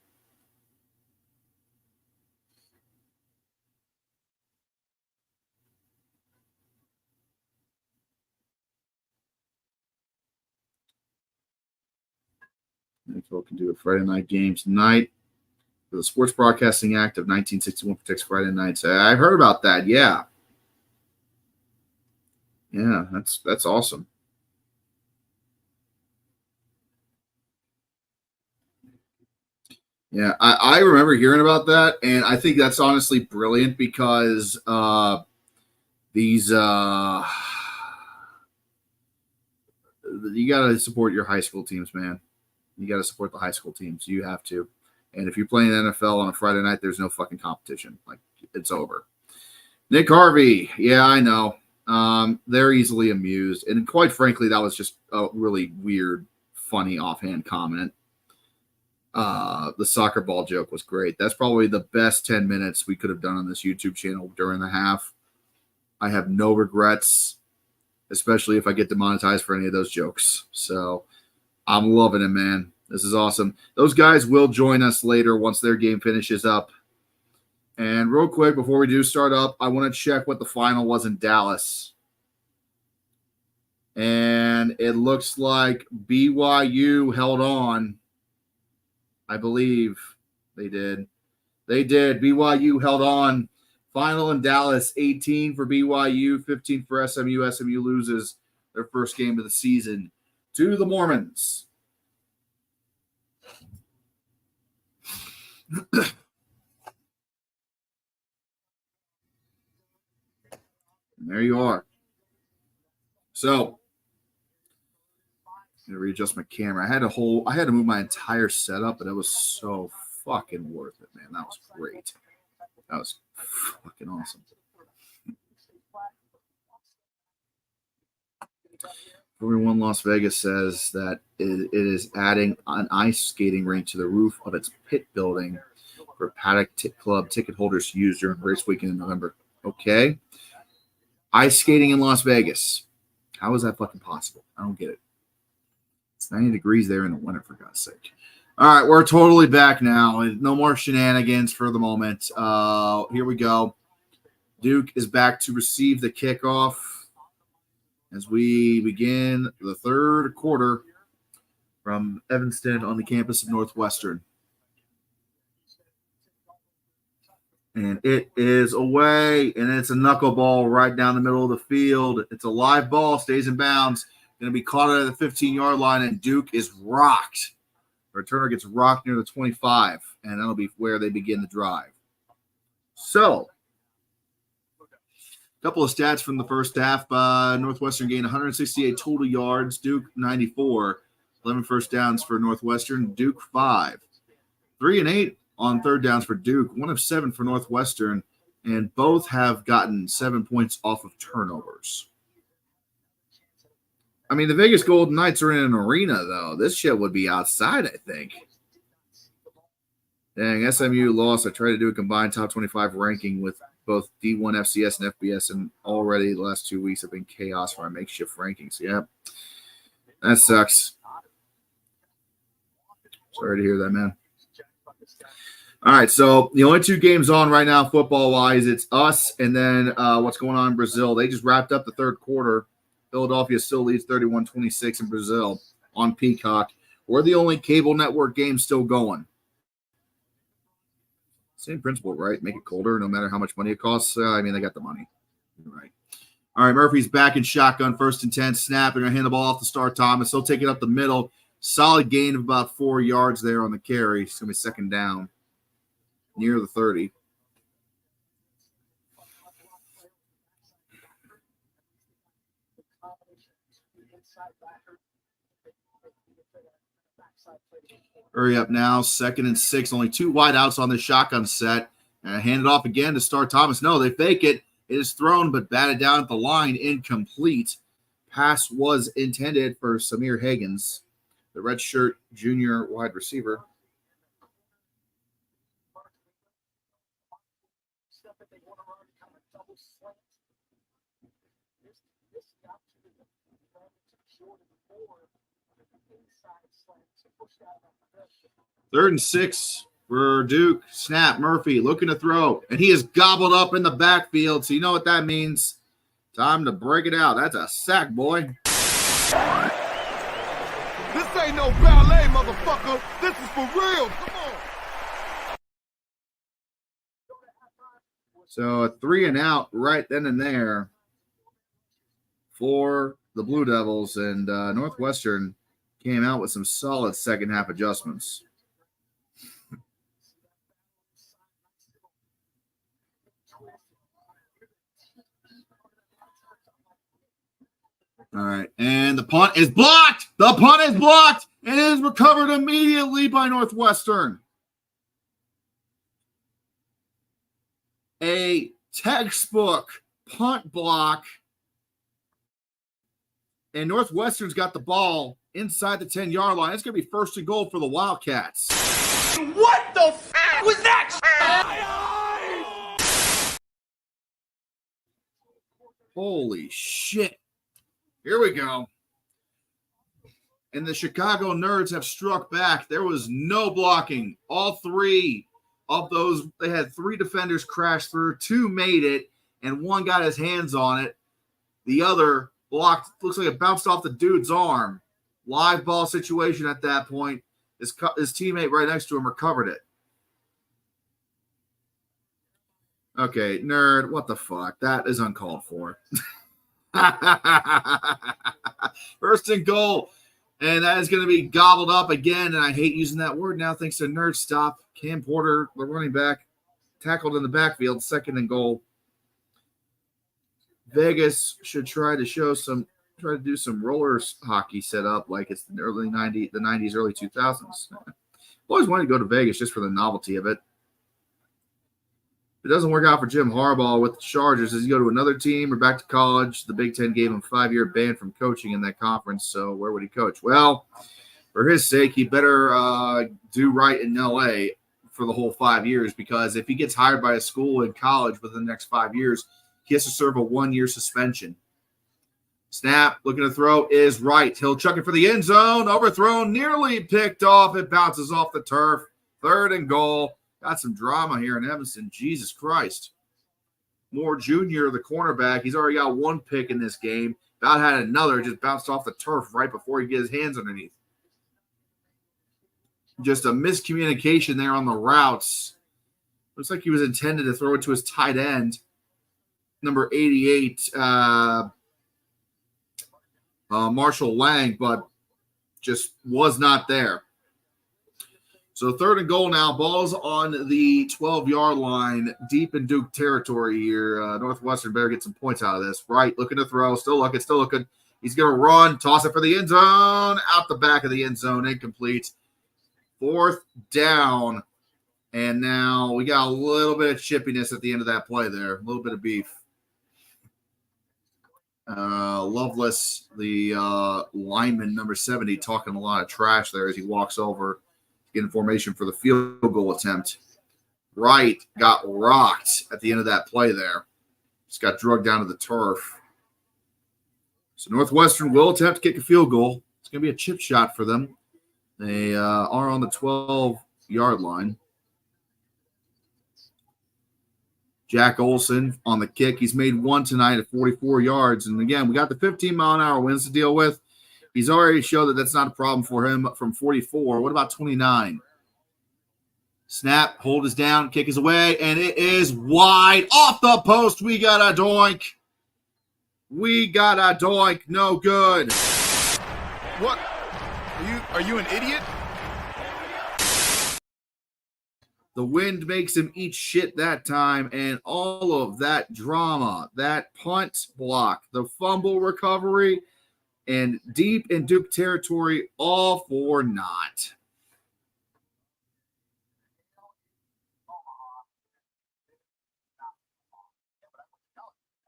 NFL can do a Friday night game tonight. The Sports Broadcasting Act of 1961 protects Friday nights. I've heard about that. Yeah. Yeah, that's awesome. Yeah, I remember hearing about that, and I think that's honestly brilliant because these you got to support your high school teams, man. You got to support the high school teams. You have to. And if you're playing the NFL on a Friday night, there's no fucking competition. Like, it's over. Nick Harvey. Yeah, I know. They're easily amused. And quite frankly, that was just a really weird, funny, offhand comment. The soccer ball joke was great. That's probably the best 10 minutes we could have done on this YouTube channel during the half. I have no regrets, especially if I get demonetized for any of those jokes. So I'm loving it, man. This is awesome. Those guys will join us later once their game finishes up. And real quick, before we do start up, I want to check what the final was in Dallas. And it looks like BYU held on. I believe they did. They did. BYU held on. Final in Dallas, 18 for BYU, 15 for SMU. SMU loses their first game of the season to the Mormons. And there you are. So, I'm gonna readjust my camera. I had to move my entire setup, but it was so fucking worth it, man. That was great. That was fucking awesome. 41 Las Vegas says that it is adding an ice skating rink to the roof of its pit building for Paddock Club ticket holders to use during race weekend in November. Okay. Ice skating in Las Vegas. How is that fucking possible? I don't get it. It's 90 degrees there in the winter, for God's sake. All right, we're totally back now. No more shenanigans for the moment. Here we go. Duke is back to receive the kickoff as we begin the third quarter from Evanston on the campus of Northwestern. And it is away, and it's a knuckleball right down the middle of the field. It's a live ball, stays in bounds, going to be caught at the 15-yard line, and Duke is rocked. The returner gets rocked near the 25, and that'll be where they begin the drive. So, a couple of stats from the first half. Northwestern gained 168 total yards, Duke 94. 11 first downs for Northwestern, Duke 5. 3 and 8 on third downs for Duke, 1 of 7 for Northwestern, and both have gotten 7 points off of turnovers. I mean, the Vegas Golden Knights are in an arena, though. This shit would be outside, I think. Dang, SMU lost. I tried to do a combined top 25 ranking with both D1 FCS and FBS, and already the last 2 weeks have been chaos for my makeshift rankings. Yeah, that sucks. Sorry to hear that, man. All right, so the only 2 games on right now, football-wise, it's us and then what's going on in Brazil. They just wrapped up the third quarter. Philadelphia still leads 31-26 in Brazil on Peacock. We're the only cable network game still going. Same principle, right? Make it colder no matter how much money it costs. I mean, they got the money. You're right. All right, Murphy's back in shotgun, 1st and 10, snap. They're going to hand the ball off to Star Thomas. He'll take it up the middle. Solid gain of about 4 yards there on the carry. It's going to be 2nd down near the 30. Hurry up now. 2nd and 6. Only 2 wide outs on this shotgun set. And hand it off again to Star Thomas. No, they fake it. It is thrown, but batted down at the line. Incomplete. Pass was intended for Samir Higgins, the redshirt junior wide receiver. Third and 6 for Duke. Snap. Murphy looking to throw, and he is gobbled up in the backfield. So you know what that means. Time to break it out. That's a sack, boy. This ain't no ballet, motherfucker. This is for real. Come on. So a 3 and out right then and there for the Blue Devils, and Northwestern came out with some solid second half adjustments. All right, and the punt is blocked. The punt is blocked, and it is recovered immediately by Northwestern. A textbook punt block, and Northwestern's got the ball inside the 10-yard line. It's going to be 1st and goal for the Wildcats. What the f*** was that? Holy shit. Here we go. And the Chicago Nerds have struck back. There was no blocking. All 3 of those, they had 3 defenders crash through. 2 made it, and 1 got his hands on it. The other blocked, looks like it bounced off the dude's arm. Live ball situation at that point. His teammate right next to him recovered it. Okay, Nerd, what the fuck? That is uncalled for. 1st and goal, and that is going to be gobbled up again, and I hate using that word now thanks to Nerd Stop. Cam Porter, the running back, tackled in the backfield, 2nd and goal. Vegas should try to do some roller hockey setup like it's the early 90s, early 2000s. Always wanted to go to Vegas just for the novelty of it. If it doesn't work out for Jim Harbaugh with the Chargers, does he go to another team or back to college? The Big Ten gave him a 5-year ban from coaching in that conference, so where would he coach? Well, for his sake, he better do right in L.A. for the whole 5 years, because if he gets hired by a school in college within the next 5 years, he has to serve a 1-year suspension. Snap, looking to throw is right. He'll chuck it for the end zone. Overthrown, nearly picked off. It bounces off the turf. 3rd and goal. Got some drama here in Evanston. Jesus Christ. Moore Jr., the cornerback, he's already got 1 pick in this game. About had another, just bounced off the turf right before he gets his hands underneath. Just a miscommunication there on the routes. Looks like he was intended to throw it to his tight end, number 88, Marshall Lang, but just was not there. So 3rd and goal now. Ball's on the 12-yard line, deep in Duke territory here. Northwestern better get some points out of this. Right, looking to throw, still looking. He's going to run, toss it for the end zone, out the back of the end zone, incomplete. 4th down, and now we got a little bit of chippiness at the end of that play there, a little bit of beef. Loveless, the lineman, number 70, talking a lot of trash there as he walks over, getting formation for the field goal attempt. Wright got rocked at the end of that play there. Just got drugged down to the turf. So Northwestern will attempt to kick a field goal. It's going to be a chip shot for them. They are on the 12-yard line. Jack Olson on the kick. He's made 1 tonight at 44 yards. And again, we got the 15-mile-an-hour winds to deal with. He's already showed that that's not a problem for him from 44. What about 29? Snap, hold is down, kick is away, and it is wide off the post. We got a doink. No good. What? Are you an idiot? The wind makes him eat shit that time, and all of that drama, that punt block, the fumble recovery, and deep in Duke territory, all for naught.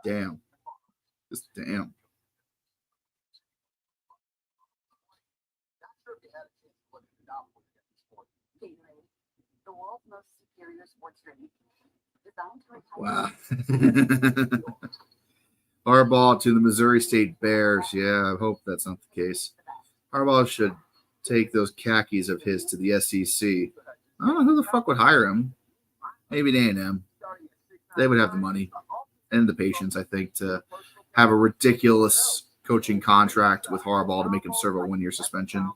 Damn. Just damn. The world's most superior sports drink, designed to Wow. Harbaugh to the Missouri State Bears. Yeah, I hope that's not the case. Harbaugh should take those khakis of his to the SEC. I don't know who the fuck would hire him. Maybe A&M. They would have the money and the patience, I think, to have a ridiculous coaching contract with Harbaugh to make him serve a 1-year suspension.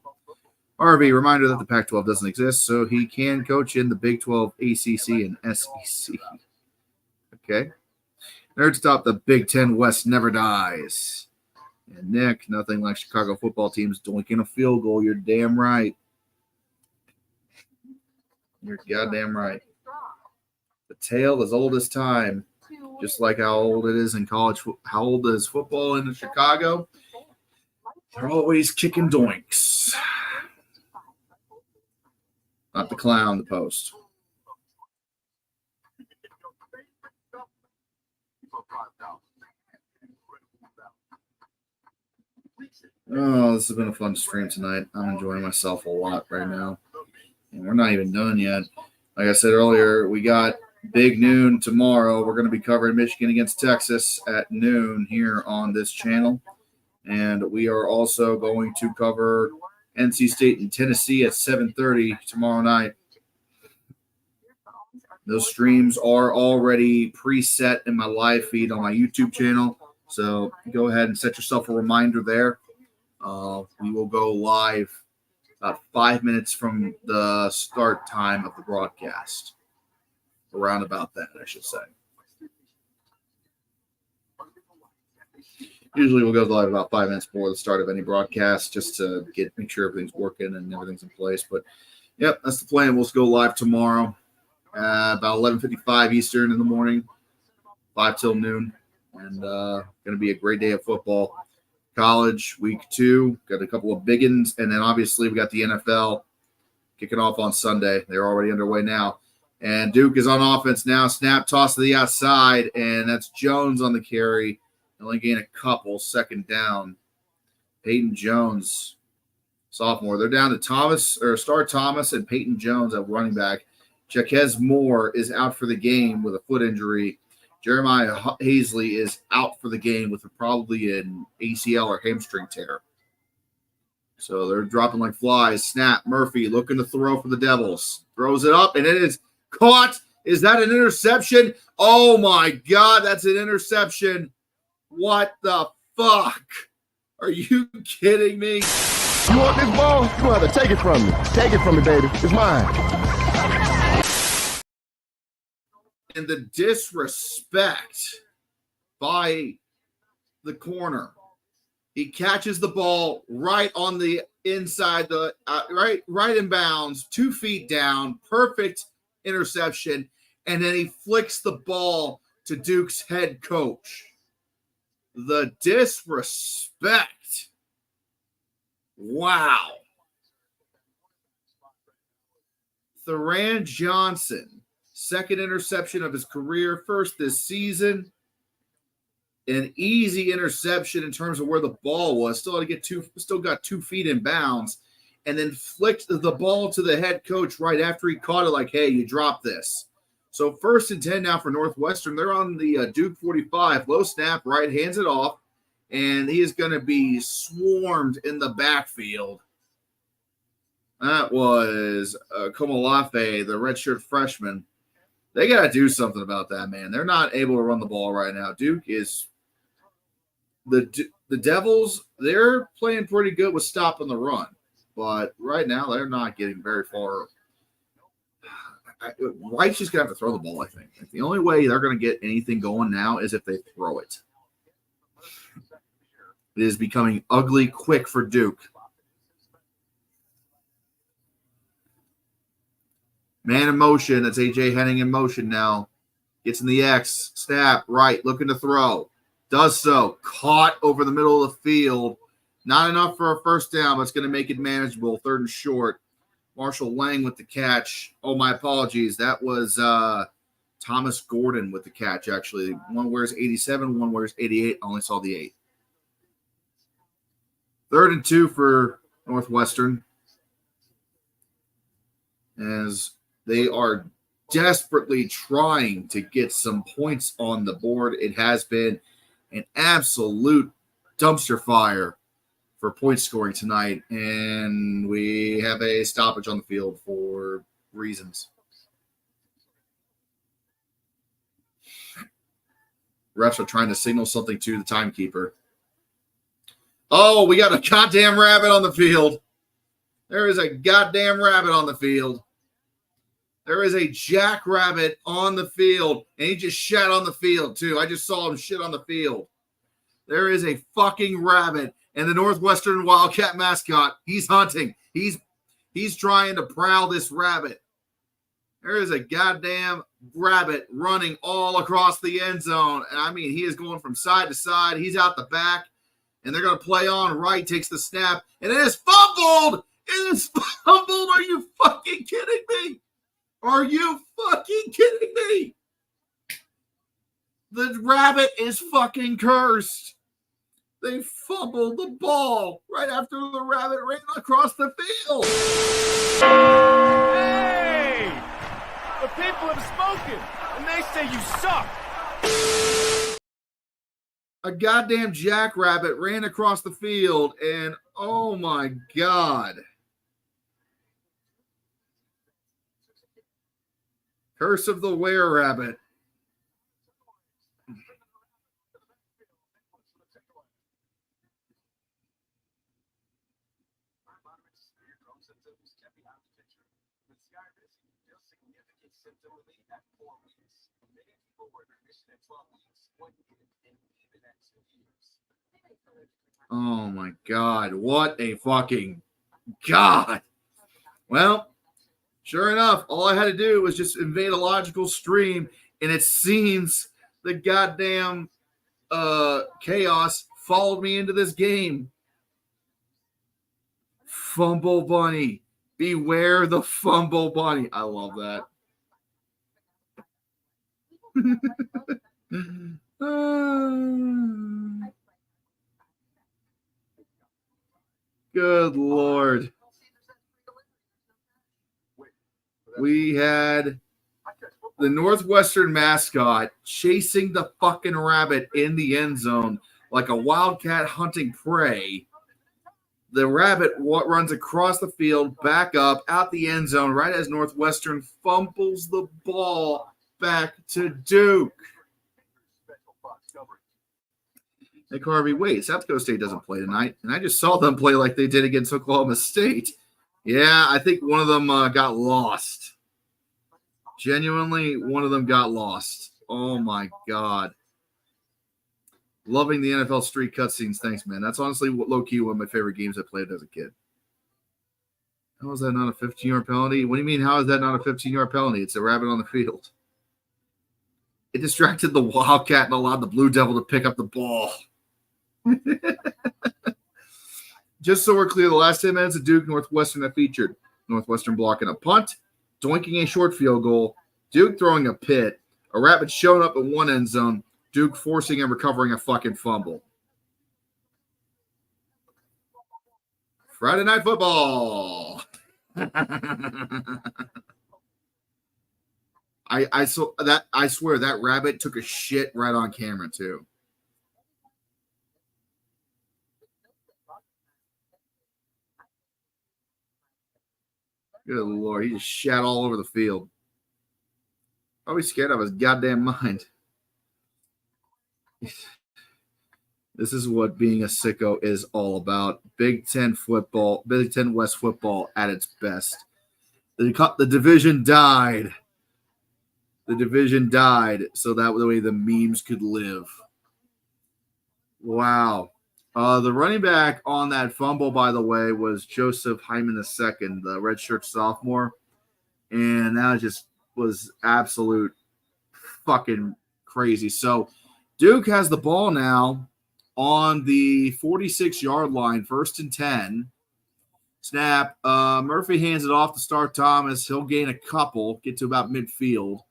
RV, reminder that the Pac-12 doesn't exist, so he can coach in the Big 12, ACC, and SEC. Okay. Nerd stop, the Big 10 West never dies. And Nick, nothing like Chicago football teams doinking a field goal. You're damn right. You're goddamn right. The tale as old as time, just like how old it is in college. How old is football in Chicago? They're always kicking doinks. Not the clown, the post. Oh, this has been a fun stream tonight. I'm enjoying myself a lot right now. And we're not even done yet. Like I said earlier, we got big noon tomorrow. We're going to be covering Michigan against Texas at noon here on this channel. And we are also going to cover NC State and Tennessee at 7:30 tomorrow night. Those streams are already preset in my live feed on my YouTube channel. So go ahead and set yourself a reminder there. We will go live about 5 minutes from the start time of the broadcast. Around about that, I should say. Usually we'll go live about 5 minutes before the start of any broadcast just to make sure everything's working and everything's in place. But, yep, that's the plan. We'll go live tomorrow about 11:55 Eastern in the morning, 5 till noon. And going to be a great day of football. College, week 2, got a couple of big ones. And then, obviously, we got the NFL kicking off on Sunday. They're already underway now. And Duke is on offense now. Snap, toss to the outside, and that's Jones on the carry. Only gain a couple, 2nd down. Peyton Jones, sophomore. They're down to Star Thomas and Peyton Jones at running back. Jaquez Moore is out for the game with a foot injury. Jeremiah Hazley is out for the game with probably an ACL or hamstring tear. So they're dropping like flies. Snap. Murphy looking to throw for the Devils. Throws it up, and it is caught. Is that an interception? Oh, my God, that's an interception. What the fuck? Are you kidding me? You want this ball? You want to take it from me. Take it from me, baby. It's mine. And the disrespect by the corner. He catches the ball right on the inside, the right in bounds, 2 feet down, perfect interception, and then he flicks the ball to Duke's head coach. The disrespect. Wow. Theron Johnson, second interception of his career, first this season. An easy interception in terms of where the ball was. Still got 2 feet in bounds, and then flicked the ball to the head coach right after he caught it. Like, hey, you dropped this. So 1st and 10 now for Northwestern. They're on the Duke 45. Low snap, right, hands it off, and he is going to be swarmed in the backfield. That was Komolafe, the redshirt freshman. They got to do something about that, man. They're not able to run the ball right now. Duke is the Devils. They're playing pretty good with stopping the run, but right now they're not getting very far. Wright's just gonna have to throw the ball. I think the only way they're gonna get anything going now is if they throw it. It is becoming ugly quick for Duke. Man in motion. That's AJ Henning in motion now. Gets in the X. Snap. Right. Looking to throw. Does so. Caught over the middle of the field. Not enough for a first down, but it's going to make it manageable. 3rd and short. Marshall Lang with the catch. Oh, my apologies. That was Thomas Gordon with the catch, actually. One wears 87, one wears 88. I only saw the 8. 3rd and 2 for Northwestern. As they are desperately trying to get some points on the board. It has been an absolute dumpster fire for point scoring tonight, and we have a stoppage on the field for reasons. Refs are trying to signal something to the timekeeper. Oh, we got a goddamn rabbit on the field. There is a goddamn rabbit on the field. There is a jackrabbit on the field, and he just shat on the field, too. I just saw him shit on the field. There is a fucking rabbit, and the Northwestern Wildcat mascot, he's hunting. He's trying to prowl this rabbit. There is a goddamn rabbit running all across the end zone, and I mean, he is going from side to side. He's out the back, and they're going to play on. Right takes the snap, and it is fumbled. It is fumbled. Are you fucking kidding me? Are you fucking kidding me? The rabbit is fucking cursed. They fumbled the ball right after the rabbit ran across the field. Hey! The people have spoken, and they say you suck. A goddamn jackrabbit ran across the field, and oh my God. Curse of the were-rabbit. Oh my God. What a fucking God. Well, sure enough, all I had to do was just invade a logical stream, and it seems the goddamn chaos followed me into this game. Fumble bunny. Beware the fumble bunny. I love that. Good Lord. we had the Northwestern mascot chasing the fucking rabbit in the end zone like a wildcat hunting prey. The rabbit runs across the field, back up, out the end zone, right as Northwestern fumbles the ball back to Duke. Hey, Carvey, wait, South Dakota State doesn't play tonight, and I just saw them play like they did against Oklahoma State. Yeah, I think one of them got lost. Genuinely, one of them got lost. Oh, my God. Loving the NFL street cutscenes. Thanks, man. That's honestly low-key one of my favorite games I played as a kid. How is that not a 15-yard penalty? What do you mean, how is that not a 15-yard penalty? It's a rabbit on the field. It distracted the Wildcat and allowed the Blue Devil to pick up the ball. Just so we're clear, the last 10 minutes of Duke Northwestern have featured Northwestern blocking a punt, doinking a short field goal, Duke throwing a pit, a rabbit showing up in one end zone, Duke forcing and recovering a fucking fumble. Friday Night Football. I swear that rabbit took a shit right on camera too. Good Lord, he just shat all over the field. Probably scared out of his goddamn mind. This is what being a sicko is all about. Big Ten football, Big Ten West football at its best. The division died. The division died so that way the memes could live. Wow. The running back on that fumble, by the way, was Joseph Hyman II, the redshirt sophomore. And that just was absolute fucking crazy. So Duke has the ball now on the 46-yard line, 1st and 10. Snap. Murphy hands it off to Star Thomas. He'll gain a couple, get to about midfield.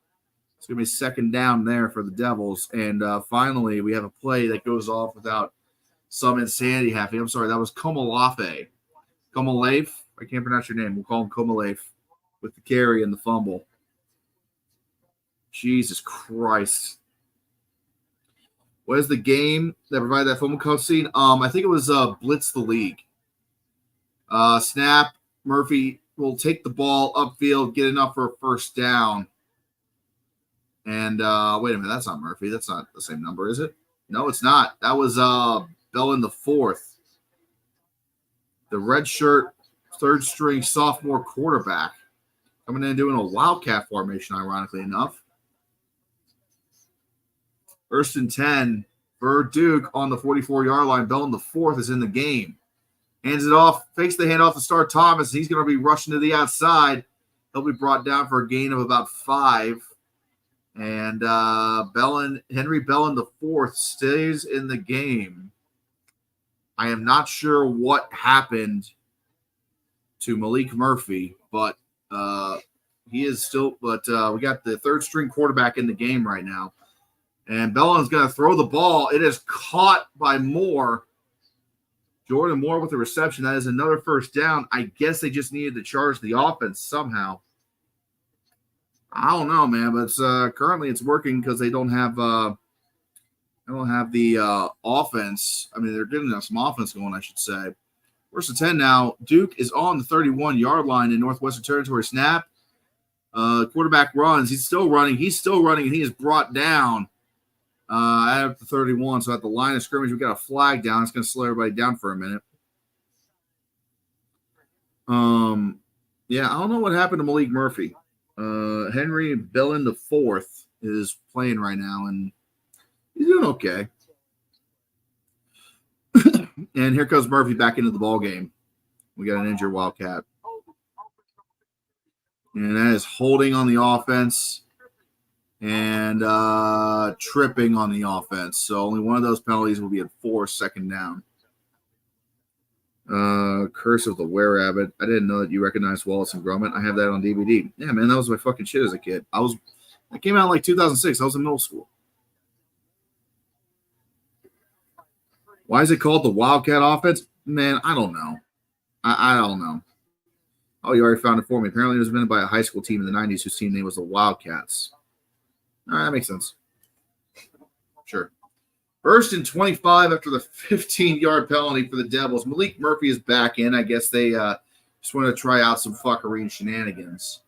It's going to be second down there for the Devils. And finally, we have a play that goes off without some insanity happening. I'm sorry, that was Komalafe. Komalafe? I can't pronounce your name. We'll call him Komalafe with the carry and the fumble. Jesus Christ. What is the game that provided that fumble cutscene? I think it was Blitz the League. Snap. Murphy will take the ball upfield, get enough for a first down. And wait a minute, that's not Murphy. That's not the same number, is it? No, it's not. That was Bellin the fourth. The red shirt, third string sophomore quarterback. Coming in and doing a wildcat formation, ironically enough. 1st and 10 for Duke on the 44-yard line. Bellin the fourth is in the game. Hands it off, fakes the handoff to Star Thomas. He's going to be rushing to the outside. He'll be brought down for a gain of about 5. And Henry Bellin the fourth stays in the game. I am not sure what happened to Malik Murphy, but he is still. But we got the third string quarterback in the game right now, and Bellin's going to throw the ball. It is caught by Moore. Jordan Moore with the reception. That is another first down. I guess they just needed to charge the offense somehow. I don't know, man, but currently it's working because they don't have the offense. I mean, they're getting some offense going, I should say. 1st and 10 now. Duke is on the 31-yard line in Northwestern territory. Snap. Quarterback runs. He's still running, and he is brought down at the 31. So at the line of scrimmage, we got a flag down. It's going to slow everybody down for a minute. Yeah, I don't know what happened to Malik Murphy. Henry Bellin the fourth is playing right now, and he's doing okay. And here comes Murphy back into the ball game. We got an injured Wildcat. And that is holding on the offense and tripping on the offense. So only one of those penalties will be at 4, second down. Curse of the Were-Rabbit. I didn't know that you recognized Wallace and Gromit. I have that on DVD. Yeah, man, that was my fucking shit as a kid. That came out in like 2006. I was in middle school. Why is it called the Wildcat offense? Man, I don't know. I don't know. Oh, you already found it for me. Apparently, it was invented by a high school team in the 90s whose team name was the Wildcats. All right, that makes sense. Sure. First and 25 after the 15-yard penalty for the Devils. Malik Murphy is back in. I guess they just want to try out some fuckery and shenanigans.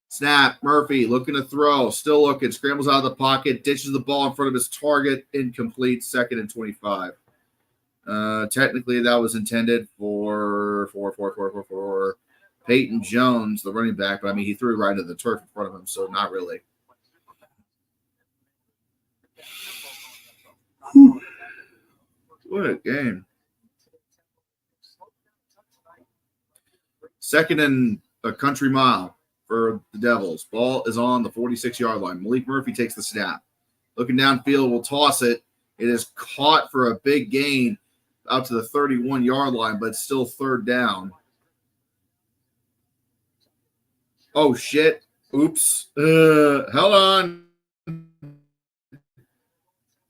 Snap. Murphy looking to throw. Still looking. Scrambles out of the pocket. Ditches the ball in front of his target. Incomplete. 2nd and 25. Technically, that was intended for Peyton Jones, the running back. But, I mean, he threw right into the turf in front of him, so not really. Whew. What a game. 2nd and a country mile for the Devils. Ball is on the 46-yard line. Malik Murphy takes the snap. Looking downfield, will toss it. It is caught for a big gain out to the 31-yard line, but still 3rd down. Oh, shit. Oops. Hold on.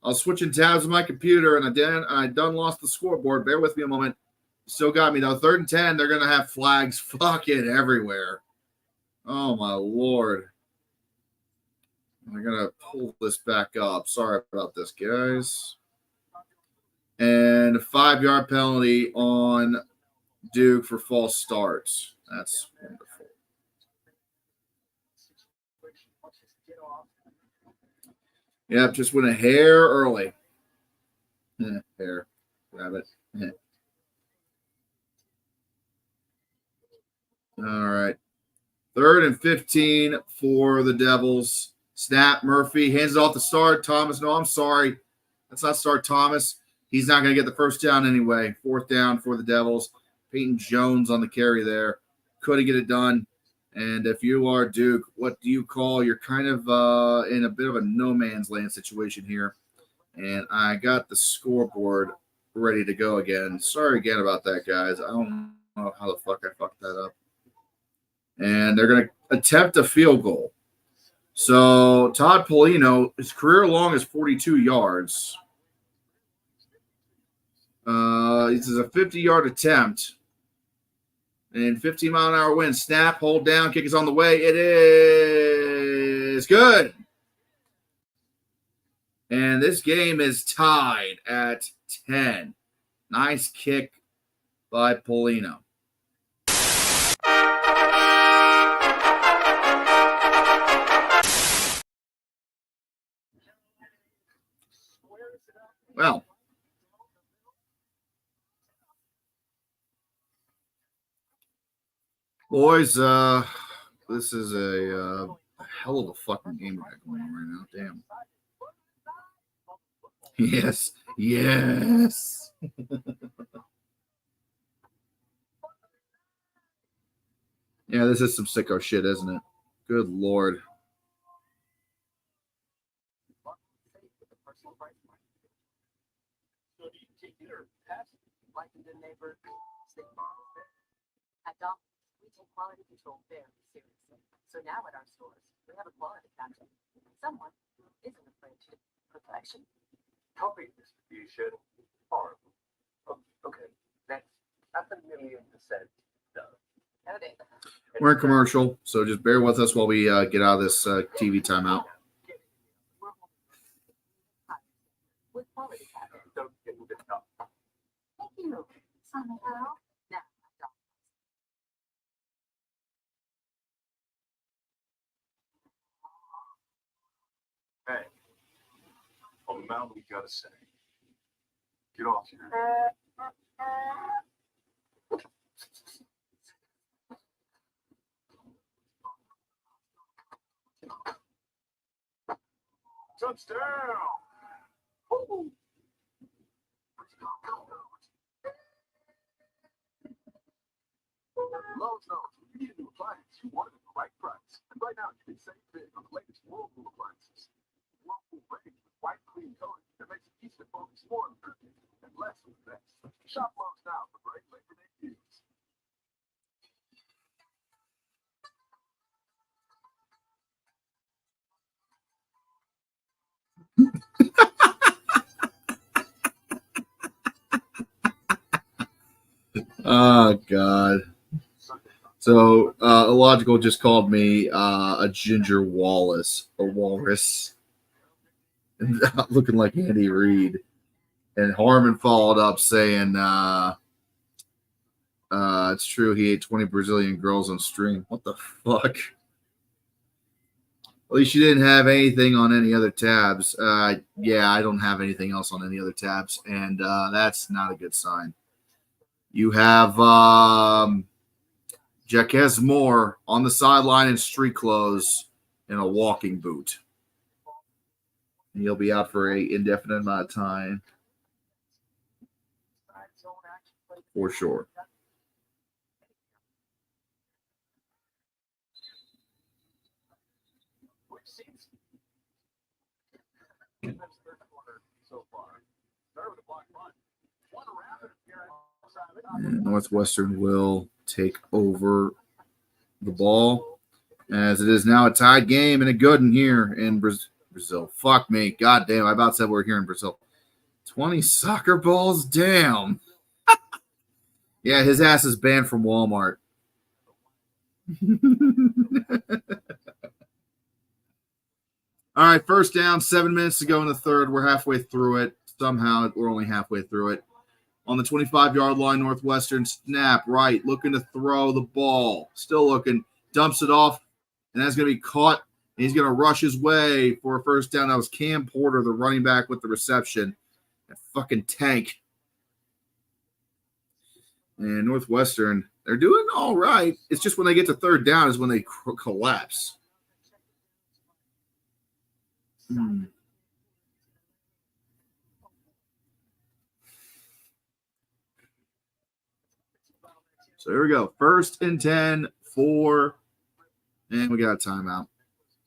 I was switching tabs on my computer, and I done lost the scoreboard. Bear with me a moment. Still got me, though. 3rd and 10, they're going to have flags fucking everywhere. Oh, my Lord. I'm going to pull this back up. Sorry about this, guys. And a 5-yard penalty on Duke for false starts. That's wonderful. Yep, just went a hair early. Hair. Grab it. All right. 3rd and 15 for the Devils. Snap. Murphy hands it off to Start Thomas. No, I'm sorry. That's not Start Thomas. He's not going to get the first down anyway. 4th down for the Devils. Peyton Jones on the carry there. Couldn't get it done. And if you are Duke, what do you call? You're kind of in a bit of a no man's land situation here. And I got the scoreboard ready to go again. Sorry again about that, guys. I don't know how the fuck I fucked that up. And they're going to attempt a field goal. So Todd Polino, his career long is 42 yards. This is a 50-yard attempt. And 15-mile-an-hour wind. Snap, hold down, kick is on the way. It is good. And this game is tied at 10. Nice kick by Polino. Well, boys, this is a hell of a fucking game we got going on right now. Damn. Yes. Yes. Yeah, this is some sicko shit, isn't it? Good Lord. At Domino's, we take quality control very seriously. So now at our stores, we have a quality captain. Someone who isn't afraid to perfection. Copy distribution. Horrible. Okay, next. That's 1,000,000% done. Noted. We're in commercial, so just bear with us while we get out of this TV timeout. With quality captain. Don't get it up. Thank you. Somehow. Now at Domino's. Hey, on the mountain, we gotta say, get off here. Touchdown! Woo! Lowe's knows when you need a new appliance, you want it at the right price. And right now, you can save big on the latest Whirlpool appliances. Whirlpool range with white, clean coating that makes it easy to focus more on cooking and less on the mess. Shop Lowe's now for great Labor Day deals. Oh, God. So Illogical just called me a ginger walrus, looking like Andy Reid. And Harmon followed up saying, it's true he ate 20 Brazilian girls on stream. What the fuck? At least you didn't have anything on any other tabs. Yeah, I don't have anything else on any other tabs, and that's not a good sign. You have Jaquez Moore on the sideline in street clothes and a walking boot. And he'll be out for an indefinite amount of time. For sure. And Northwestern will take over the ball as it is now a tied game and a good one here in Brazil. Fuck me. God damn. I about said we're here in Brazil. 20 soccer balls? Damn. Yeah, his ass is banned from Walmart. All right, first down, 7 minutes to go in the third. We're halfway through it. Somehow we're only halfway through it. On the 25-yard line, Northwestern snap right, looking to throw the ball. Still looking, dumps it off, and that's going to be caught. And he's going to rush his way for a first down. That was Cam Porter, the running back, with the reception. That fucking tank. And Northwestern, they're doing all right. It's just when they get to third down is when they collapse. So here we go. 1st and 10 for, and we got a timeout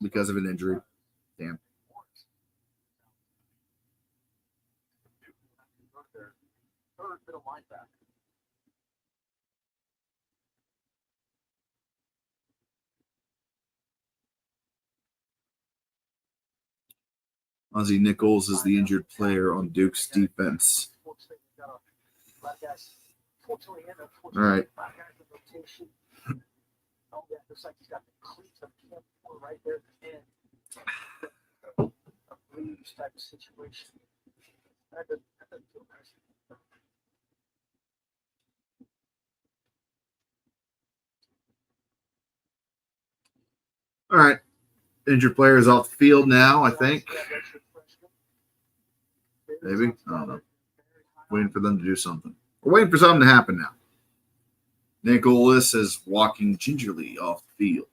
because of an injury. Damn. Ozzie Nichols is the injured player on Duke's defense. All right. All right. Injured player is off the field now, I think. Maybe. I don't know. Waiting for them to do something. We're waiting for something to happen now. Nicholas is walking gingerly off the field.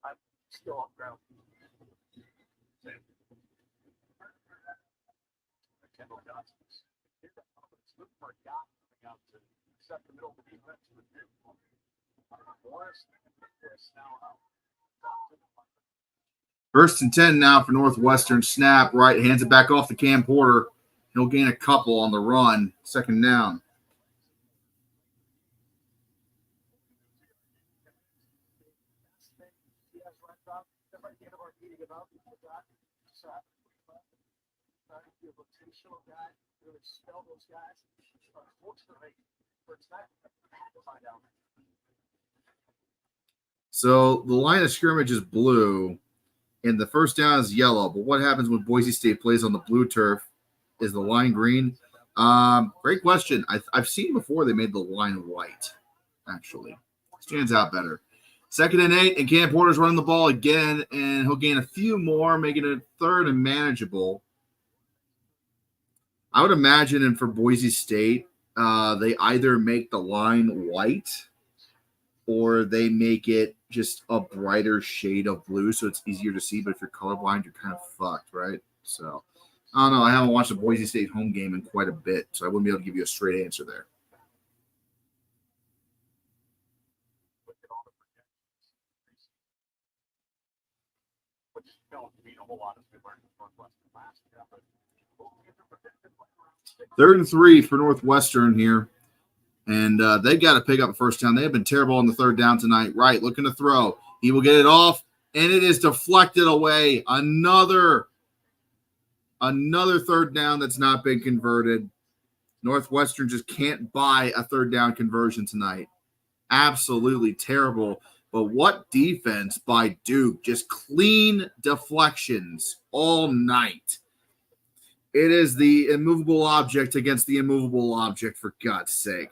I'm still on ground. Kendall Johnson. Looking for a guy coming out to set the middle of the defense with him. First and 10 now for Northwestern. Snap right, hands it back off to Cam Porter. He'll gain a couple on the run. 2nd down. So the line of scrimmage is blue, and the first down is yellow. But what happens when Boise State plays on the blue turf? Is the line green? Great question. I've seen before they made the line white, actually. Stands out better. 2nd and 8, and Cam Porter's running the ball again, and he'll gain a few more, making it 3rd and manageable. I would imagine, and for Boise State, they either make the line white or they make it just a brighter shade of blue so it's easier to see. But if you're colorblind, you're kind of fucked, right? So, I don't know. I haven't watched a Boise State home game in quite a bit, so I wouldn't be able to give you a straight answer there. Third and 3 for Northwestern here. And they've got to pick up a first down. They have been terrible on the 3rd down tonight. Right, looking to throw. He will get it off. And it is deflected away. Another third down that's not been converted. Northwestern just can't buy a third down conversion tonight. Absolutely terrible. But what defense by Duke. Just clean deflections all night. It is the immovable object against the immovable object, for God's sake.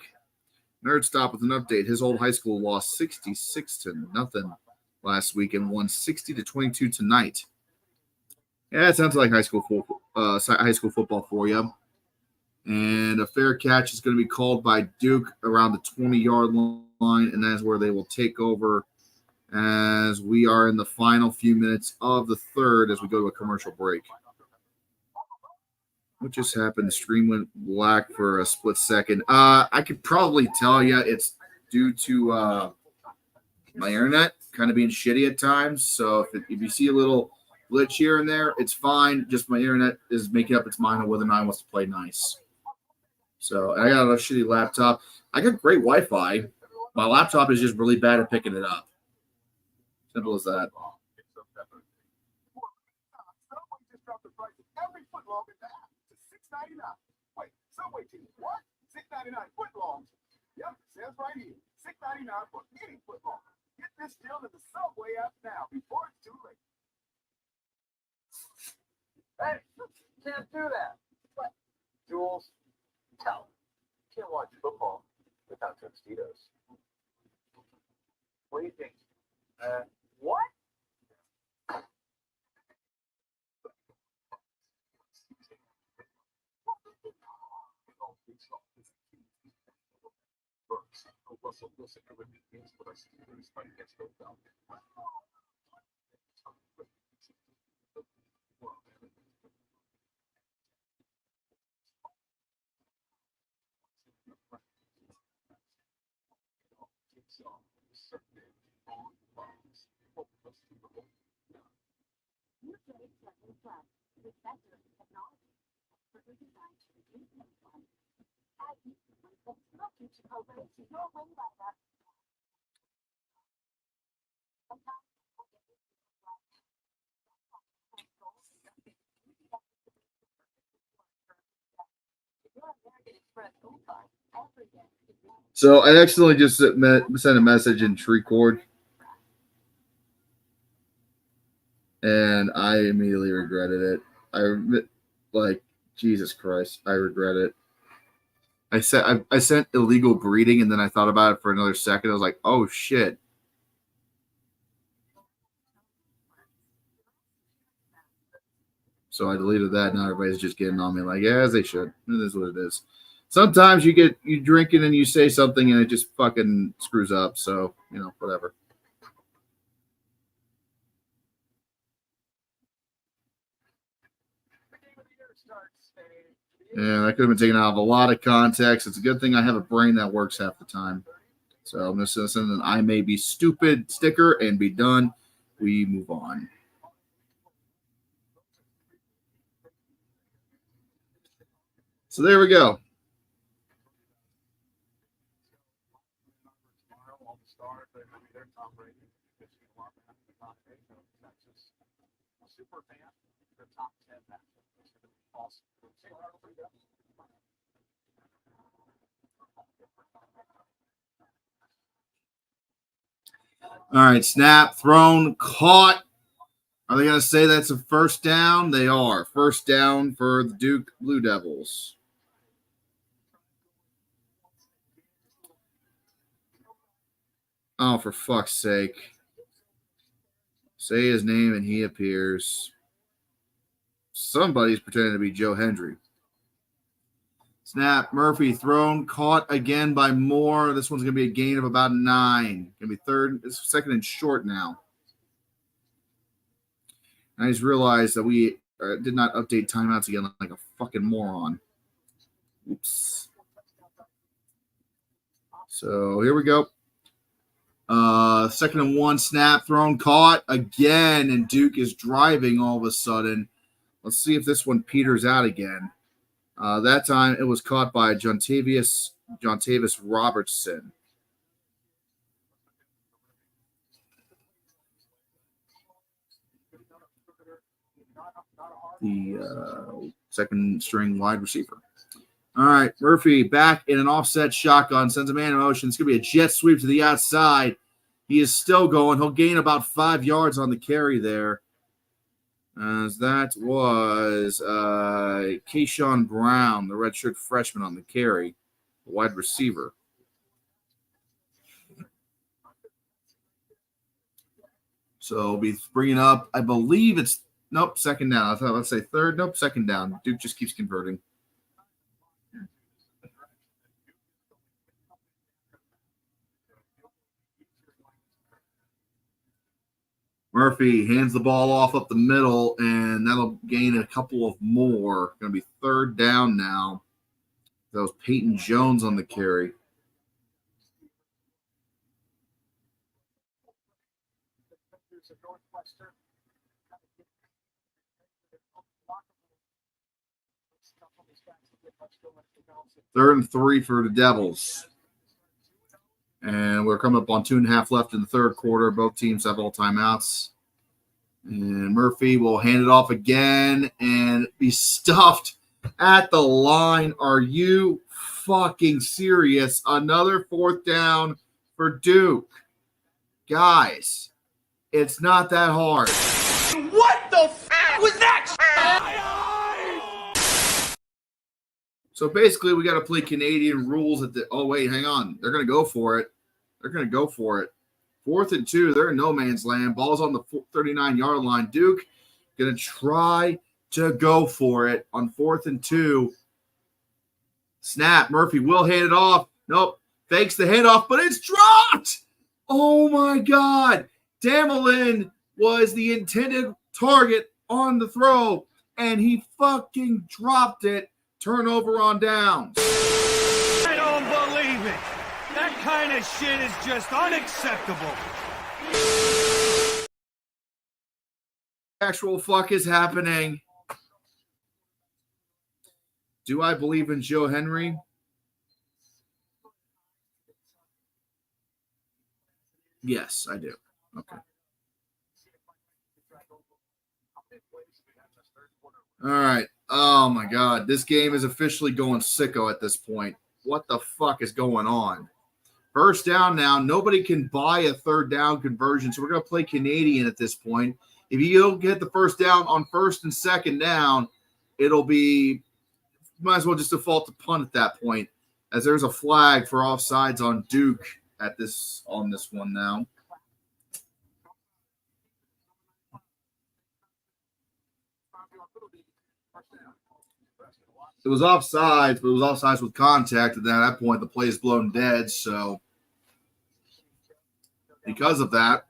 Nerd Stop with an update. His old high school lost 66-0 last week and won 60-22 tonight. Yeah, it sounds like high school football for you. And a fair catch is going to be called by Duke around the 20-yard line, and that's where they will take over as we are in the final few minutes of the third as we go to a commercial break. What just happened? The stream went black for a split second. I could probably tell you it's due to my internet kind of being shitty at times. So if you see a little glitch here and there, it's fine. Just my internet is making up its mind on whether or not it wants to play nice. So I got a shitty laptop. I got great Wi-Fi. My laptop is just really bad at picking it up. Simple as that. Subway just dropped the price of every footlong in the app to $6.99. Wait, Subway team, what? $6.99 footlongs. Yep, says right here. $6.99 for any footlong. Get this deal in the Subway app now before it's too late. Hey, can't do that. What? Jules, tell him. Can't watch football without tuxedos. What do you think? What? Russell Wilson games, but I see he's fighting against no doubt. So I accidentally just sent a message in Treecord, and I immediately regretted it. Jesus Christ, I regret it. I sent illegal breeding, and then I thought about it for another second. I was like, oh shit. So I deleted that. Now everybody's just getting on me like, yeah, as they should. It is what it is. Sometimes you drinking and you say something and it just fucking screws up. So, whatever. Yeah, that could have been taken out of a lot of context. It's a good thing I have a brain that works half the time. So I'm just going to send an I may be stupid sticker and be done. We move on. So there we go. All right, snap, thrown, caught. Are they going to say that's a first down? They are. First down for the Duke Blue Devils. Oh, for fuck's sake. Say his name and he appears. Somebody's pretending to be Joe Hendry. Snap, Murphy, thrown, caught again by Moore. This one's going to be a gain of about 9. Going to be second and short now. I just realized that we did not update timeouts again like a fucking moron. Oops. So here we go. Second and 1, snap, thrown, caught again, and Duke is driving all of a sudden. Let's see if this one peters out again. That time it was caught by Jontavius Robertson. the second string wide receiver. All right, Murphy back in an offset shotgun, sends a man in motion. It's going to be a jet sweep to the outside. He is still going. He'll gain about 5 yards on the carry there. As that was Keyshawn Brown, the redshirt freshman on the carry, wide receiver. So we'll be bringing up, I believe it's, nope, second down. I thought, let's say third. Nope, second down. Duke just keeps converting. Murphy hands the ball off up the middle, and that'll gain a couple of more. Going to be third down now. That was Peyton Jones on the carry. Third and 3 for the Devils. And we're coming up on 2.5 left in the third quarter. Both teams have all timeouts. And Murphy will hand it off again and be stuffed at the line. Are you fucking serious? Another fourth down for Duke. Guys, it's not that hard. What the f*** was that? So basically, we got to play Canadian rules at the. Oh, wait, hang on. They're going to go for it. They're going to go for it. 4th and 2. They're in no man's land. Ball's on the 39-yard line. Duke going to try to go for it on 4th and 2. Snap. Murphy will hand it off. Nope. Fakes the handoff, but it's dropped. Oh, my God. Damelin was the intended target on the throw, and he fucking dropped it. Turnover on downs. I don't believe it. That kind of shit is just unacceptable. Actual fuck is happening. Do I believe in Joe Henry? Yes, I do. Okay. All right. Oh, my God. This game is officially going sicko at this point. What the fuck is going on? First down now. Nobody can buy a third down conversion, so we're going to play Canadian at this point. If you don't get the first down on first and second down, it'll be – might as well just default to punt at that point, as there's a flag for offsides on Duke on this one now. It was offsides, but it was offsides with contact. And then at that point, the play is blown dead. So because of that,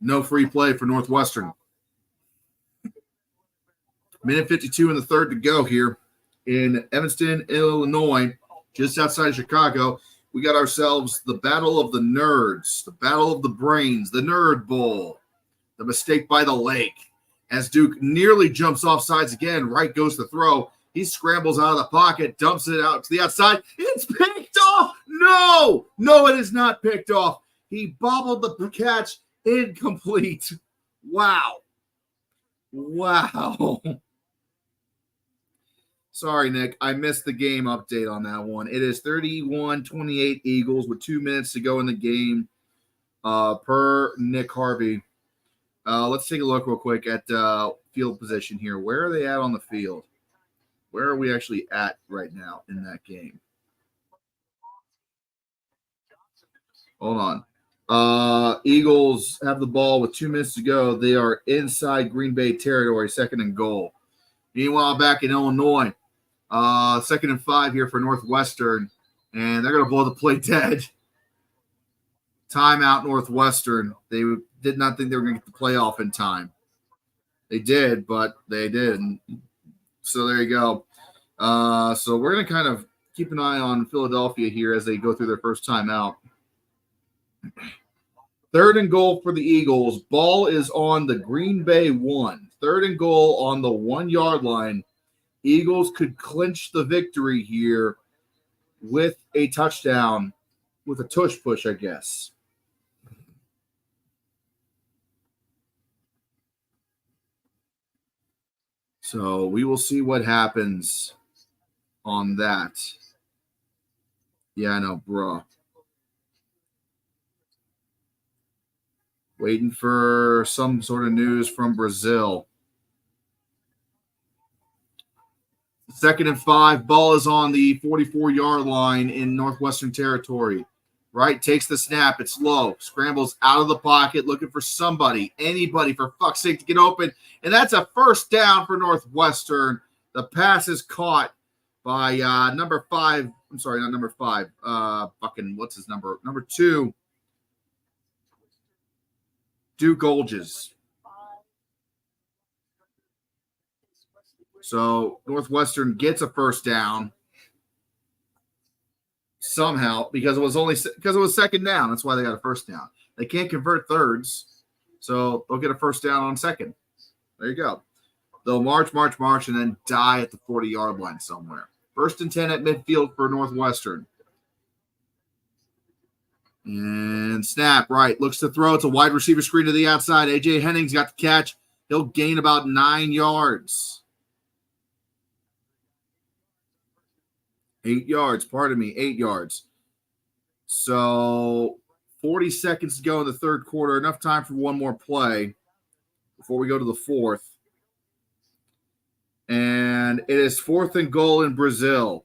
no free play for Northwestern. Minute 52 in the third to go here in Evanston, Illinois, just outside of Chicago. We got ourselves the Battle of the Nerds, the Battle of the Brains, the Nerd Bowl, the mistake by the lake. As Duke nearly jumps off sides again, right goes the throw. He scrambles out of the pocket, dumps it out to the outside. It's picked off. No, it is not picked off. He bobbled the catch, incomplete. Wow. Sorry, Nick. I missed the game update on that one. It is 31-28 Eagles with 2 minutes to go in the game per Nick Harvey. Let's take a look real quick at field position here. Where are they at on the field? Where are we actually at right now in that game? Hold on. Eagles have the ball with 2 minutes to go. They are inside Green Bay territory, 2nd and goal. Meanwhile, back in Illinois, 2nd and 5 here for Northwestern, and they're going to blow the play dead. Timeout, Northwestern. They did not think they were going to get the playoff in time. They did, but they didn't. So there you go. So we're going to kind of keep an eye on Philadelphia here as they go through their first timeout. 3rd and goal for the Eagles. Ball is on the Green Bay 1. 3rd and goal on the 1 yard line. Eagles could clinch the victory here with a touchdown, with a tush push, I guess. So we will see what happens on that. Yeah, I know, bro. Waiting for some sort of news from Brazil. 2nd and 5. Ball is on the 44-yard line in Northwestern territory. Right, takes the snap. It's low. Scrambles out of the pocket, looking for somebody, anybody, for fuck's sake, to get open. And that's a first down for Northwestern. The pass is caught by number 5. I'm sorry, not number 5. What's his number? Number 2. Duke Olges. So Northwestern gets a first down somehow because it was 2nd down. That's why they got a first down. They can't convert thirds, so they'll get a first down on 2nd. There you go. They'll march, and then die at the 40-yard line somewhere. 1st and 10 at midfield for Northwestern. And snap, right. Looks to throw. It's a wide receiver screen to the outside. A.J. Henning's got the catch. He'll gain about 9 yards. 8 yards, 8 yards. So 40 seconds to go in the third quarter. Enough time for one more play before we go to the fourth. And it is 4th and goal in Brazil.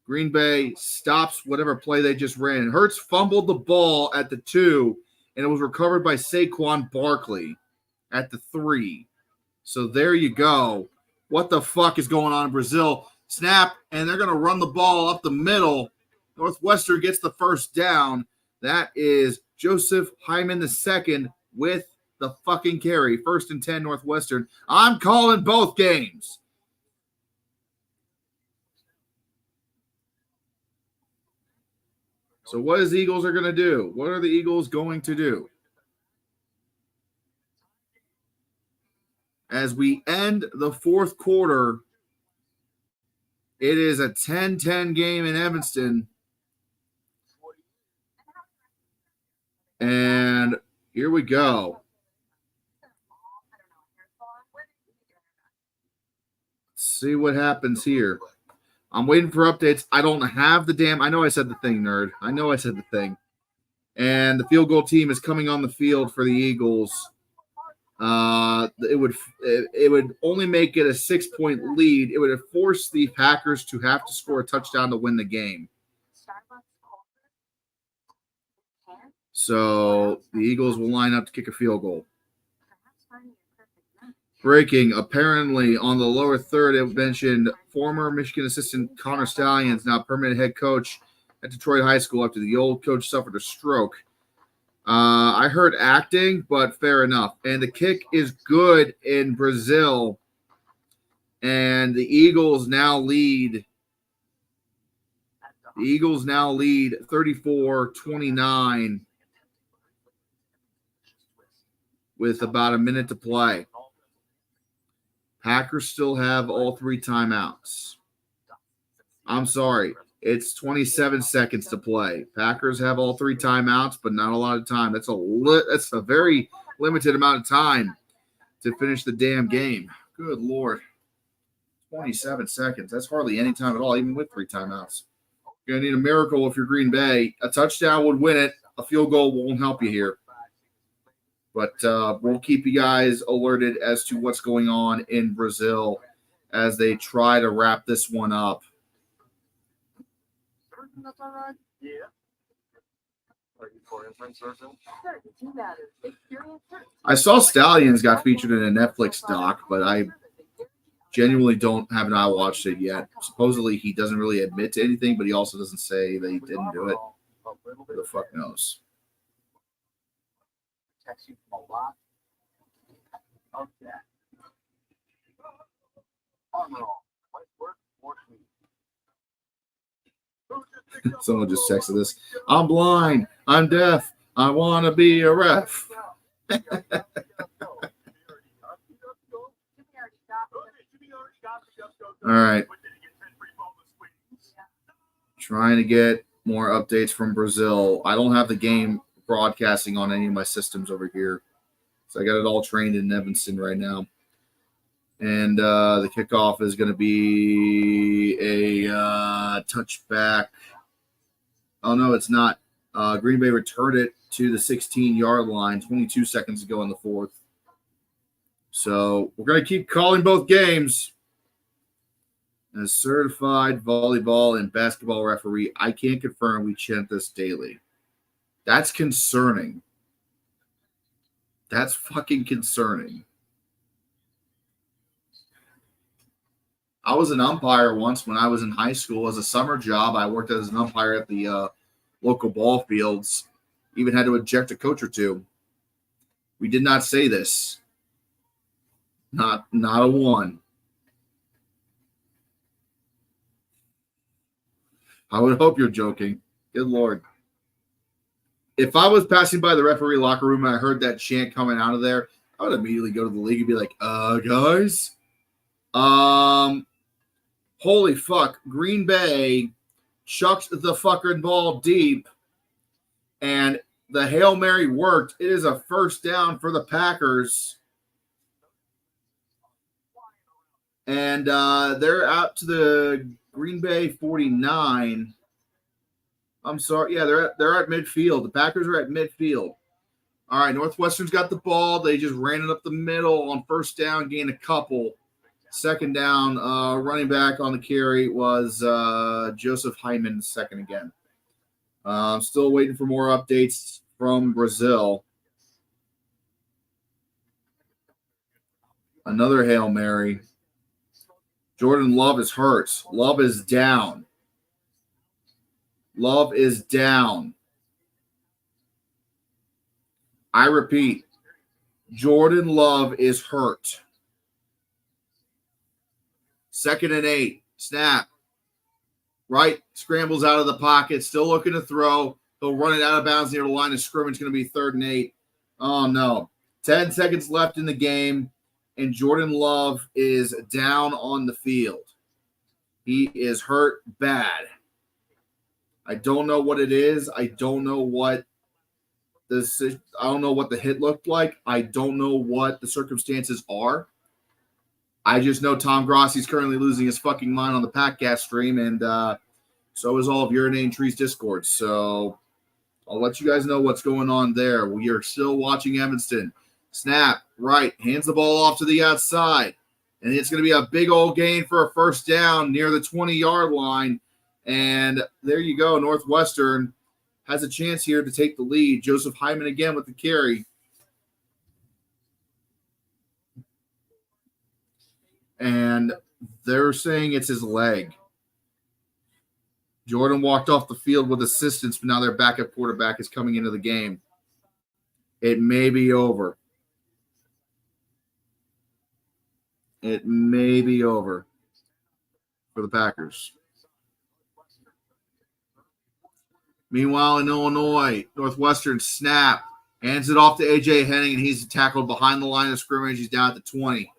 Green Bay stops whatever play they just ran. Hurts fumbled the ball at the 2, and it was recovered by Saquon Barkley at the 3. So there you go. What the fuck is going on in Brazil? Snap, and they're going to run the ball up the middle. Northwestern gets the first down. That is Joseph Hyman II with the fucking carry. 1st and 10 Northwestern. I'm calling both games. So what is the Eagles are going to do? What are the Eagles going to do? As we end the fourth quarter, it is a 10-10 game in Evanston. And here we go. Let's see what happens here. I'm waiting for updates. I don't have the damn. I know I said the thing, nerd. I know I said the thing. And the field goal team is coming on the field for the Eagles. It would only make it a 6-point lead. It would have forced the Packers to have to score a touchdown to win the game. So the Eagles will line up to kick a field goal. Breaking, apparently, on the lower third, it mentioned former Michigan assistant Connor Stallions, now permanent head coach at Detroit High School after the old coach suffered a stroke. I heard acting, but fair enough. And the kick is good in Brazil. And the Eagles now lead. The Eagles now lead 34-29 with about a minute to play. Packers still have all 3 timeouts. I'm sorry. It's 27 seconds to play. Packers have all 3 timeouts, but not a lot of time. That's a very limited amount of time to finish the damn game. Good Lord. 27 seconds. That's hardly any time at all, even with 3 timeouts. You're going to need a miracle if you're Green Bay. A touchdown would win it. A field goal won't help you here. But we'll keep you guys alerted as to what's going on in Brazil as they try to wrap this one up. That's all right. Yeah. Are you for inference, Virgil? I saw Stallions got featured in a Netflix doc, but I genuinely haven't watched it yet. Supposedly he doesn't really admit to anything, but he also doesn't say that he didn't do it. Who the fuck knows? Text you from a lot of that. Armor all. What work? More clean. Someone just texted this. I'm blind. I'm deaf. I want to be a ref. All right. Trying to get more updates from Brazil. I don't have the game broadcasting on any of my systems over here. So I got it all trained in Evanston right now. And the kickoff is going to be a touchback. Oh, no, it's not. Green Bay returned it to the 16-yard line 22 seconds ago in the fourth. So we're going to keep calling both games. As certified volleyball and basketball referee, I can't confirm we chant this daily. That's concerning. That's fucking concerning. I was an umpire once when I was in high school as a summer job. I worked as an umpire at the local ball fields. Even had to eject a coach or two. We did not say this. Not a one. I would hope you're joking. Good Lord. If I was passing by the referee locker room and I heard that chant coming out of there, I would immediately go to the league and be like, guys, holy fuck, Green Bay chucked the fucking ball deep and the Hail Mary worked. It is a first down for the Packers. And they're out to the Green Bay 49. I'm sorry. Yeah, they're at midfield. The Packers are at midfield. All right, Northwestern's got the ball. They just ran it up the middle on first down, gained a couple. Second down, running back on the carry was Joseph Hyman, second again. I'm still waiting for more updates from Brazil. Another Hail Mary. Jordan Love is hurt. Love is down. Love is down. I repeat, Jordan Love is hurt. 2nd and 8. Snap. Right. Scrambles out of the pocket. Still looking to throw. He'll run it out of bounds near the line of scrimmage. Going to be 3rd and 8. Oh, no. 10 seconds left in the game, and Jordan Love is down on the field. He is hurt bad. I don't know what it is. I don't know what the hit looked like. I don't know what the circumstances are. I just know Tom Grossi's currently losing his fucking mind on the Packcast stream, and so is all of Urinating Trees Discord. So I'll let you guys know what's going on there. We are still watching Evanston. Snap, right, hands the ball off to the outside, and it's going to be a big old gain for a first down near the 20-yard line. And there you go. Northwestern has a chance here to take the lead. Joseph Hyman again with the carry. And they're saying it's his leg. Jordan walked off the field with assistance, but now their backup quarterback is coming into the game. It may be over. It may be over for the Packers. Meanwhile, in Illinois, Northwestern snap, hands it off to A.J. Henning, and he's tackled behind the line of scrimmage. He's down at the 20.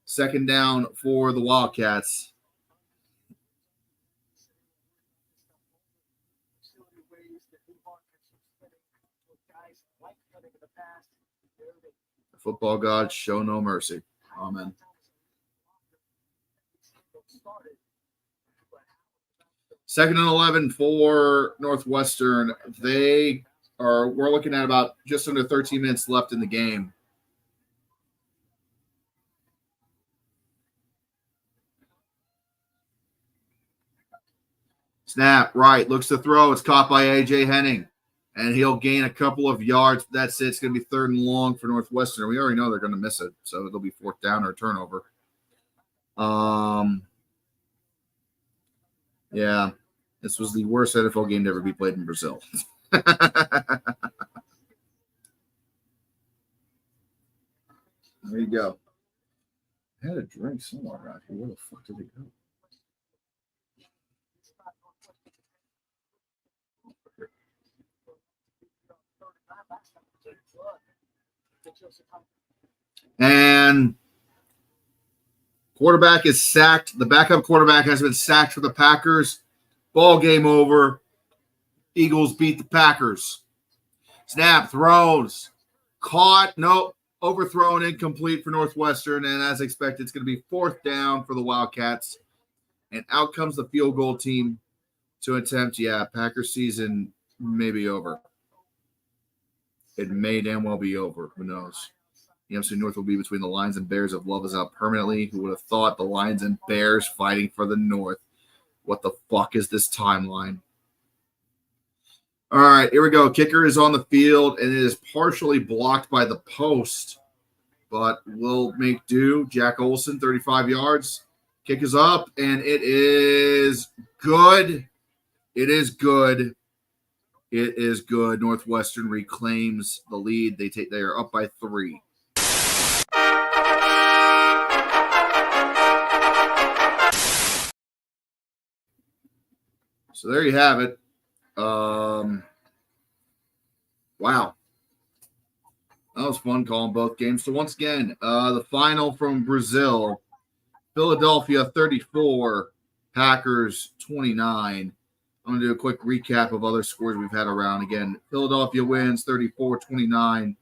2nd down for the Wildcats. The football gods show no mercy. Amen. Second and 11 for Northwestern. We're looking at about just under 13 minutes left in the game. Snap, right, looks to throw. It's caught by A.J. Henning, and he'll gain a couple of yards. That's it. It's going to be 3rd and long for Northwestern. We already know they're going to miss it, so it'll be 4th down or a turnover. Yeah, this was the worst NFL game to ever be played in Brazil. There you go. I had a drink somewhere around here. Where the fuck did it go? And quarterback is sacked. The backup quarterback has been sacked for the Packers. Ball game over. Eagles beat the Packers. Snap, throws. Caught. Nope. overthrown, incomplete for Northwestern, and as expected, it's going to be 4th down for the Wildcats. And out comes the field goal team to attempt. Yeah, Packers season may be over. It may damn well be over. Who knows? The NFC North will be between the Lions and Bears if Love is out permanently. Who would have thought the Lions and Bears fighting for the North? What the fuck is this timeline? All right, here we go. Kicker is on the field, and it is partially blocked by the post, but will make do. Jack Olson, 35 yards. Kick is up, and it is good. It is good. It is good. Northwestern reclaims the lead. They are up by 3. So there you have it. Wow. That was fun calling both games. So once again, the final from Brazil, Philadelphia 34, Packers 29. I'm going to do a quick recap of other scores we've had around. Again, Philadelphia wins 34-29.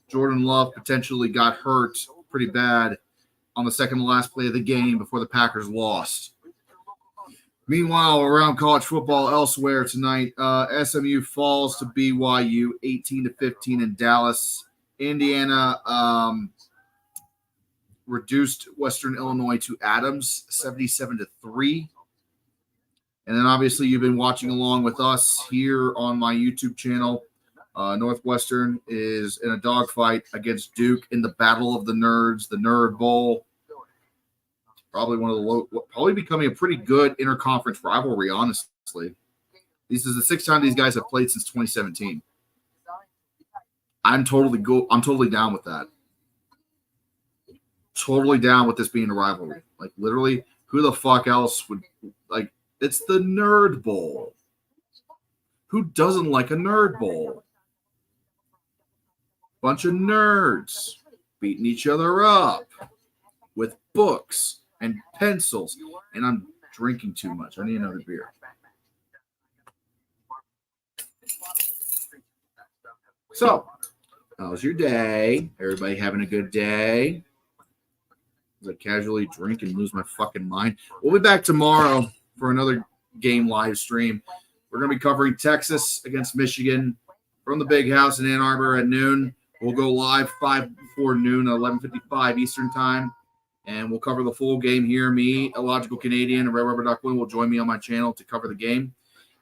Jordan Love potentially got hurt pretty bad on the second to last play of the game before the Packers lost. Meanwhile, around college football elsewhere tonight, SMU falls to BYU 18-15 in Dallas. Indiana reduced Western Illinois to Adams 77-3. And then obviously you've been watching along with us here on my YouTube channel. Northwestern is in a dogfight against Duke in the Battle of the Nerds, the Nerd Bowl. Probably becoming a pretty good interconference rivalry, honestly. This is the 6th time these guys have played since 2017. I'm totally down with that. Totally down with this being a rivalry. Like, literally, who the fuck else would, like, it's the Nerd Bowl. Who doesn't like a Nerd Bowl? Bunch of nerds beating each other up with books and pencils. And I'm drinking too much. I need another beer. So, how was your day? Everybody having a good day? As I casually drink and lose my fucking mind. We'll be back tomorrow for another game live stream. We're going to be covering Texas against Michigan from the Big House in Ann Arbor at noon. We'll go live 5 before noon at 11:55 Eastern Time, and we'll cover the full game here. Me, Illogical Canadian, and Red Rubber Duckling will join me on my channel to cover the game.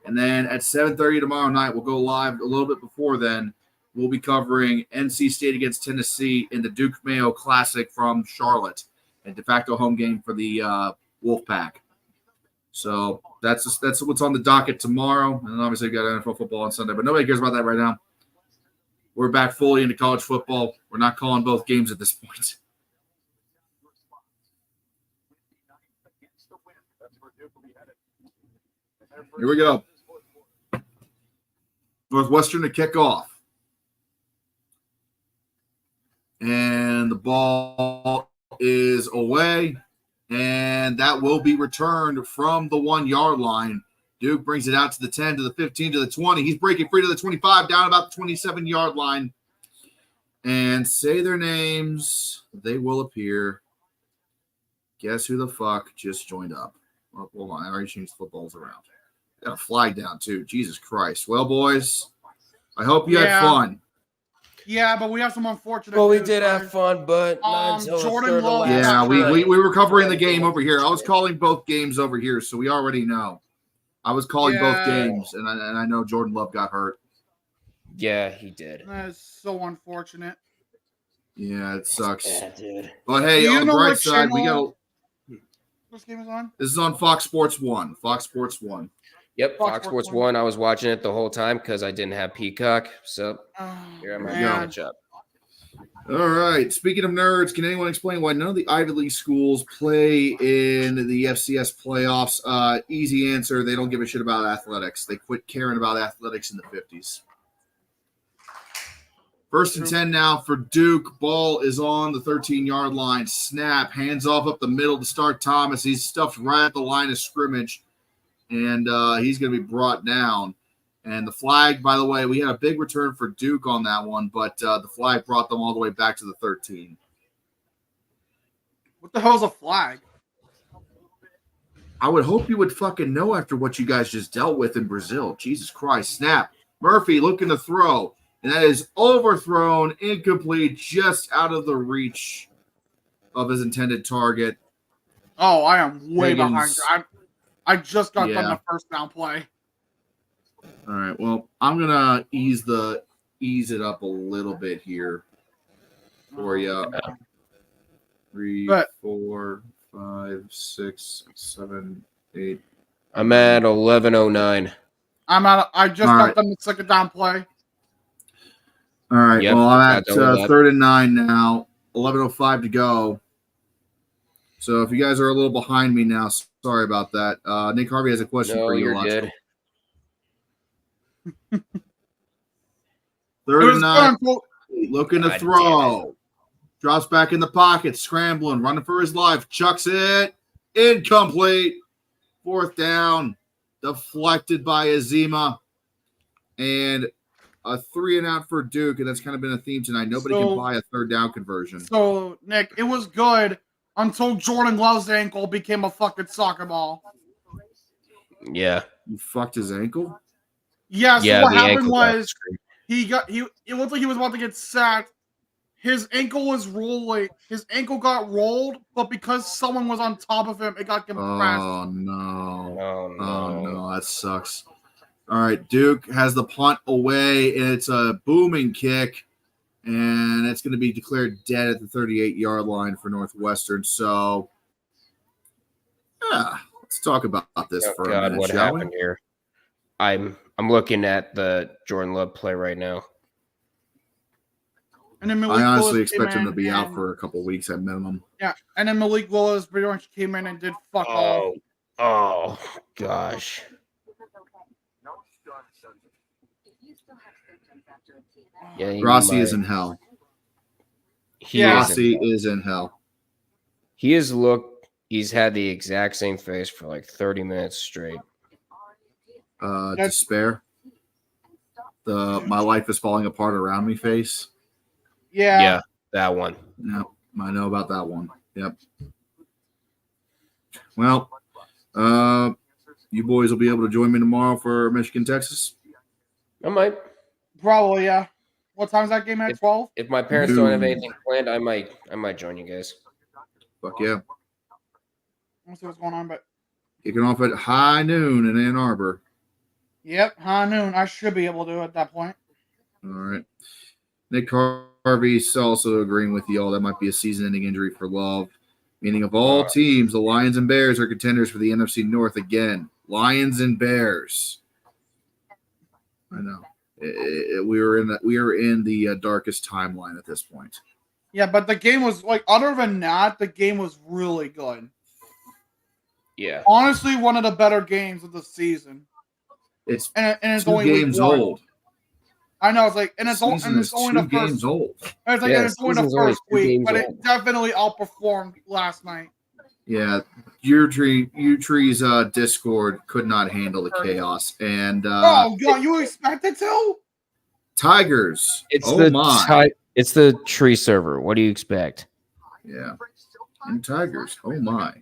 And then at 7:30 tomorrow night, we'll go live a little bit before then. We'll be covering NC State against Tennessee in the Duke Mayo Classic from Charlotte, a de facto home game for the Wolfpack. So that's what's on the docket tomorrow. And obviously, we've got NFL football on Sunday, but nobody cares about that right now. We're back fully into college football. We're not calling both games at this point. Here we go. Northwestern to kick off. And the ball is away. And that will be returned from the 1-yard line. Duke brings it out to the 10, to the 15, to the 20. He's breaking free to the 25, down about the 27-yard line. And say their names. They will appear. Guess who the fuck just joined up? Oh, hold on. I already changed the footballs around. Got a flag down, too. Jesus Christ. Well, boys, I hope you had fun. Yeah, but we have some unfortunate. Well, we did have fun, but not until Jordan Love. Yeah, we were covering the game over here. I was calling both games over here, so we already know. I was calling both games, and I know Jordan Love got hurt. Yeah, he did. That's so unfortunate. Yeah, it sucks. Yeah, dude. But hey, on the bright side, we got. This game is on. This is on Fox Sports 1. Fox Sports 1. Yep, Fox Sports 1. I was watching it the whole time because I didn't have Peacock. So here I'm going to catch up. All right. Speaking of nerds, can anyone explain why none of the Ivy League schools play in the FCS playoffs? Easy answer. They don't give a shit about athletics. They quit caring about athletics in the 50s. 1st and 10 now for Duke. Ball is on the 13-yard line. Snap. Hands off up the middle to start Thomas. He's stuffed right at the line of scrimmage. And he's going to be brought down. And the flag, by the way, we had a big return for Duke on that one, but the flag brought them all the way back to the 13. What the hell's a flag? I would hope you would fucking know after what you guys just dealt with in Brazil. Jesus Christ. Snap. Murphy looking to throw. And that is overthrown, incomplete, just out of the reach of his intended target. Oh, I am way Higgins. behind. I just got done Yeah. the first down play. All right. Well, I'm gonna ease it up a little bit here for you. 3, But- 4, 5, 6, 7, 8. I'm at 11:09. I just All got right. done the second down play. All right. Yep, Well, I'm at got done with that. 3rd and 9 now. 11:05 to go. So if you guys are a little behind me now, sorry about that. Nick Harvey has a question No, for you. you're Alonzo. good. 3rd It and was 9. fun. Looking to God throw. Drops back in the pocket, scrambling, running for his life. Chucks it. Incomplete. 4th down. Deflected by Azima. And a 3 and out for Duke. And that's kind of been a theme tonight. Nobody can buy a 3rd down conversion. So, Nick, it was good until Jordan Love's ankle became a fucking soccer ball. Yeah. You fucked his ankle? Yeah, so Yeah, what the happened ankle got was screwed. it looked like he was about to get sacked. His ankle was rolling. His ankle got rolled, but because someone was on top of him, it got compressed. Oh, no. Oh, no. Oh, no. That sucks. All right. Duke has the punt away, and it's a booming kick. And it's going to be declared dead at the 38-yard line for Northwestern. So, yeah, let's talk about this Oh, for a God, minute, what shall happened here? I'm looking at the Jordan Love play right now. And then we? Malik I honestly Willis expect came him to in be out and- for a couple weeks at minimum. Yeah, and then Malik Willis pretty much came in and did fuck all. Oh, gosh. No stun Sunday. If you still have symptoms after a TNF, Yeah, he Rossi might- is in hell. He Yeah. is in Rossi hell. is in hell. He's had the exact same face for like 30 minutes straight. That's- Despair. The my life is falling apart around me face. Yeah. That one. Yep, I know about that one. Yep. Well, you boys will be able to join me tomorrow for Michigan, Texas. I might. Probably, yeah. What time's that game at? 12? If my parents don't have Dude. anything planned, I might join you guys. Fuck yeah. Let's see what's going on, but Kicking off at high noon in Ann Arbor. yep, high noon. I should be able to at that point. All right. Nick Harvey's also agreeing with y'all. That might be a season-ending injury for Love. Meaning of all teams, the Lions and Bears are contenders for the NFC North again. Lions and Bears. I know. We are in the darkest timeline at this point. Yeah, but the game was like, other than that, the game was really good. Yeah. Honestly, one of the better games of the season. It's And it's 2 only games week one. old. I know, it's like, and it's, Season and is it's only 2 the first. games old. And it's like, Yeah, and it's only the season's only first 2 week, games but old. it definitely outperformed last night. Yeah, U-Tree's Discord could not handle the chaos. And Oh God, you expected to? Tigers. It's my. the tree server. What do you expect? Yeah. And Tigers. Oh my.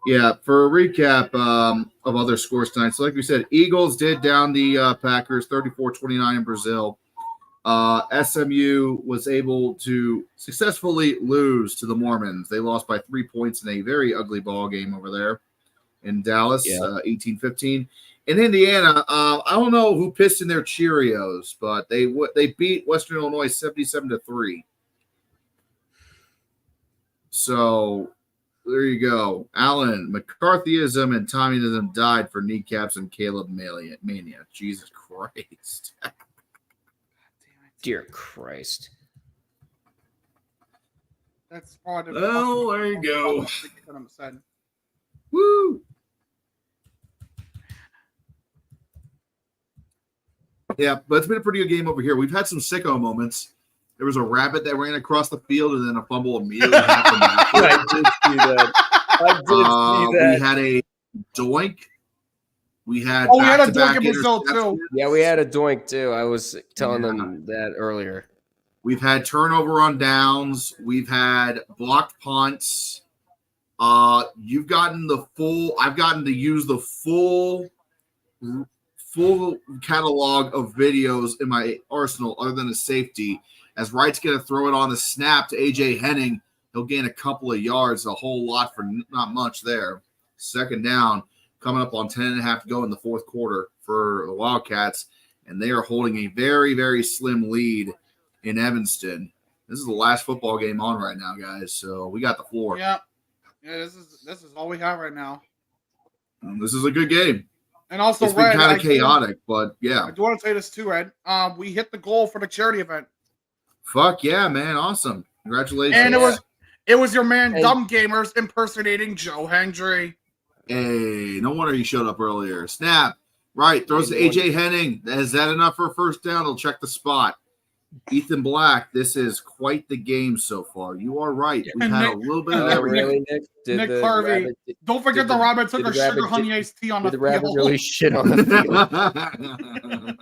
Yeah, for a recap of other scores tonight. So like we said, Eagles did down the Packers 34-29 in Brazil. SMU was able to successfully lose to the Mormons. They lost by 3 points in a very ugly ball game over there in Dallas, Yeah. 18-15. In Indiana, I don't know who pissed in their Cheerios, but they beat Western Illinois 77-3. So there you go. Allen, McCarthyism and Tommyism died for kneecaps and Caleb mania. Jesus Christ. Dear Christ. That's part of. Well, there you go. Said. Woo! Yeah, but it's been a pretty good game over here. We've had some sicko moments. There was a rabbit that ran across the field, and then a fumble immediately happened after. I did see that. We had a doink We had Oh, we had a back-to-back doink in Brazil, too. interceptions. Yeah, we had a doink too. I was telling them that earlier. We've had turnover on downs. We've had blocked punts. You've gotten the full. I've gotten to use the full catalog of videos in my arsenal, other than a safety. As Wright's going to throw it on the snap to AJ Henning, he'll gain a couple of yards, a whole lot for not much there. Second down, coming up on 10.5 to go in the fourth quarter for the Wildcats, and they are holding a very, very slim lead in Evanston. This is the last football game on right now, guys. So we got the floor. Yeah, this is all we have right now. And this is a good game. And also, It's been Red, kind of chaotic, but yeah. I do want to say this too, Red. We hit the goal for the charity event. Fuck yeah, man! Awesome, congratulations. And it was your man Dumb Gamers impersonating Joe Hendry. Hey, no wonder he showed up earlier. Snap, right, throws to AJ Henning. Is that enough for a first down? He'll check the spot. Ethan Black, this is quite the game so far. You are right. We've had a little bit of everything. Nick Harvey. Don't forget the rabbit took a sugar honey iced tea on the field. Rabbit really shit on the field.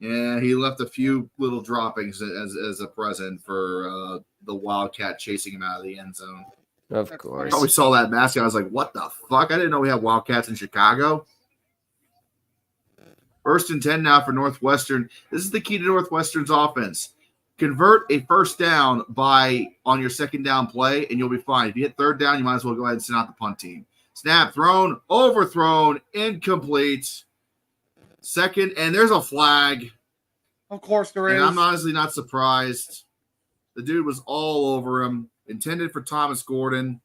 Yeah, he left a few little droppings as a present for the Wildcat chasing him out of the end zone. Of course. I always saw that mascot. I was like, what the fuck? I didn't know we had Wildcats in Chicago. First and 10 now for Northwestern. This is the key to Northwestern's offense. Convert a first down on your second down play, and you'll be fine. If you hit third down, you might as well go ahead and send out the punt team. Snap, thrown, overthrown, incomplete. Second, and there's a flag. Of course there is. And I'm honestly not surprised. The dude was all over him. Intended for Thomas Gordon.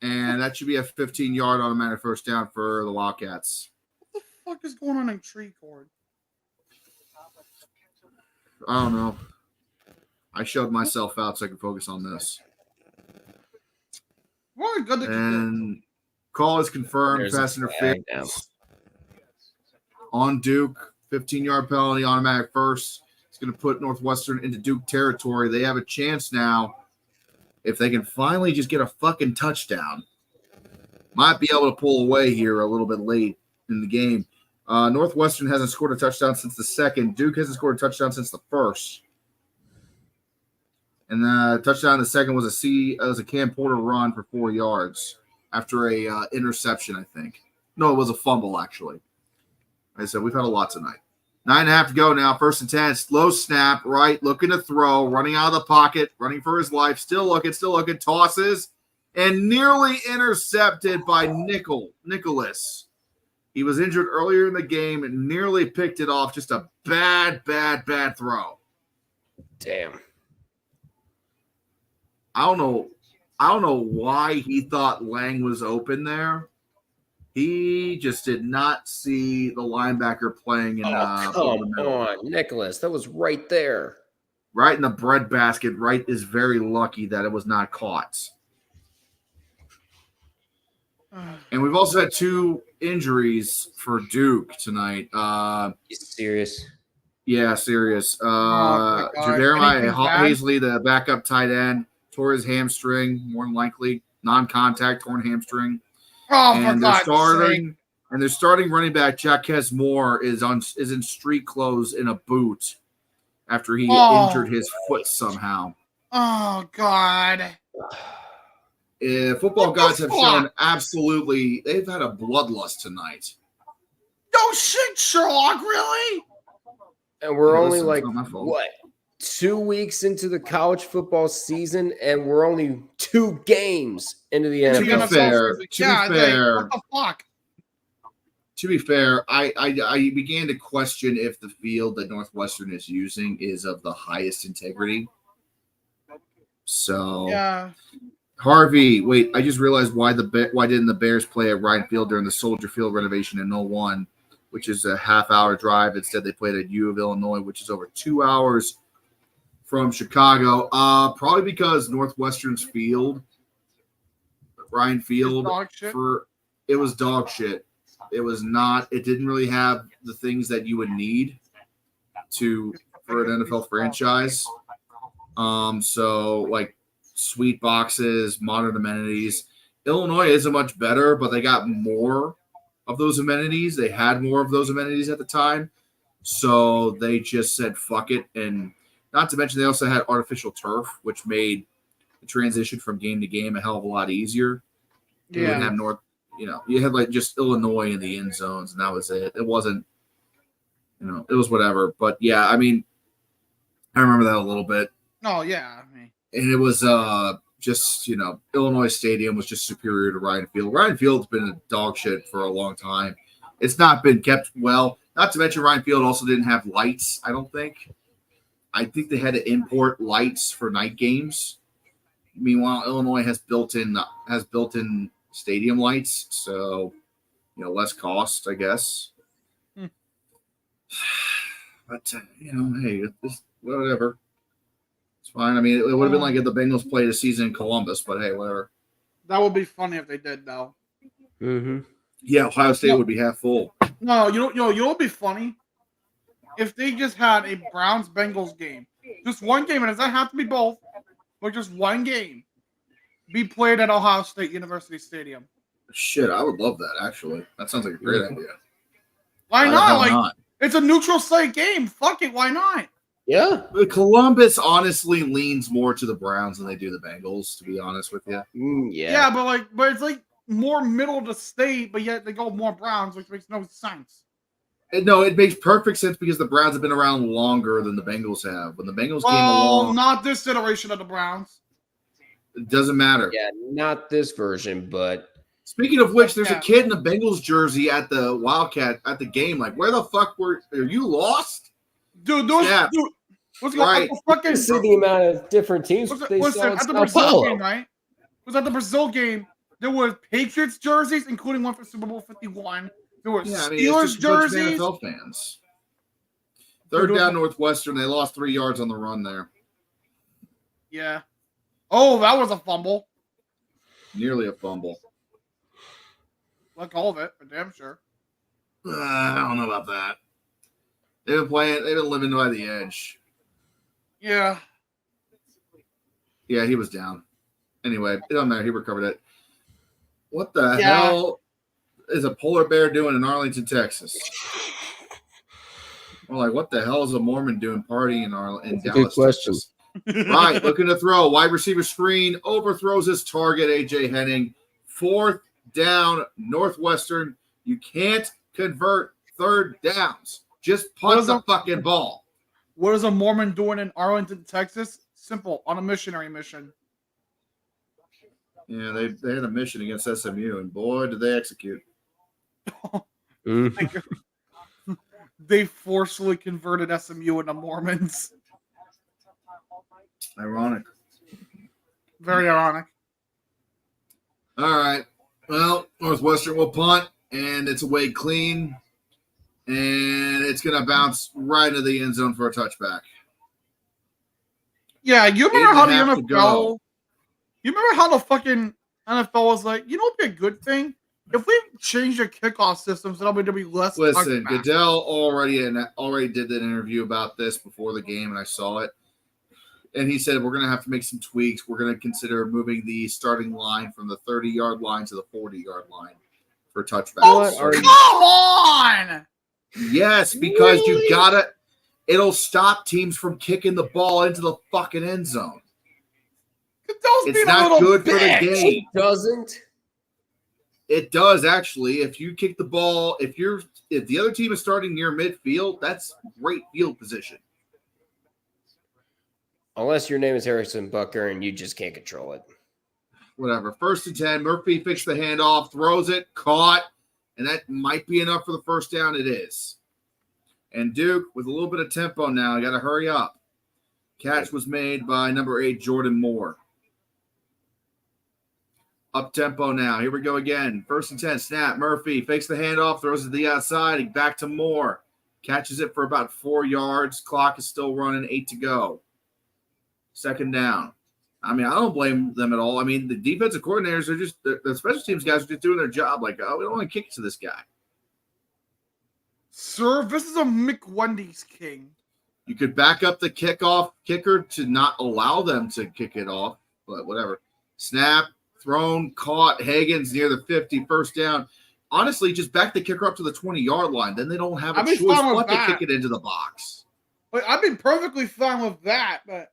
And that should be a 15-yard automatic first down for the Wildcats. What the fuck is going on in tree cord? I don't know. I showed myself out so I can focus on this. What good that And call is confirmed. There's Pass a interference on Duke. 15-yard penalty, automatic first. It's going to put Northwestern into Duke territory. They have a chance now. If they can finally just get a fucking touchdown, might be able to pull away here a little bit late in the game. Northwestern hasn't scored a touchdown since the second. Duke hasn't scored a touchdown since the first. And the touchdown in the second was a Cam Porter run for 4 yards after a interception, I think. No, it was a fumble, actually. Like I said, we've had a lot tonight. 9.5 to go now. First and 10. Slow snap, right, looking to throw, running out of the pocket, running for his life, still looking, tosses, and nearly intercepted by Nicholas. He was injured earlier in the game and nearly picked it off. Just a bad throw. Damn. I don't know why he thought Lang was open there. He just did not see the linebacker playing in Come on, Nicholas. That was right there. Right in the breadbasket. Wright is very lucky that it was not caught. And we've also had 2 injuries for Duke tonight. You serious? Yeah, serious. God. Jeremiah Anything bad? Hazley, the backup tight end, tore his hamstring, more than likely. Non-contact torn hamstring. Oh, And for God's sake. they're starting running back Jaquez Moore is in street clothes in a boot after he injured his foot somehow. Oh, God. Football gods have shown absolutely they've had a bloodlust tonight. No shit, Sherlock, really? And we're Yeah, only listen, like, it's not my fault. what, 2 weeks into the college football season, and we're only 2 games into the To be NFL. fair, What the fuck? To be fair, I began to question if the field that Northwestern is using is of the highest integrity. So Yeah. Harvey, wait, I just realized why didn't the Bears play at Ryan Field during the Soldier Field renovation in 01, which is a half-hour drive. Instead, they played at U of Illinois, which is over 2 hours from Chicago. Probably because Northwestern's field, Ryan Field, it was dog shit. It was not. It didn't really have the things that you would need for an NFL franchise. So like sweet boxes, modern amenities. Illinois isn't much better, but they got more of those amenities. They had more of those amenities at the time. So they just said, fuck it. And not to mention, they also had artificial turf, which made the transition from game to game a hell of a lot easier. You would have you had like just Illinois in the end zones, and that was it. It wasn't, it was whatever. But yeah, I mean, I remember that a little bit. Oh, yeah. I mean, And it was just, Illinois Stadium was just superior to Ryan Field. Ryan Field's been a dog shit for a long time. It's not been kept well. Not to mention Ryan Field also didn't have lights, I don't think. I think they had to import lights for night games. Meanwhile, Illinois has built-in stadium lights, so less cost, I guess. But hey, it's whatever. It's fine. I mean, it would have been like if the Bengals played a season in Columbus, but hey, whatever. that would be funny if they did, though. Mm-hmm. Yeah, Ohio State would be half full. No, you know what would be funny? If they just had a Browns-Bengals game. Just one game, and it doesn't have to be both, but just one game be played at Ohio State University Stadium. Shit, I would love that, actually. That sounds like a great idea. Why not? Why Like, not? it's a neutral site game. Fuck it, why not? Yeah. But Columbus honestly leans more to the Browns than they do the Bengals, to be honest with you. Yeah. But it's like more middle of the state, but yet they go more Browns, which makes no sense. No, it makes perfect sense because the Browns have been around longer than the Bengals have. When the Bengals came along, not this iteration of the Browns. it doesn't matter. Yeah, not this version, but Speaking of which, there's a kid in a Bengals jersey at the Wildcat at the game. Like, where the fuck are you lost? Dude, what's Right. fucking see the amount of different teams they listen, saw in at the Sao Brazil Paulo. game, right? Was at the Brazil game. There were Patriots jerseys, including one for Super Bowl 51. There were Yeah, I mean, Steelers it's just a bunch of jerseys. NFL fans. Third down Northwestern. They lost 3 yards on the run there. Yeah. Oh, that was a fumble. Nearly a fumble. Like all of it, for damn sure. I don't know about that. They've been playing. They've been living by the edge. Yeah. Yeah, he was down. Anyway, it doesn't matter. He recovered it. What the hell is a polar bear doing in Arlington, Texas? Well, like, what the hell is a Mormon doing partying in Dallas? Good question. Texas? Right, looking to throw. Wide receiver screen, overthrows his target, A.J. Henning. 4th down, Northwestern. You can't convert third downs. Just punt the fucking ball. What is a Mormon doing in Arlington, Texas? Simple, on a missionary mission. Yeah, they had a mission against SMU, and boy, did they execute. They forcefully converted SMU into Mormons. Ironic. Very ironic. All right. Well, Northwestern will punt, and it's away clean, and it's going to bounce right into the end zone for a touchback. Yeah, you remember how the 8.5 to NFL? go. You remember how the fucking NFL was like, it'd be a good thing if we change the kickoff systems, there'll be less. Listen, touchbacks. Goodell already did an interview about this before the game, and I saw it. And he said, we're going to have to make some tweaks. We're going to consider moving the starting line from the 30-yard line to the 40-yard line for touchbacks. Oh, come on! Yes, because you got to – it'll stop teams from kicking the ball into the fucking end zone. It's not good for the game. It doesn't. It does, actually. If you kick the ball, if the other team is starting near midfield, that's great field position. Unless your name is Harrison Butker and you just can't control it. Whatever. 1st and 10. Murphy fixed the handoff, throws it, caught, and that might be enough for the first down. It is. And Duke, with a little bit of tempo now, you got to hurry up. Catch was made by number 8, Jordan Moore. Up tempo now. Here we go again. 1st and 10. Snap. Murphy fakes the handoff, throws it to the outside. Back to Moore. Catches it for about 4 yards. Clock is still running. 8 to go. 2nd down. I mean, I don't blame them at all. I mean, the defensive coordinators are just the special teams guys are just doing their job. Like, we don't want to kick it to this guy. Sir, this is a McWendy's king. You could back up the kickoff kicker to not allow them to kick it off, but whatever. Snap. Thrown, caught. Hagen's near the 50, 1st down. honestly, just back the kicker up to the 20-yard line. Then they don't have a I'd be choice fine with but to that. kick it into the box. But I've been perfectly fine with that. But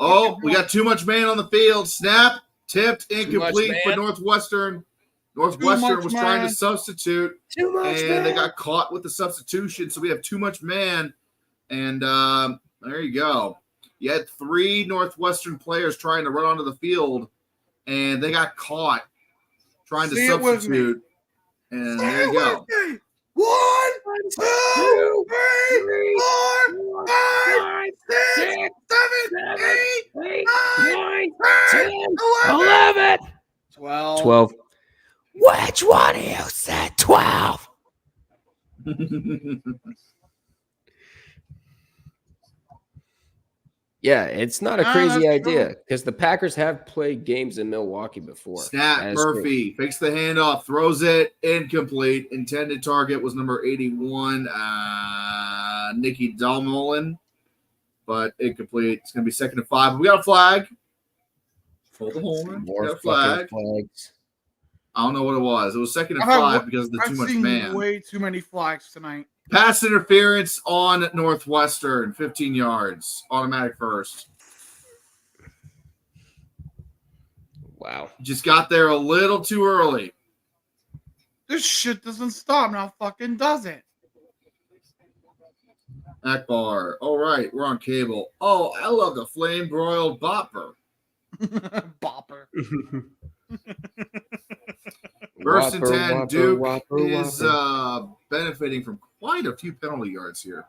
Oh, we got too much man on the field. Snap, tipped, incomplete for man. Northwestern. Northwestern much was trying to man. substitute, Too much, and man. they got caught with the substitution. So we have too much man. And there you go. You had 3 Northwestern players trying to run onto the field, and they got caught trying to See it with me. substitute. And there you go. 1, 2, 3, 4, 5, 6, 7, 8, 9, 10, 11, 12. Which one of you said 12? Yeah, it's not a crazy that's idea true. because the Packers have played games in Milwaukee before. Snap, That is true. Murphy fakes the handoff, throws it, incomplete. Intended target was number 81, Nikki Dalmolin, but incomplete. It's going to be 2nd and 5. We got a flag. Full the horn. We More got a flag. flags. I don't know what it was. It was 2nd and I've had 5 because of the I've too much seen man. way too many flags tonight. Pass interference on Northwestern, 15 yards, automatic first. Wow. Just got there a little too early. This shit doesn't stop now. Fucking does it? Akbar. All right, we're on cable. Oh, I love the flame broiled bopper. Bopper. First and 10, Duke is Whopper. benefiting from quite a few penalty yards here.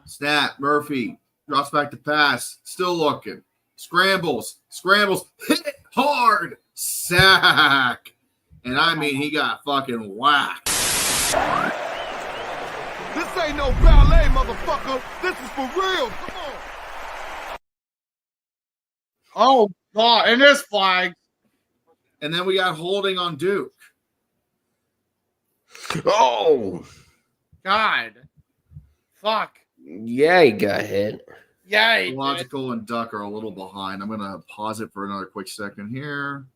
Snap, Murphy drops back to pass, still looking. Scrambles, hit it hard, sack. And I mean, he got fucking whacked. This ain't no ballet, motherfucker. This is for real. Come on. Oh, God. And there's flags. And then we got holding on Duke. Oh, God. Fuck. yeah, he got hit. Yeah. he did. Logical and Duck are a little behind. I'm going to pause it for another quick second here.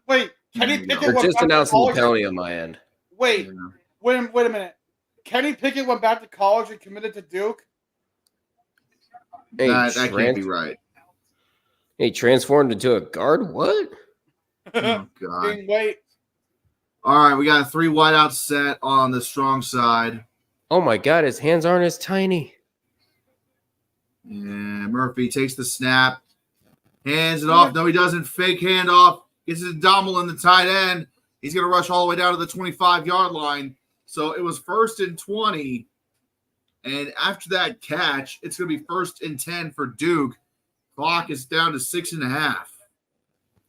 Wait. Kenny There you go. Pickett They're went just back to announcing the college. penalty on my end. Wait. Wait a minute. Kenny Pickett went back to college and committed to Duke. Hey, That can't be right. He transformed into a guard? What? Oh, God. Didn't wait. All right, we got a 3 wideouts set on the strong side. Oh my God, his hands aren't as tiny. And Murphy takes the snap, hands it off. No, he doesn't. Fake handoff. Gets it to Domel in the tight end. He's going to rush all the way down to the 25-yard line. So it was 1st and 20. And after that catch, it's going to be 1st and 10 for Duke. Clock is down to 6.5.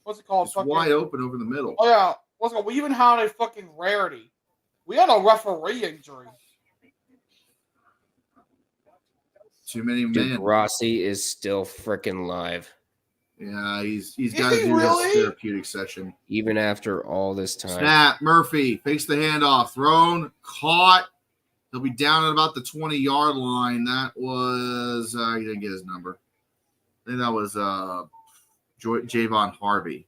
What's it called? It's wide open over the middle. Oh, yeah. What's it called? We even had a fucking rarity. We had a referee injury. Too many Duke men. Rossi is still freaking live. Yeah, he's got to he do really? his therapeutic session. Even after all this time. Snap, Murphy fakes the handoff, thrown, caught. He'll be down at about the 20-yard line. That was he didn't get his number. I think that was Javon Harvey.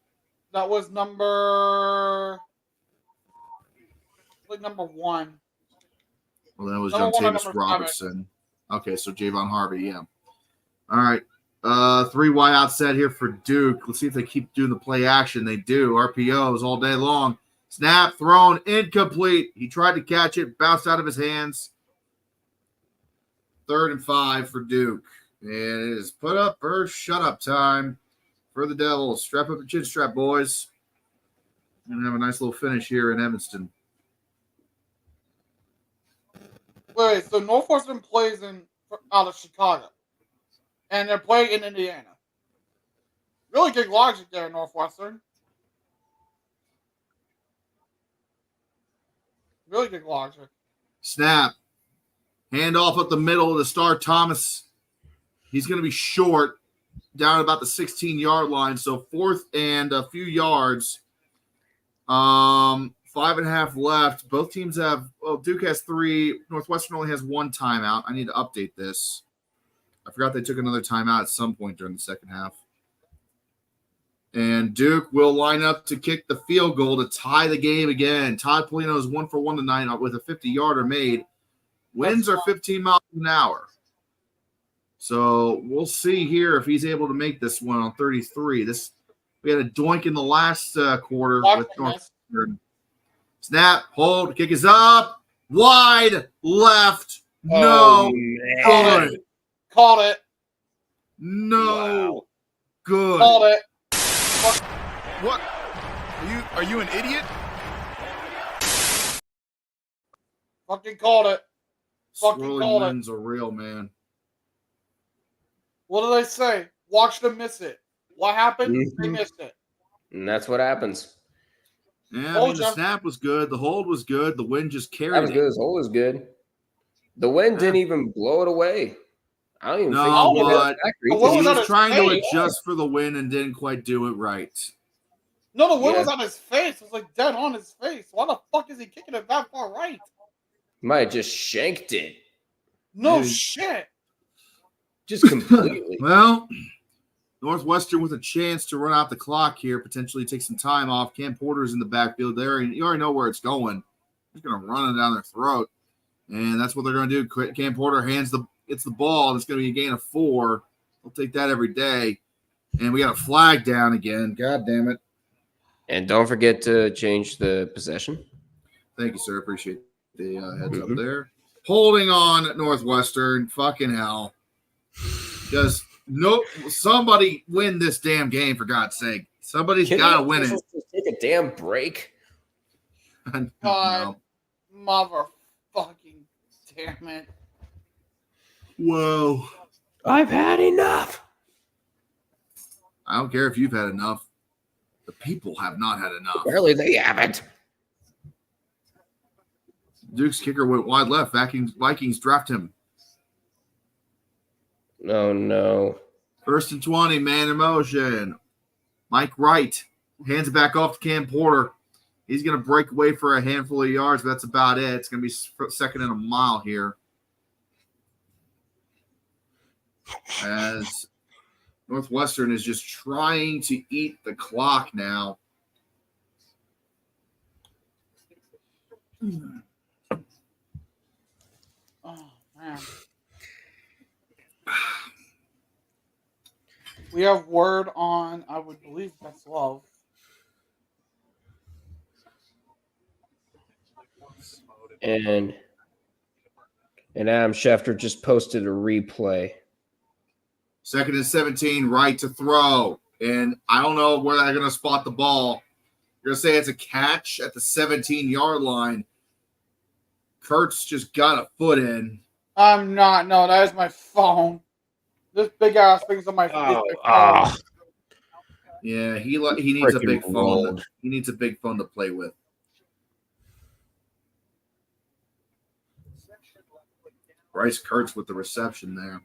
That was number 1. Well, that was Number 1 or Jontavis number Robertson. Okay, so Javon Harvey, yeah. All right. 3 wideout set here for Duke. Let's see if they keep doing the play action. They do. RPOs all day long. Snap, thrown, incomplete. He tried to catch it, bounced out of his hands. 3rd and 5 for Duke. And it is put up or shut up time for the Devils. Strap up the chin strap, boys. And have a nice little finish here in Evanston. Wait, so Northwestern plays out of Chicago. And they're playing in Indiana. Really good logic there, Northwestern. Really good logic. Snap. Handoff up the middle of the star Thomas. He's going to be short, down about the 16-yard line. So 4th and a few yards. 5.5 left. Both teams have, well, Duke has 3. Northwestern only has 1 timeout. I need to update this. I forgot they took another timeout at some point during the second half. And Duke will line up to kick the field goal to tie the game again. Todd Polino is 1 for 1 tonight with a 50-yarder made. Winds are 15 miles an hour. So we'll see here if he's able to make this one on 33. We had a doink in the last quarter with Northwestern. Snap, hold, kick is up, wide left. No, good. Called it. No, Wow. good. Called it. What? Are you an idiot? Fucking called it. Fucking Swirling called it. winds are real, man. What did I say? Watch them miss it. What happened? They missed it. And that's what happens. Yeah, I mean, the snap was good. The hold was good. The wind just carried That was it. good. His hole was good. The wind didn't even blow it away. I don't even No, think but the wind he was on was his trying to face. adjust for the wind and didn't quite do it right. No, the wind Yeah. was on his face. It was like dead on his face. Why the fuck is he kicking it that far right? Might have just shanked it. No Dude. shit. Just completely. Well, Northwestern with a chance to run out the clock here, potentially take some time off. Cam Porter's in the backfield there, and you already know where it's going. He's going to run it down their throat, and that's what they're going to do. Cam Porter gets the ball, and it's going to be a gain of 4. We'll take that every day. And we got a flag down again. God damn it. And don't forget to change the possession. Thank you, sir. Appreciate the heads up there. Holding on Northwestern. Fucking hell. Just somebody win this damn game, for God's sake. Somebody's got to win it. Take a damn break. God, motherfucking damn it. Whoa. I've had enough. I don't care if you've had enough. The people have not had enough. Apparently they haven't. Duke's kicker went wide left. Vikings draft him. Oh, no. 1st and 20, man in motion. Mike Wright hands it back off to Cam Porter. He's going to break away for a handful of yards, but that's about it. It's going to be 2nd and a mile here. As Northwestern is just trying to eat the clock now. Oh, man. We have word on, I would believe that's love. And Adam Schefter just posted a replay. 2nd and 17, right to throw. And I don't know where they're going to spot the ball. You're going to say it's a catch at the 17-yard line. Kurtz just got a foot in. I'm not. No, that is my phone. This big ass thing's on my face. Yeah, he needs a big Freaking phone. rolled. He needs a big phone to play with. Bryce Kurtz with the reception there.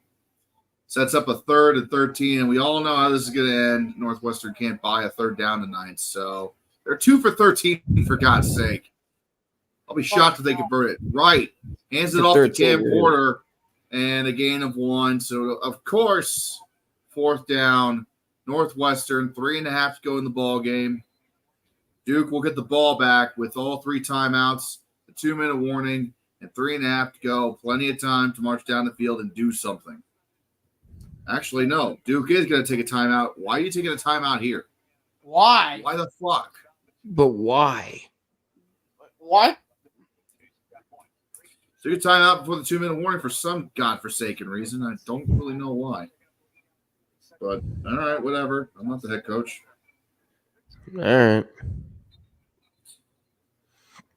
Sets up a 3rd and 13, and we all know how this is going to end. Northwestern can't buy a 3rd down tonight, so they're 2 for 13, for God's sake. I'll be shocked if they convert it. Right. Hands it off to Cam Porter, and a gain of 1. So, of course, 4th down. Northwestern, 3.5 to go in the ball game. Duke will get the ball back with all 3 timeouts, a 2-minute warning, and 3.5 to go. Plenty of time to march down the field and do something. Actually, no. Duke is going to take a timeout. Why are you taking a timeout here? Why? Why the fuck? But why? What? Take a timeout before the 2-minute warning for some godforsaken reason. I don't really know why. But, all right, whatever. I'm not the head coach. All right.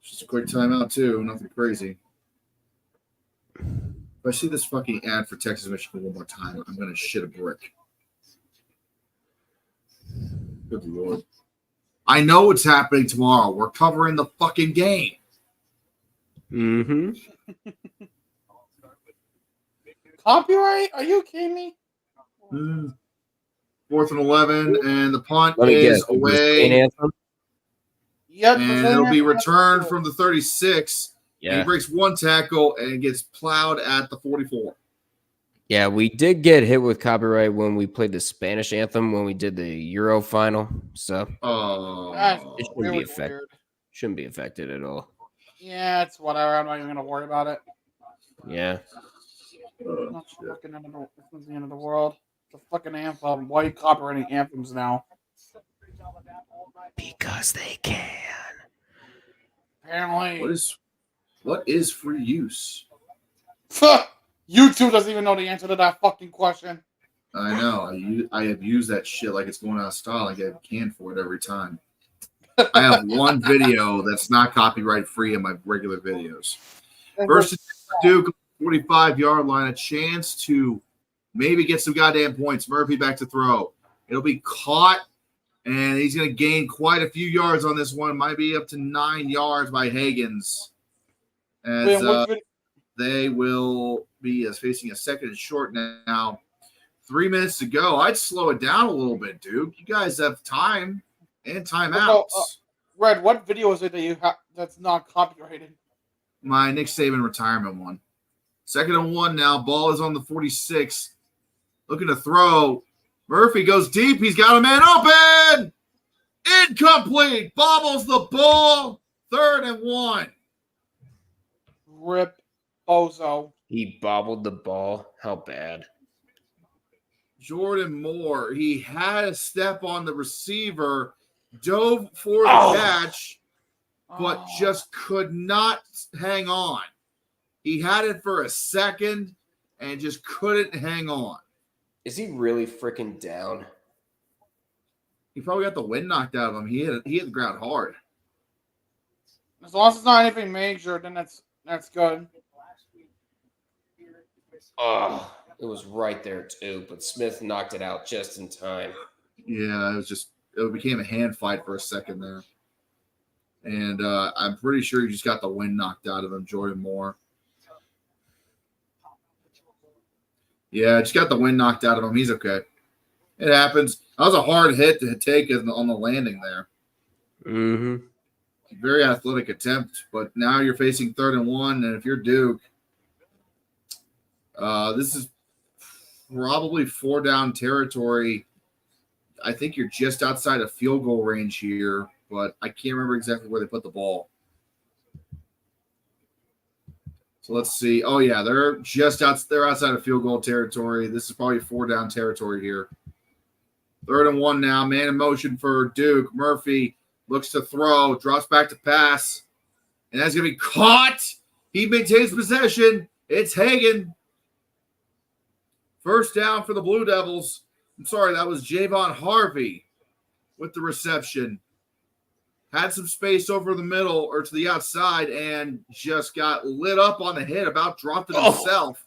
Just a quick timeout, too. Nothing crazy. If I see this fucking ad for Texas Michigan one more time, I'm going to shit a brick. Good Lord. I know what's happening tomorrow. We're covering the fucking game. Mm-hmm. Copyright? Are you kidding me? 4th and 11, and the punt Let me is guess. away. Yep. And it'll be returned from the 36. Yeah. He breaks 1 tackle and gets plowed at the 44. Yeah, we did get hit with copyright when we played the Spanish anthem when we did the Euro final. So That's it Oh, shouldn't be really weird. shouldn't be affected at all. Yeah, it's whatever. I'm not even gonna worry about it. Yeah. Not fucking end of the, this is the end of the world. It's a fucking anthem. Why are you copyrighting anthems now? Because they can. Apparently, what is free use? YouTube doesn't even know the answer to that fucking question. I know. I have used that shit like it's going out of style. Like I get canned for it every time. I have one video that's not copyright free in my regular videos. First Duke, 45-yard line, a chance to maybe get some goddamn points. Murphy back to throw. It'll be caught, and he's going to gain quite a few yards on this one. Might be up to 9 yards by Higgins. As they will be facing a second and short now. 3 minutes to go. I'd slow it down a little bit, Duke. You guys have time and timeouts. Red, what video is it that you have that's not copyrighted? My Nick Saban retirement one. 2nd and 1 now. Ball is on the 46. Looking to throw. Murphy goes deep. He's got a man open. Incomplete. Bobbles the ball. 3rd and 1. Rip Bozo. He bobbled the ball. How bad? Jordan Moore. He had a step on the receiver. Dove for the catch. But just could not hang on. He had it for a second and just couldn't hang on. Is he really freaking down? He probably got the wind knocked out of him. He hit the ground hard. As long as it's not anything major, then that's good. Oh, it was right there too, but Smith knocked it out just in time. Yeah, it became a hand fight for a second there. And I'm pretty sure he just got the wind knocked out of him, Jordan Moore. Yeah, just got the wind knocked out of him. He's okay. It happens. That was a hard hit to take on the landing there. Mm-hmm. Very athletic attempt, but now you're facing 3rd and 1, and if you're Duke, this is probably 4-down territory. I think you're just outside of field goal range here, but I can't remember exactly where they put the ball. So let's see. Oh, yeah, they're outside of field goal territory. This is probably 4-down territory here. 3rd and 1 now. Man in motion for Duke. Murphy looks to throw, drops back to pass, and that's going to be caught. He maintains possession. It's Hagan. 1st down for the Blue Devils. I'm sorry, that was Javon Harvey with the reception. Had some space over the middle or to the outside and just got lit up on the hit, about dropped it himself,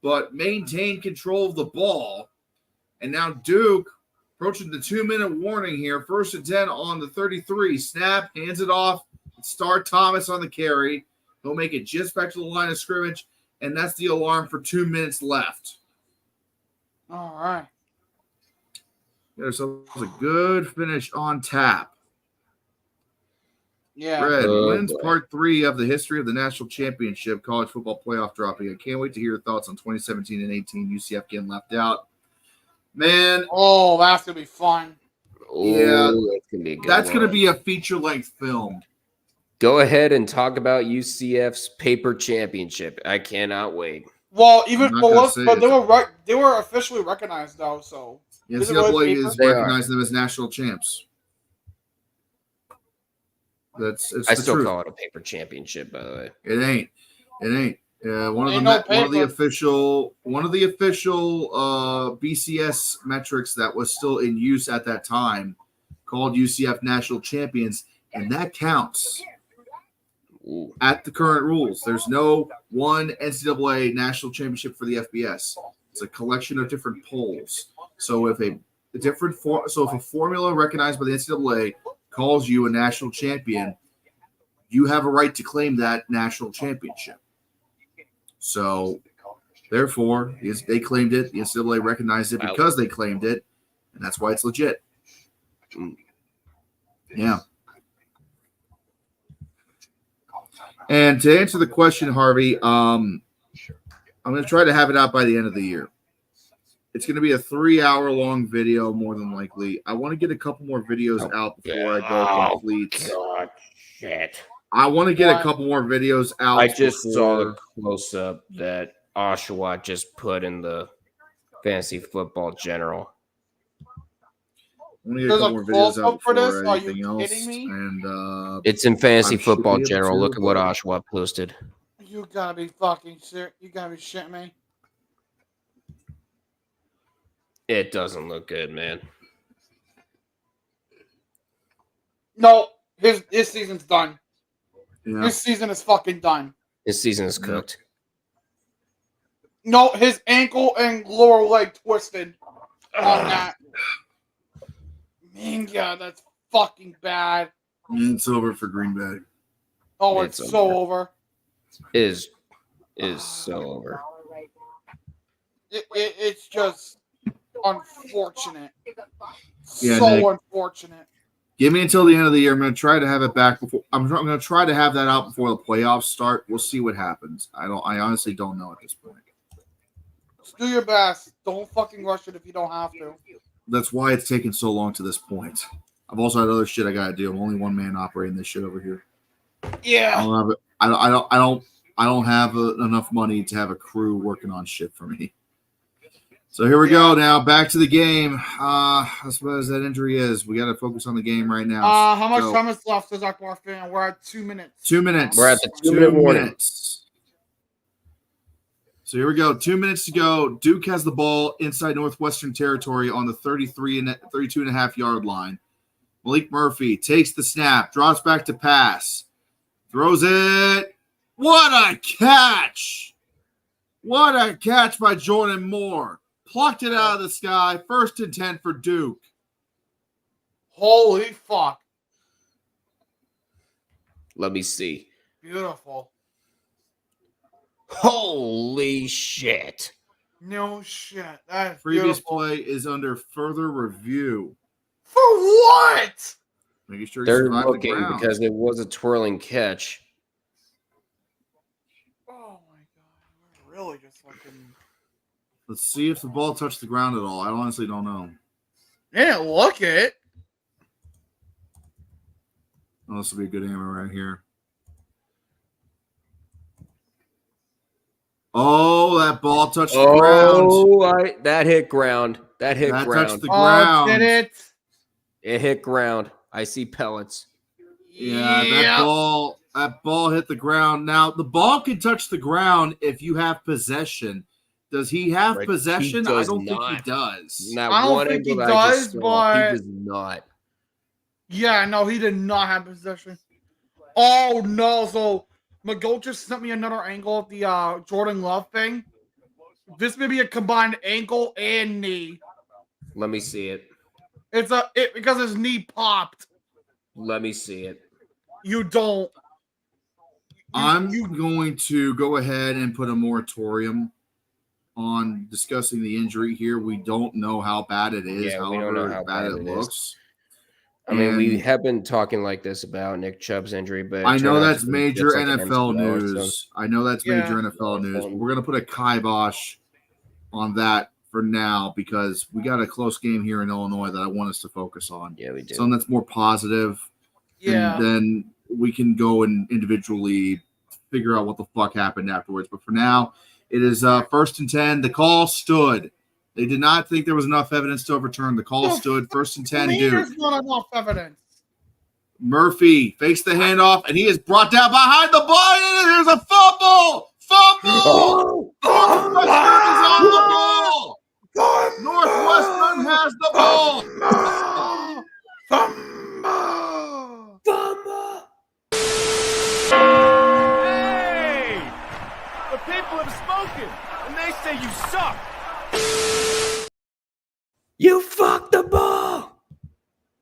but maintained control of the ball. And now Duke approaching the 2-minute warning here. 1st and 10 on the 33. Snap, hands it off. Star Thomas on the carry. He'll make it just back to the line of scrimmage, and that's the alarm for 2 minutes left. All right. There's a good finish on tap. Yeah. Red wins part 3 of the history of the national championship college football playoff dropping. I can't wait to hear your thoughts on 2017 and 18 UCF getting left out. Man. Oh, that's going to be fun. Yeah. That's going to be a feature-length film. Go ahead and talk about UCF's paper championship. I cannot wait. Well, they were officially recognized though, so the NCAA is recognizing them as national champs. I still call it a paper championship, by the way. It ain't. One of the official BCS metrics that was still in use at that time called UCF national champions, and that counts. Ooh. At the current rules, there's no one NCAA national championship for the FBS. It's a collection of different polls. So if a formula recognized by the NCAA calls you a national champion, you have a right to claim that national championship. So therefore, they claimed it. The NCAA recognized it because they claimed it, and that's why it's legit. Yeah. And to answer the question, Harvey, I'm going to try to have it out by the end of the year. It's going to be a 3-hour-long video, more than likely. I want to get a couple more videos out before I go complete. God, shit. I want to get a couple more videos out. I just saw the close-up that Oshawa just put in the Fantasy Football General. I want to get a couple more videos out for this? before Are you anything else. kidding me? And It's in Fantasy I should Football be able General. to, Look at what but- Oshawa posted. You gotta be fucking shit. You gotta be shitting me. It doesn't look good, man. No, his season's done. yeah. His season is fucking done. His season is cooked. No, his ankle and lower leg twisted on that. Man, yeah, that's fucking bad. It's over for Green Bay. Oh, It's it's so over. Is so over. It's just unfortunate. Yeah, So Nick. unfortunate. Give me until the end of the year. I'm going to try to have it back before. I'm going to try to have that out before the playoffs start. We'll see what happens. I honestly don't know at this point. Just do your best. Don't fucking rush it if you don't have to. That's why it's taken so long to this point. I've also had other shit I got to do. I'm only one man operating this shit over here. I Yeah. don't have it. I don't have enough money to have a crew working on shit for me. So here we go. Now back to the game. As bad as that injury is, we got to focus on the game right now. How much So, time is left, Zach Fan? We're at 2 minutes. 2 minutes. We're at the 2-minute warning. minutes. So here we go. 2 minutes to go. Duke has the ball inside Northwestern territory on the 32.5 yard line. Malik Murphy takes the snap, drops back to pass, throws it. What a catch! What a catch by Jordan Moore. Plucked it out of the sky. 1st and 10 for Duke. Holy fuck. Let me see. Beautiful. Holy shit. No shit. That is Previous beautiful. play is under further review. For what? Making sure he They're survived the looking ground. because it was a twirling catch. Oh my god. We're really just fucking. Let's see if the ball touched the ground at all. I honestly don't know. They didn't look it. Oh, this will be a good hammer right here. Oh, that ball touched the ground. Oh, that hit ground. That hit That ground. touched the ground. Did it? It hit ground. I see pellets. Yeah, that ball hit the ground. Now, the ball can touch the ground if you have possession. Does he have Right, possession? he I does don't think he not. does. That I don't one think he angle that I just does, saw, but- he does not. Yeah, no, he did not have possession. Oh no! So McGill just sent me another angle of the Jordan Love thing. This may be a combined ankle and knee. Let me see it. It's because his knee popped. Let me see it. You don't. I'm going to go ahead and put a moratorium on discussing the injury here. We don't know how bad it is, Yeah, we don't know however how bad bad it it is. looks. I mean, we And have been talking like this about Nick Chubb's injury, but it I know turned out that's to be major just like an NFL MCL or news. I know that's Yeah. major NFL news. But we're going to put a kibosh on that for now because we got a close game here in Illinois that I want us to focus on. Yeah, we do. Something that's more positive. Yeah. And then we can go and individually figure out what the fuck happened afterwards. But for now, it is 1st and 10. The call stood. They did not think there was enough evidence to overturn. The call stood. 1st and 10, Duke. There's not enough evidence. Murphy fakes the handoff, and he is brought down behind the ball. And there's a fumble! Fumble! Northwestern is on the ball! Northwestern has the ball! Hey! The people have spoken, and they say you suck. You fucked the ball.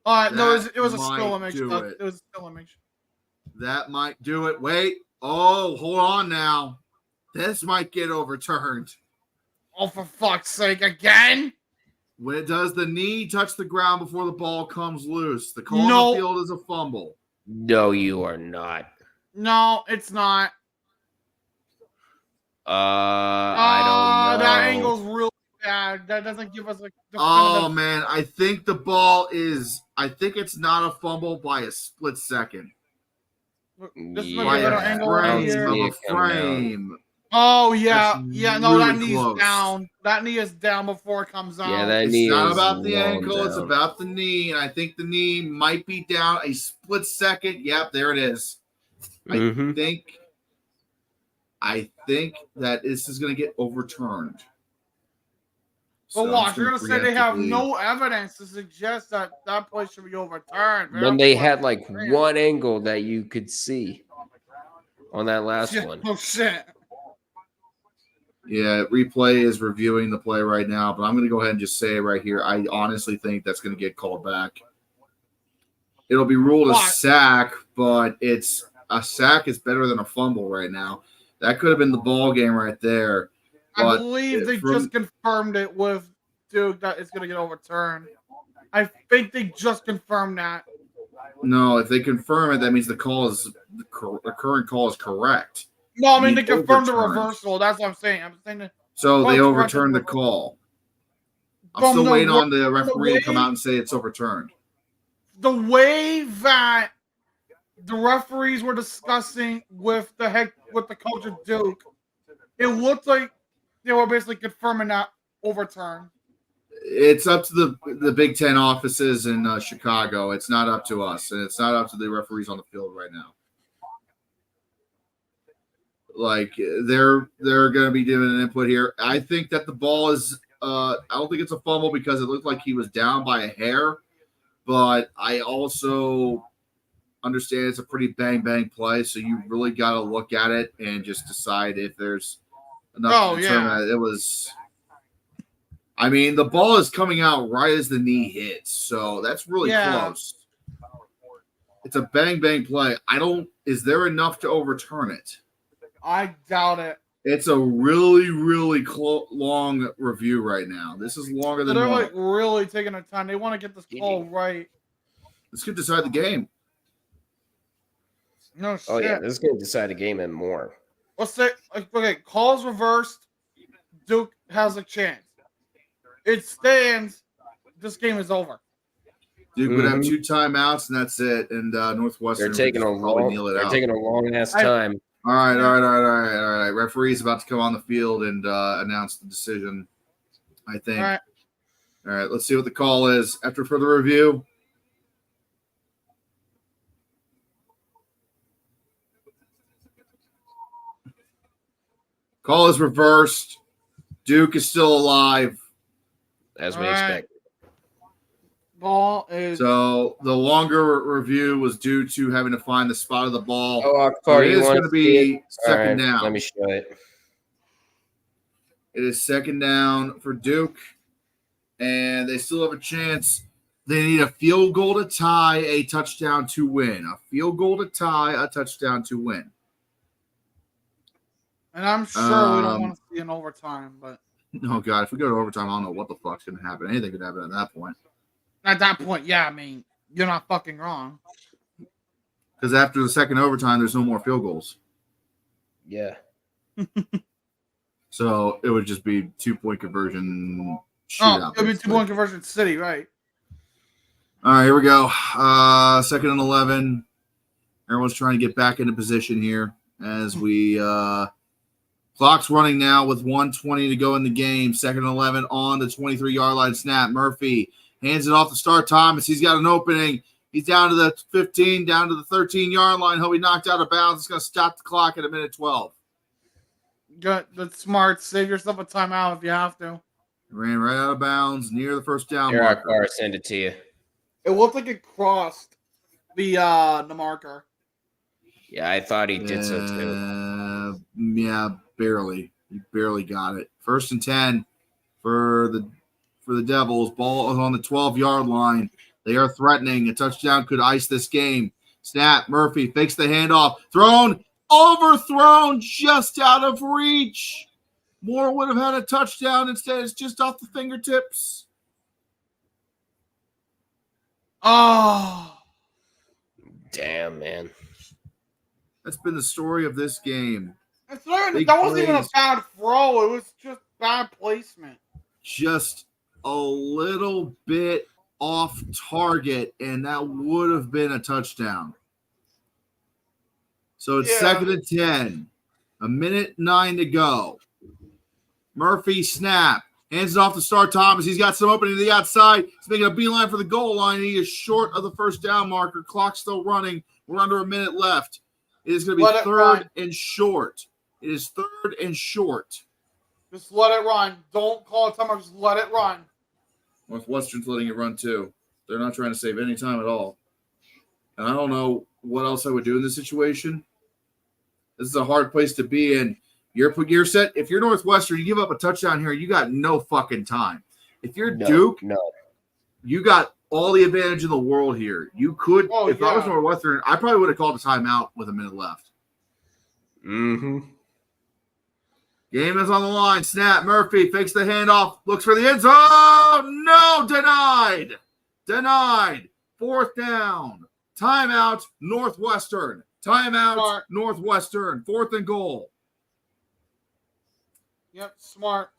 No, it was a That still might image. do it. It was a still image. That might do it. Wait. Oh, hold on now. This might get overturned. Oh, for fuck's sake, again? When it does the knee touch the ground before the ball comes loose, the call No. on the field is a fumble. No, you are not. No, it's not. I don't know. That angle's really bad. That doesn't give us a Oh definitive. man, I think the ball is. I think it's not a fumble by a split second. This might be By a better a angle right frame here. of a it coming out. frame. Oh That's yeah. No, that really knee's close. down. That knee is down before it comes out. Yeah, that It's knee not is about the long ankle, it's down. about the knee. And I think the knee might be down a split second. Yep, there it is. Mhm. I think that this is going to get overturned. But So I'm watch, just you're gonna gonna say they have preemptively- no evidence to suggest that that play should be overturned. When they had like one angle that you could see on that last Shit. one. Oh shit. Yeah, replay is reviewing the play right now, but I'm going to go ahead and just say it right here. I honestly think that's going to get called back. It'll be ruled a Why? sack, but it's a sack is better than a fumble right now. That could have been the ball game right there. I But believe they from- just confirmed it with Duke that it's gonna get overturned. I think they just confirmed that. No, if they confirm it, that means the current call is correct. No, I mean Need they confirmed the overturned. reversal. That's what I'm saying. I'm saying that So they Folks, overturned the correct. call. I'm From still the waiting wa- on the referee to come way- out and say it's overturned. the way that the referees were discussing with the coach of Duke, it looked like they were basically confirming that overturn. It's up to the Big Ten offices in Chicago. It's not up to us, and it's not up to the referees on the field right now. Like they're going to be doing an input here. I think that the ball is. I don't think it's a fumble because it looked like he was down by a hair, but I also understand it's a pretty bang play. So you really got to look at it and just decide if there's enough to determine that it was. I mean, the ball is coming out right as the knee hits, so that's really close. It's a bang play. Is there enough to overturn it? I doubt it. It's a really long review right now. This is longer than They're normal. like really taking their time. They want to get this call right. This could decide the game. No shit. Oh yeah, this is gonna decide the game and more. Let's say okay, calls reversed. Duke has a chance. It stands. This game is over. Duke would have 2 timeouts, and that's it. And Northwestern They're taking a long ass time. All right. Referee's about to come on the field and announce the decision, I think. All right, let's see what the call is after further review. Call is reversed. Duke is still alive. As we expect. Ball is. So the longer review was due to having to find the spot of the ball. Oh, Akbar, it is going to be second down. Let me show it. It is second down for Duke, and they still have a chance. They need a field goal to tie, a touchdown to win. A field goal to tie, a touchdown to win. And I'm sure we don't want to see an overtime, but oh god, if we go to overtime, I don't know what the fuck's gonna happen. Anything could happen at that point. At that point, yeah, I mean, you're not fucking wrong. Because after the second overtime, there's no more field goals. Yeah. So it would just be 2-point conversion shootout. Oh, it would be 2-point conversion city, right? All right, here we go. Second and 11. Everyone's trying to get back into position here as we clock's running now with 1:20 to go in the game. Second and 11 on the 23-yard line snap. Murphy hands it off to Star Thomas. He's got an opening. He's down to the 15, down to the 13-yard line. He'll be knocked out of bounds. It's going to stop the clock at 1:12. Good. That's smart. Save yourself a timeout if you have to. Ran right out of bounds near the first down Here, marker. Akbar, send it to you. It looked like it crossed the marker. Yeah, I thought he did so too. Yeah, barely. He barely got it. First and 10 for the Devils. Ball is on the 12-yard line. They are threatening. A touchdown could ice this game. Snap. Murphy fakes the handoff. Thrown. Overthrown. Just out of reach. Moore would have had a touchdown. Instead, it's just off the fingertips. Oh. Damn, man. That's been the story of this game. That wasn't even a bad throw. It was just bad placement. Just a little bit off target, and that would have been a touchdown. So it's 2nd and 10. 1:09 to go. Murphy snap. Hands it off to Star Thomas. He's got some opening to the outside. He's making a beeline for the goal line. He is short of the first down marker. Clock still running. We're under a minute left. It is going to be 3rd and short. It is 3rd and short. Just let it run. Don't call it timeout. Just let it run. Northwestern's letting it run too. They're not trying to save any time at all. And I don't know what else I would do in this situation. This is a hard place to be in. You're set. If you're Northwestern, you give up a touchdown here, you got no fucking time. If you're Duke, you got all the advantage in the world here. You could, I was Northwestern, I probably would have called a timeout with a minute left. Mm-hmm. Game is on the line. Snap. Murphy fakes the handoff. Looks for the end zone. No, denied. 4th down. Timeout, Northwestern. Timeout, Northwestern. 4th and goal. Yep, smart.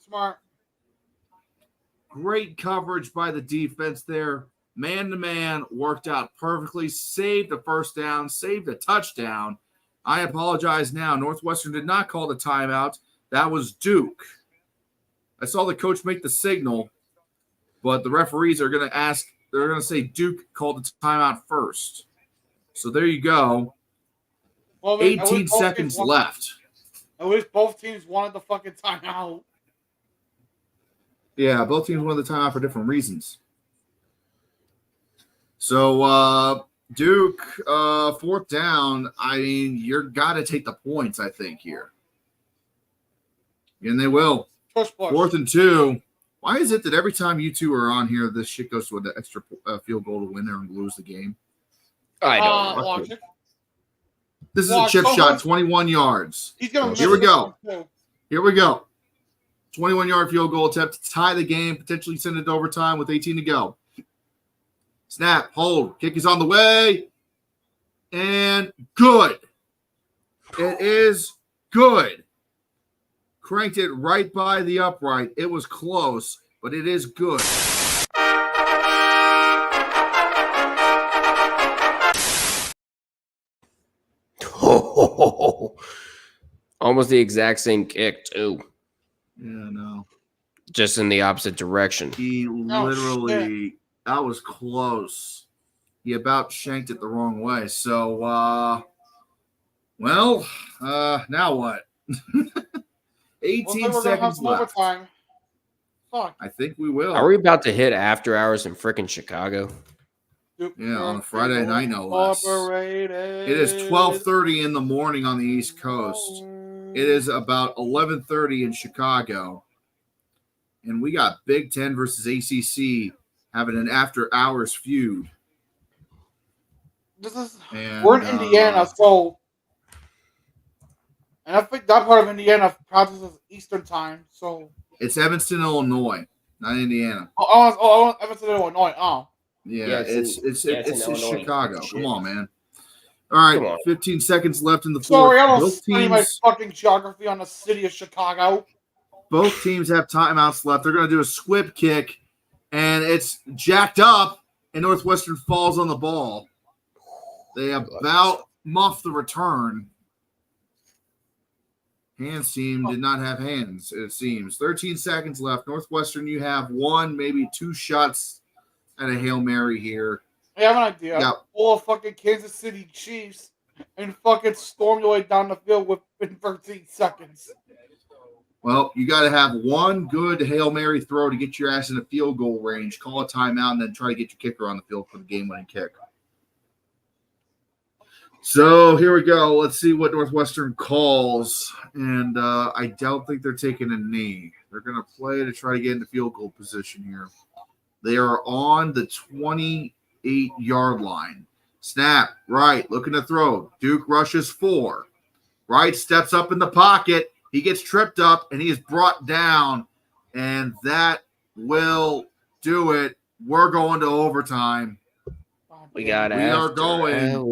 Great coverage by the defense there. Man-to-man, worked out perfectly. Saved the first down. Saved a touchdown. I apologize now. Northwestern did not call the timeout. That was Duke. I saw the coach make the signal, but the referees are going to ask, they're going to say Duke called the timeout first. So there you go. 18 seconds left. At least both teams wanted the fucking timeout. Yeah, both teams wanted the timeout for different reasons. So Duke, 4th down. I mean, you're got to take the points, I think, here. And they will. 4th and 2. Why is it that every time you two are on here, this shit goes to an extra field goal to win there and lose the game? I don't know. This is a chip shot, 21 yards. Here we go. 21-yard field goal attempt to tie the game, potentially send it to overtime with 18 to go. Snap, hold, kick is on the way, and good. It is good. Cranked it right by the upright. It was close, but it is good. Almost the exact same kick, too. Yeah, no. Just in the opposite direction. He literally, that was close. He about shanked it the wrong way. So, now what? 18 seconds left. Fuck. I think we will. Are we about to hit after hours in frickin' Chicago? Yeah, on a Friday night, no less. It is 12:30 in the morning on the East Coast. It is about 11:30 in Chicago. And we got Big Ten versus ACC having an after-hours feud. We're in Indiana, so... And I think that part of Indiana practices Eastern time, so... It's Evanston, Illinois, not Indiana. Evanston, Illinois. Oh. Yeah, it's Chicago. Come on, man. All right, 15 seconds left in the fourth. Sorry, I don't study my fucking geography on the city of Chicago. Both teams have timeouts left. They're going to do a squib kick, and it's jacked up, and Northwestern falls on the ball. They about muffed the return. Hands team did not have hands, it seems. 13 seconds left. Northwestern, you have one, maybe two shots at a Hail Mary here. I have an idea. Yeah. Pull a fucking Kansas City Chiefs and fucking storm your way down the field within 13 seconds. Well, you got to have one good Hail Mary throw to get your ass in a field goal range, call a timeout, and then try to get your kicker on the field for the game-winning kick. So here we go. Let's see what Northwestern calls. And I don't think they're taking a knee. They're going to play to try to get into field goal position here. They are on the 28-yard line. Snap, right, looking to throw. Duke rushes 4. Right, steps up in the pocket. He gets tripped up, and he is brought down. And that will do it. We're going to overtime. We are going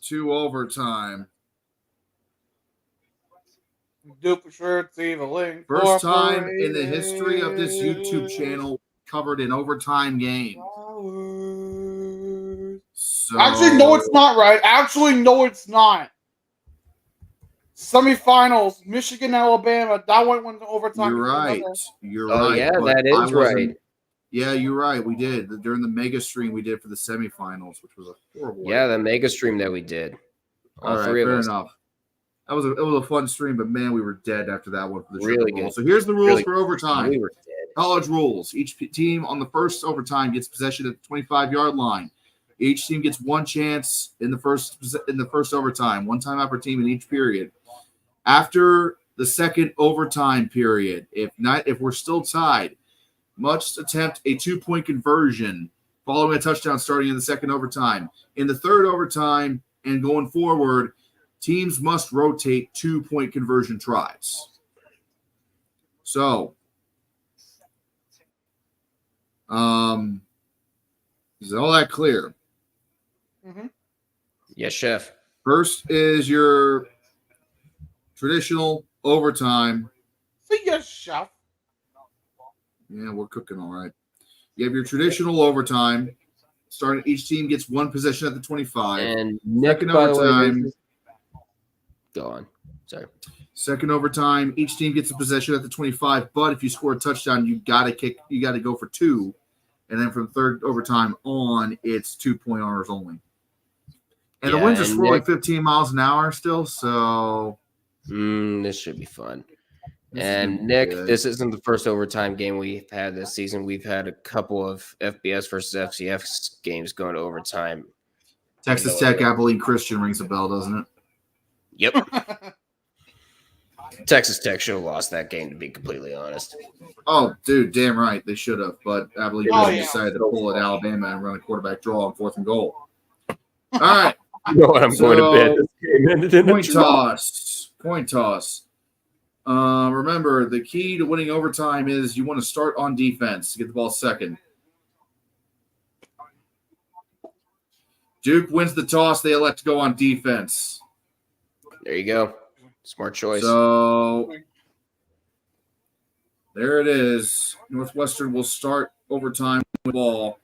to overtime. Do for sure see the link. First time in the history of this YouTube channel covered an overtime game. So, Actually, no, it's not right. Actually, no, it's not. Semifinals, Michigan, Alabama. That went to overtime. You're right. You're Oh, right. yeah, but that I is wasn't- right. Yeah, you're right. We did during the mega stream we did for the semifinals, which was a horrible. Yeah, the mega stream that we did. All right, three of fair us. enough. It was a fun stream, but man, we were dead after that one for the Really triple goal. good. So here's the rules Really for overtime. We were dead. College rules. Each team on the first overtime gets possession at the 25-yard line. Each team gets one chance in the first overtime, one timeout per team in each period. After the second overtime period, if we're still tied, must attempt a 2-point conversion following a touchdown starting in the second overtime. In the third overtime and going forward, teams must rotate 2-point conversion tries. So, is all that clear? Mm-hmm. Yes, chef. First is your traditional overtime. See ya, chef. Yeah, we're cooking all right. You have your traditional overtime. Starting, each team gets one possession at the 25. And Nick, Second by the way, overtime. go on. Sorry. Second overtime, each team gets a possession at the 25. But if you score a touchdown, you got to go for 2. And then from third overtime on, it's 2-point honors only. And the winds are swirling 15 miles an hour still, so this should be fun. And Nick, this isn't the first overtime game we've had this season. We've had a couple of FBS versus FCS games going to overtime. Texas Tech, Abilene Christian rings a bell, doesn't it? Yep. Texas Tech should have lost that game, to be completely honest. Oh, dude, damn right. They should have. But Abilene decided to pull at Alabama and run a quarterback draw on 4th and goal. All right. You know what? I'm going to bed. This game ended in Point toss. Point toss. Remember, the key to winning overtime is you want to start on defense to get the ball second. Duke wins the toss. They elect to go on defense. There you go. Smart choice. So there it is. Northwestern will start overtime with the ball.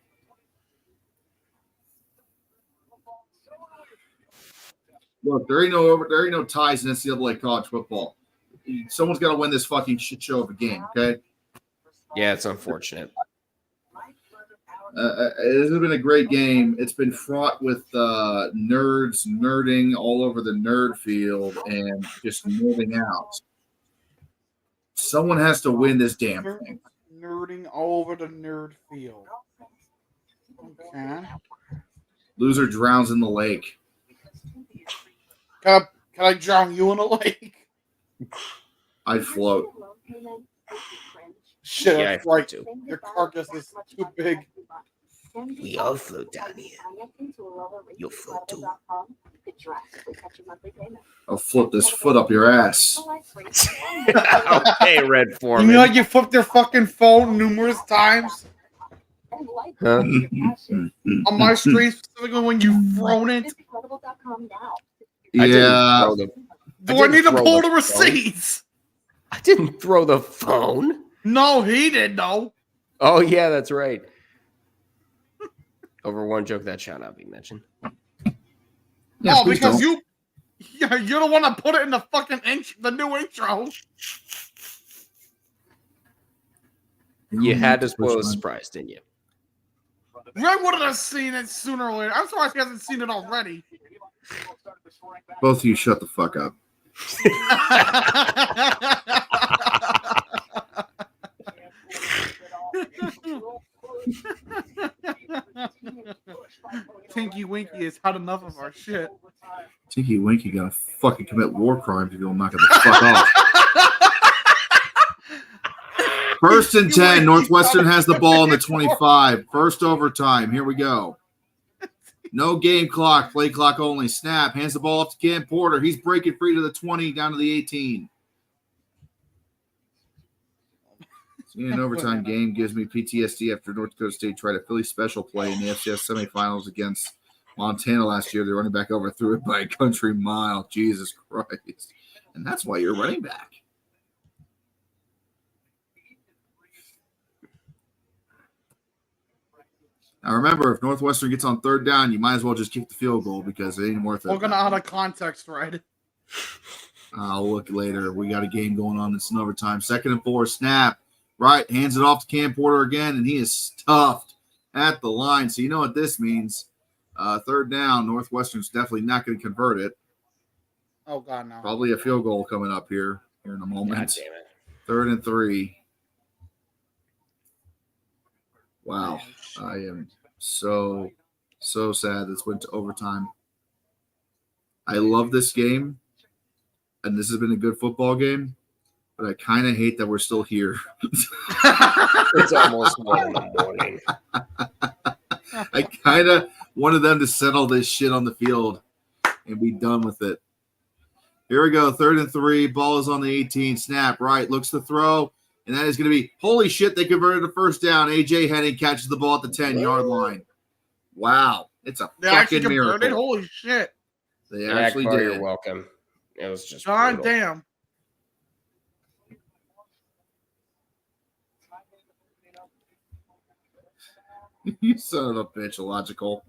Look, there ain't no ties in NCAA college football. Someone's got to win this fucking shit show of a game, okay? Yeah, it's unfortunate. It has been a great game. It's been fraught with nerds nerding all over the nerd field and just moving out. Someone has to win this damn thing. Nerding all over the nerd field. Okay. Loser drowns in the lake. Can I drown you in a lake? I'd float. Shit, Yeah, that's I right. do. Your carcass is too big. We all float down here. You'll float too. I'll flip this foot up your ass. Okay, Red You Foreman. know, like you flipped your fucking phone numerous times Huh? on my stream, specifically when you've thrown it. I didn't Yeah. throw the- Do I didn't need to throw pull the the phone. receipts? I didn't throw the phone. No, he did, no. Oh, yeah, that's right. Over one joke that shall not be mentioned. Yeah, Oh, please because don't. you're the one that put it in the fucking the new intro. You had to spoil the surprise, didn't you? Red would have seen it sooner or later. I'm surprised he hasn't seen it already. Both of you shut the fuck up. Tinky Winky has had enough of our shit. Tinky Winky gotta fucking commit war crimes if you don't knock it the fuck off. First and 10. Northwestern has the ball in the 25. First overtime. Here we go. No game clock. Play clock only. Snap. Hands the ball off to Cam Porter. He's breaking free to the 20, down to the 18. Seeing an overtime game gives me PTSD after North Dakota State tried a Philly special play in the FCS semifinals against Montana last year. The running back overthrew it by a country mile. Jesus Christ. And that's why you're running back. Now remember, if Northwestern gets on third down, you might as well just kick the field goal because it ain't worth it. We're gonna out of context, right? I'll look later. We got a game going on. It's in overtime. 2nd and 4, snap. Right, hands it off to Cam Porter again, and he is stuffed at the line. So you know what this means. Third down, Northwestern's definitely not going to convert it. Oh, God, no. Probably a field goal coming up here in a moment. God damn it. 3rd and 3. Wow. I am so sad this went to overtime. I love this game, and this has been a good football game, but I kind of hate that we're still here. It's almost 1 in the morning. I kind of wanted them to settle this shit on the field and be done with it. Here we go, 3rd and 3. Ball is on the 18. Snap, right, looks to throw, and that is going to be, holy shit, they converted a first down. A.J. Henning catches the ball at the 10-yard line. Wow, it's a They actually fucking converted? miracle. Holy shit. They Yeah, actually Carter, did. you're welcome. It was just God brutal. damn. You son of a bitch, illogical.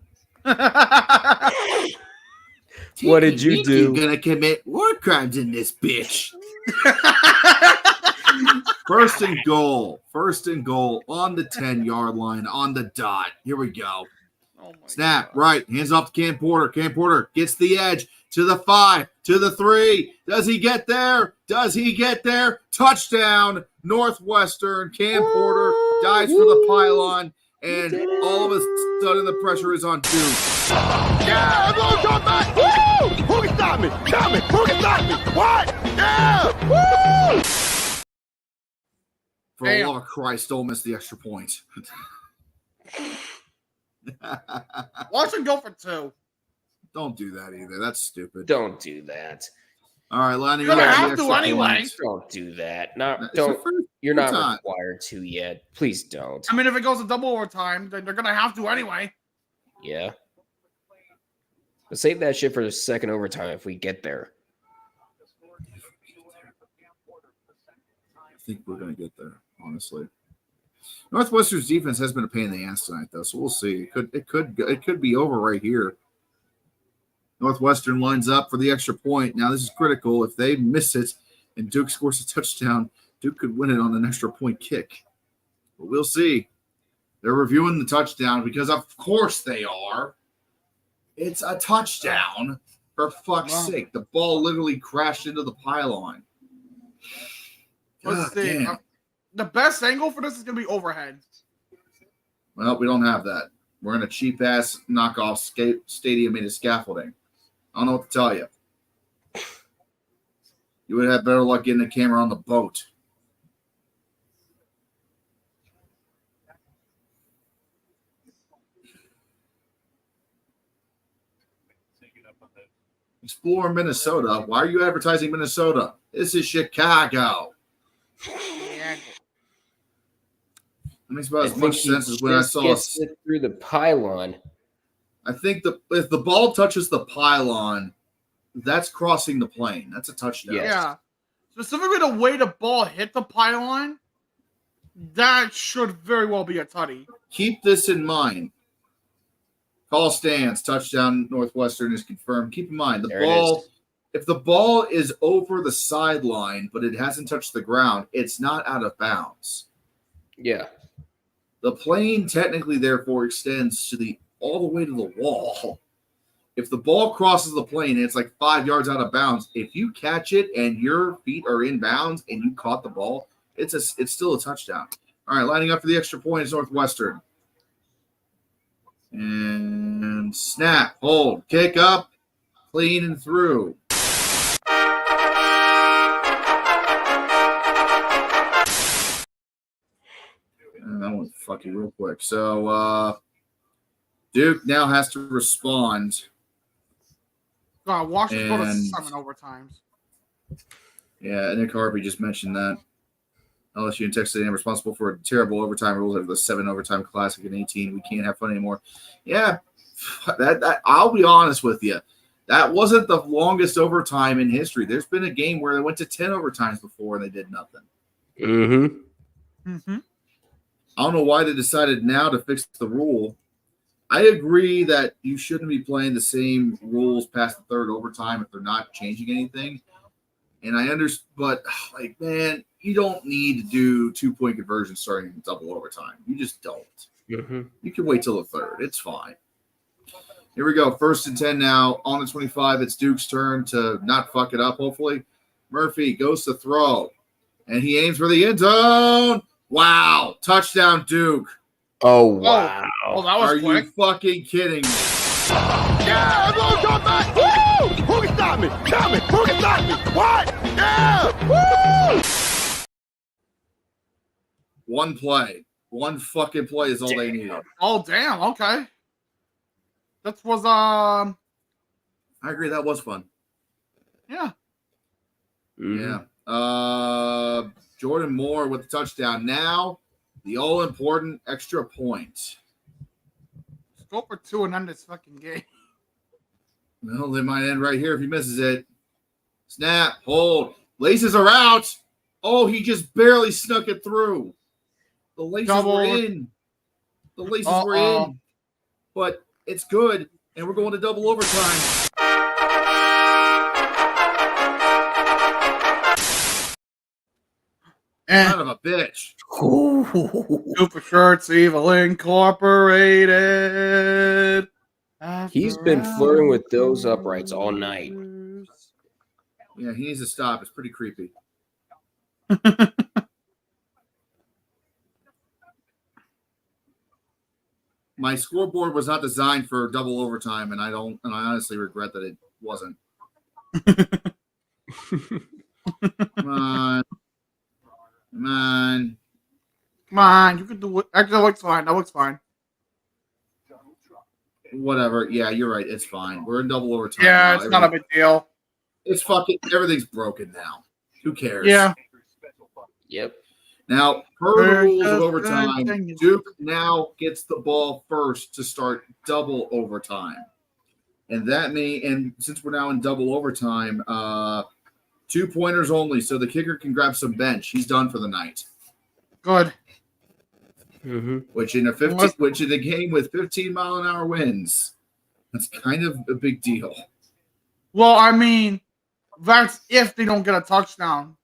What did you do? You're gonna commit war crimes in this bitch. First and goal on the 10-yard line, on the dot. Here we go. Oh my Snap, God. right, hands off to Cam Porter. Cam Porter gets the edge to the 5, to the 3. Does he get there? Touchdown, Northwestern. Cam Porter dives for the pylon, and all of a sudden the pressure is on Duke. Yeah, everyone come back. Woo! Who can stop me? Stop me. Who can stop me? What? Yeah! Woo! For the love of Christ, don't miss the extra point. Watch him go for 2. Don't do that either. That's stupid. Don't do that. All right, lining You're up gonna the have extra to anyway. point. Don't do that. It's the first You're not time. required to yet. Please don't. I mean, if it goes to double overtime, then they're gonna have to anyway. Yeah. But save that shit for the second overtime if we get there. I think we're going to get there, honestly. Northwestern's defense has been a pain in the ass tonight, though, so we'll see. It could be over right here. Northwestern lines up for the extra point. Now, this is critical. If they miss it and Duke scores a touchdown, Duke could win it on an extra point kick. But we'll see. They're reviewing the touchdown because, of course, they are. It's a touchdown. For fuck's sake. The ball literally crashed into the pylon. Let's God see. damn. The best angle for this is gonna be overhead. Well, we don't have that. We're in a cheap-ass knockoff stadium made of scaffolding. I don't know what to tell you. You would have better luck getting the camera on the boat. Explore Minnesota. Why are you advertising Minnesota? This is Chicago. Yeah. That makes about as think much he sense as when I just saw. gets it through the pylon. I think if the ball touches the pylon, that's crossing the plane. That's a touchdown. Yes. Yeah. Specifically, the way the ball hit the pylon, that should very well be a tutty. Keep this in mind. Call stands. Touchdown Northwestern is confirmed. Keep in mind, There it is. if the ball is over the sideline, but it hasn't touched the ground, it's not out of bounds. Yeah. The plane technically, therefore, extends all the way to the wall. If the ball crosses the plane and it's like 5 yards out of bounds, if you catch it and your feet are in bounds and you caught the ball, it's still a touchdown. All right, lining up for the extra point is Northwestern. And snap, hold, kick up, clean and through. And that one's fucking real quick. So Duke now has to respond. God, Washington go to And- 7 overtimes. Yeah, Nick Harvey just mentioned that. LSU and Texas A&M responsible for terrible overtime rules of the 7 overtime classic in 18. We can't have fun anymore. Yeah, that I'll be honest with you. That wasn't the longest overtime in history. There's been a game where they went to 10 overtimes before and they did nothing. Mm-hmm. I don't know why they decided now to fix the rule. I agree that you shouldn't be playing the same rules past the third overtime if they're not changing anything. And I understand, but like, man, you don't need to do 2-point conversion starting in double overtime. You just don't. You can wait till the third. It's fine. Here we go. 1st and 10 now. On the 25, it's Duke's turn to not fuck it up, hopefully. Murphy goes to throw, and he aims for the end zone. Wow. Touchdown, Duke. Oh, wow. Oh, that was Are quick. you fucking kidding me? Yeah, everyone come back. Woo! Who can stop me? Tell me. Who can stop me? What? Yeah! Woo! One play. One fucking play is all they needed. Oh, damn. Okay. That was, I agree. That was fun. yeah. Yeah. Jordan Moore with the touchdown. Now, the all-important extra point. Let's go for 2 and end this fucking game. Well, they might end right here if he misses it. Snap, hold. Laces are out. Oh, he just barely snuck it through. The laces were in. The laces were in. But it's good, and we're going to double overtime. Son of a bitch. Super Shirts Evil Incorporated. He's been flirting with those uprights all night. Yeah, he needs to stop. It's pretty creepy. My scoreboard was not designed for double overtime, and I honestly regret that it wasn't. Come on. Come on. Come on, you can do it. Actually, that looks fine. That looks fine. Whatever. Yeah, you're right. It's fine. We're in double overtime. Yeah, now. it's not a big deal. It's fucking everything's broken now. Who cares? Yeah. Yep. Now, per the rules of overtime, Duke now gets the ball first to start double overtime. And since we're now in double overtime, 2-pointers only, so the kicker can grab some bench. He's done for the night. Good. Which in a game with 15-mile-an-hour winds, that's kind of a big deal. Well, I mean, that's if they don't get a touchdown.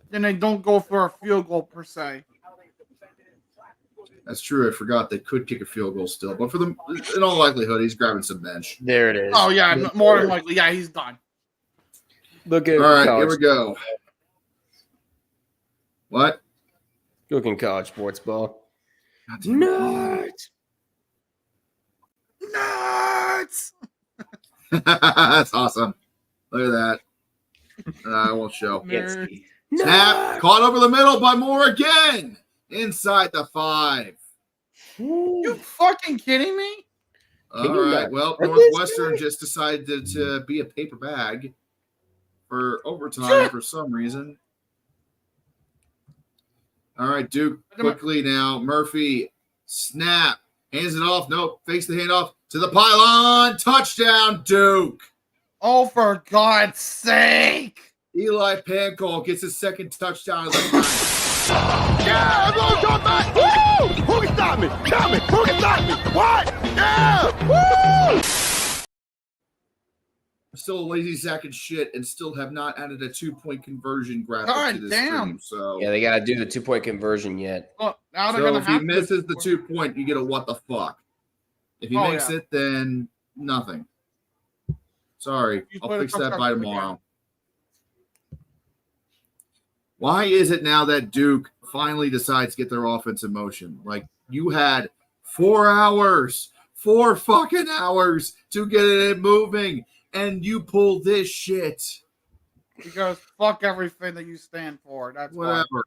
Then they don't go for a field goal per se. That's true. I forgot they could kick a field goal still, but in all likelihood, he's grabbing some bench. There it is. Oh yeah, more than likely, yeah, he's done. Look at all right. Here we go. What? Looking college sports ball. Nuts. That's awesome. Look at that. I won't show. Snap, caught over the middle by Moore again. Inside the 5. You fucking kidding me? All right. Well, Northwestern just decided to be a paper bag for overtime for some reason. All right, Duke quickly now. Murphy, snap, hands it off. Nope, fakes the handoff to the pylon. Touchdown, Duke. Oh, for God's sake. Eli Pancall gets his second touchdown of the night. Yeah, everyone come back. Woo! Who can stop me? Tell me. Who can stop me? What? Yeah! Woo! Still a lazy sack and shit, and still have not added a 2-point conversion graphic to this stream. So yeah, they gotta do the 2-point conversion yet. Look, now they're so gonna if he have misses the 2-point, you get a what the fuck. If he makes it, then nothing. Sorry, I'll fix that by tomorrow. Why is it now that Duke finally decides to get their offense in motion? Like, you had 4 hours, 4 fucking hours to get it moving, and you pull this shit. Because fuck everything that you stand for. That's whatever. Why.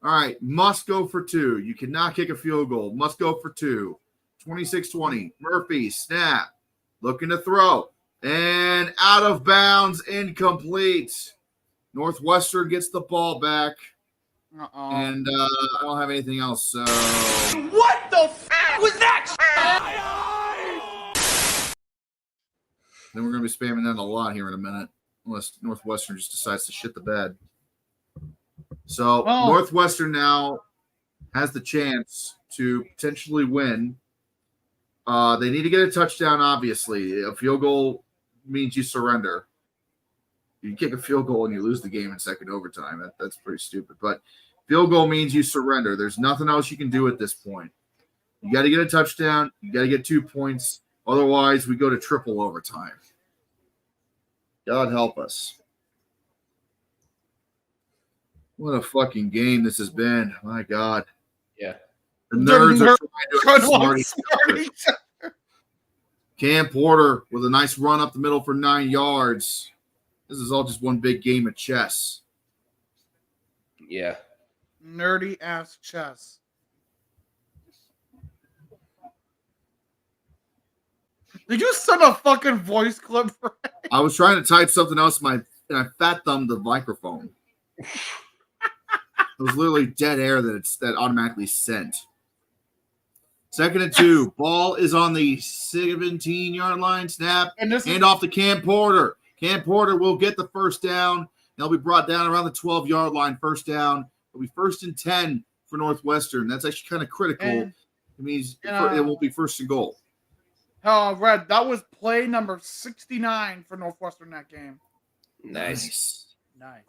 All right, must go for 2. You cannot kick a field goal. Must go for 2. 26-20. Murphy, snap. Looking to throw. And out of bounds, incomplete. Northwestern gets the ball back. And I don't have anything else. So what the f was that? Then we're going to be spamming that a lot here in a minute, unless Northwestern just decides to shit the bed. So Northwestern now has the chance to potentially win. They need to get a touchdown, obviously. A field goal means you surrender. You kick a field goal and you lose the game in second overtime. That's pretty stupid. But field goal means you surrender. There's nothing else you can do at this point. You got to get a touchdown. You got to get 2 points. Otherwise, we go to triple overtime. God help us. What a fucking game this has been. My God. Yeah. The nerds are trying to outsmart each other. Cam Porter with a nice run up the middle for 9 yards. This is all just one big game of chess. Yeah. Nerdy ass chess. Did you send a fucking voice clip for it? I was trying to type something else and I fat thumbed the microphone. It was literally dead air that automatically sent. 2nd and 2. Ball is on the 17-yard line. Snap. Hand off to Cam Porter. Cam Porter will get the first down. They'll be brought down around the 12-yard line. First down. It'll be 1st and 10 for Northwestern. That's actually kind of critical. It means it won't be 1st and goal. Red, that was play number 69 for Northwestern that game. Nice. Very nice.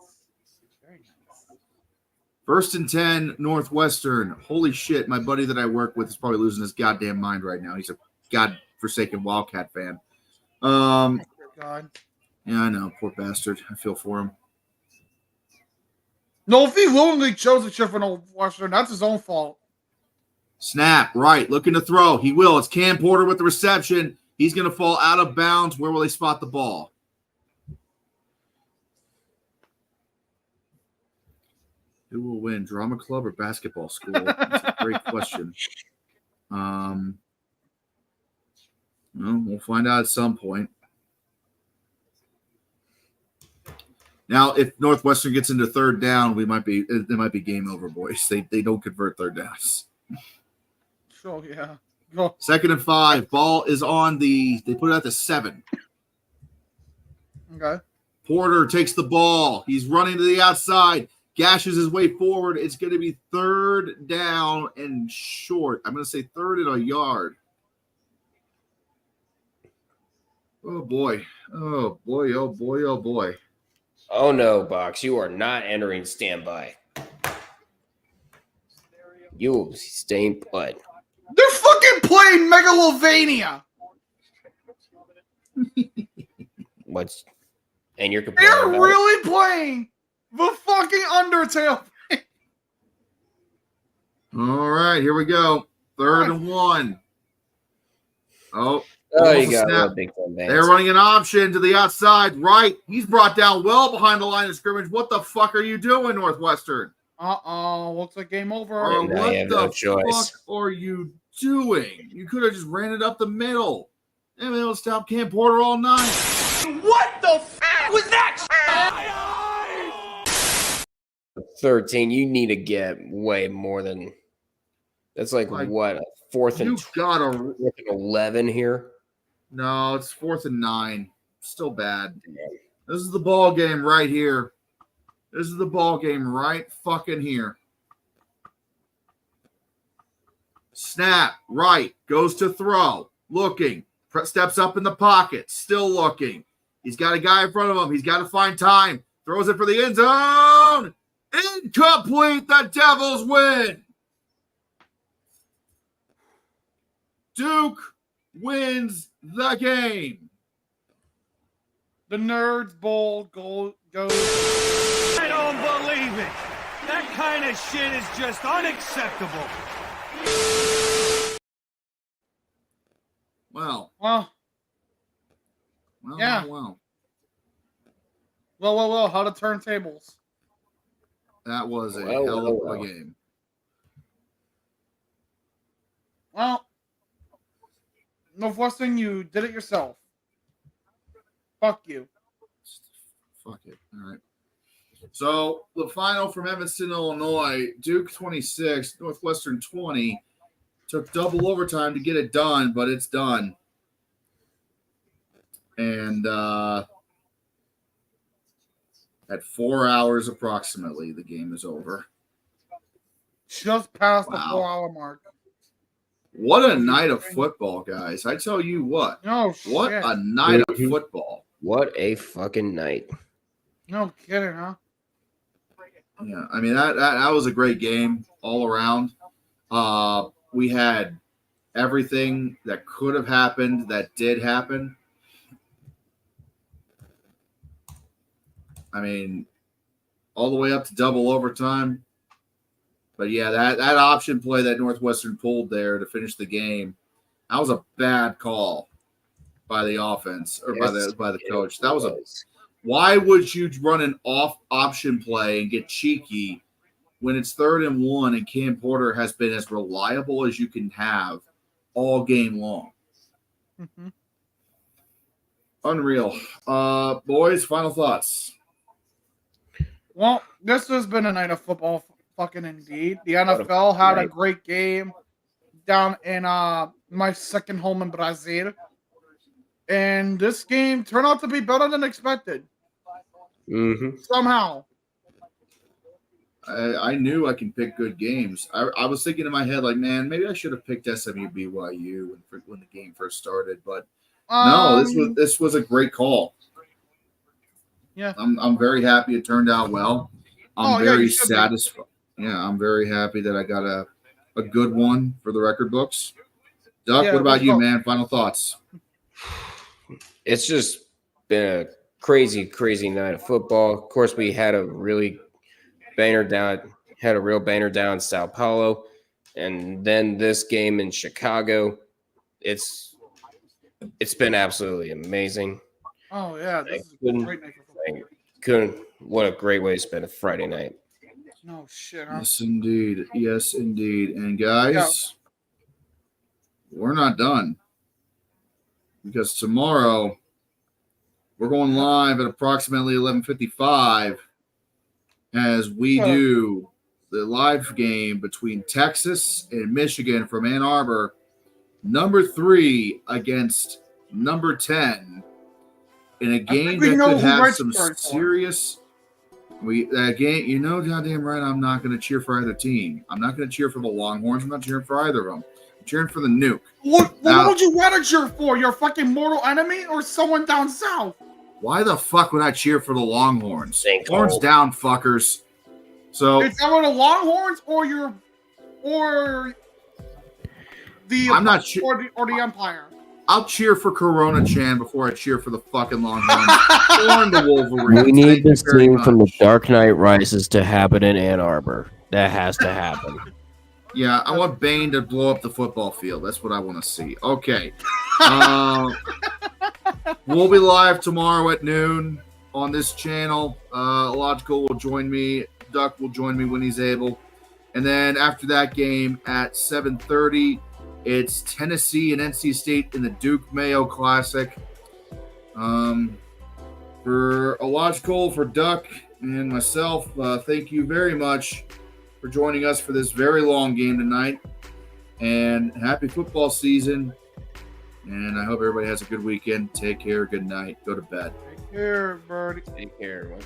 1st and 10, Northwestern. Holy shit, my buddy that I work with is probably losing his goddamn mind right now. He's a godforsaken Wildcat fan. God. Yeah, I know. Poor bastard. I feel for him. No, if he willingly chose to cheer for Northwestern, that's his own fault. Snap, right. Looking to throw. He will. It's Cam Porter with the reception. He's going to fall out of bounds. Where will they spot the ball? Who will win, drama club or basketball school? That's a great question. Well, we'll find out at some point. Now, if Northwestern gets into 3rd down, it might be game over, boys. They don't convert 3rd downs. Sure, yeah. Go. 2nd and 5. Ball is on they put it at the 7. Okay. Porter takes the ball. He's running to the outside. Gashes his way forward. It's going to be 3rd down and short. I'm going to say 3rd and a yard. Oh, boy. Oh, boy. Oh, boy. Oh, boy. Oh, no, Box. You are not entering standby. You will be staying put. They're fucking playing Megalovania. And you're complaining They're about really playing the fucking Undertale. All right, here we go. 3rd and 1. Oh, you got a big one, man. They're running an option to the outside right. He's brought down well behind the line of scrimmage. What the fuck are you doing, Northwestern? Looks like game over. What the fuck are you doing? You could have just ran it up the middle. And they'll stop Cam Porter all night. What the f*** was that? 13, you need to get way more than that's like what a 4th and 11 here. No, it's 4th and 9. Still bad. This is the ball game right here. This is the ball game right fucking here. Snap, right, goes to throw, looking, steps up in the pocket, still looking. He's got a guy in front of him. He's got to find time. Throws it for the end zone. Incomplete. The Devils win. Duke wins the game. The Nerds Bowl goes. I don't believe it. That kind of shit is just unacceptable. Well. Yeah. Well. How to turntables. That was a hell of a game. Well, Northwestern, you did it yourself. Fuck you. Fuck it. All right. So the final from Evanston, Illinois, Duke 26, Northwestern 20. Took double overtime to get it done, but it's done. And at 4 hours approximately, the game is over. Just past the Wow. 4-hour mark. What a night of football, guys. I tell you what. No What shit. a night of Mhm. football. What a fucking night. No kidding, huh? Yeah, I mean that was a great game all around. We had everything that could have happened that did happen. I mean, all the way up to double overtime. But yeah, that option play that Northwestern pulled there to finish the game, that was a bad call by the offense or by Yes, the it coach. That was a. Why would you run an off option play and get cheeky when it's 3rd and 1 and Cam Porter has been as reliable as you can have all game long? Mm-hmm. Unreal. Boys, final thoughts. Well, this has been a night of football, fucking indeed. The What a NFL had a night. great game down in my second home in Brazil, and this game turned out to be better than expected. Mm-hmm. Somehow, I knew I can pick good games. I was thinking in my head, like, man, maybe I should have picked SMU BYU when the game first started, but no, this was a great call. Yeah. I'm very happy it turned out well. I'm very you should be. satisfied. Yeah, I'm very happy that I got a good one for the record books. Duck, Yeah, what about let's you, go. man? Final thoughts. It's just been a crazy, crazy night of football. Of course, we had a really real banger down in Sao Paulo. And then this game in Chicago. It's been absolutely amazing. Oh yeah, this is a couldn't- great night for football. What a great way to spend a Friday night. No shit, huh? Yes, indeed. Yes, indeed. And guys, we're not done because tomorrow we're going live at approximately 11:55 as we do the live game between Texas and Michigan from Ann Arbor, number 3 against number 10, in a game that could have some serious. Game, you know, goddamn right, I'm not going to cheer for either team. I'm not going to cheer for the Longhorns. I'm not cheering for either of them. I'm cheering for the Nuke. What would you rather cheer for? Your fucking mortal enemy or someone down south? Why the fuck would I cheer for the Longhorns? Thank Horns you. down, fuckers. So It's either the Longhorns or the I'm not sure. or the Empire. I'll cheer for Corona Chan before I cheer for the fucking Longhorns or the Wolverines. We need Thank you this very scene from The much. Dark Knight Rises to happen in Ann Arbor. That has to happen. Yeah, I want Bane to blow up the football field. That's what I want to see. Okay. We'll be live tomorrow at noon on this channel. Logical will join me. Duck will join me when he's able. And then after that game at 7:30, it's Tennessee and NC State in the Duke Mayo Classic. For Logical, for Duck, and myself, thank you very much for joining us for this very long game tonight. And happy football season. And I hope everybody has a good weekend. Take care. Good night. Go to bed. Take care, birdie. Take care, everyone.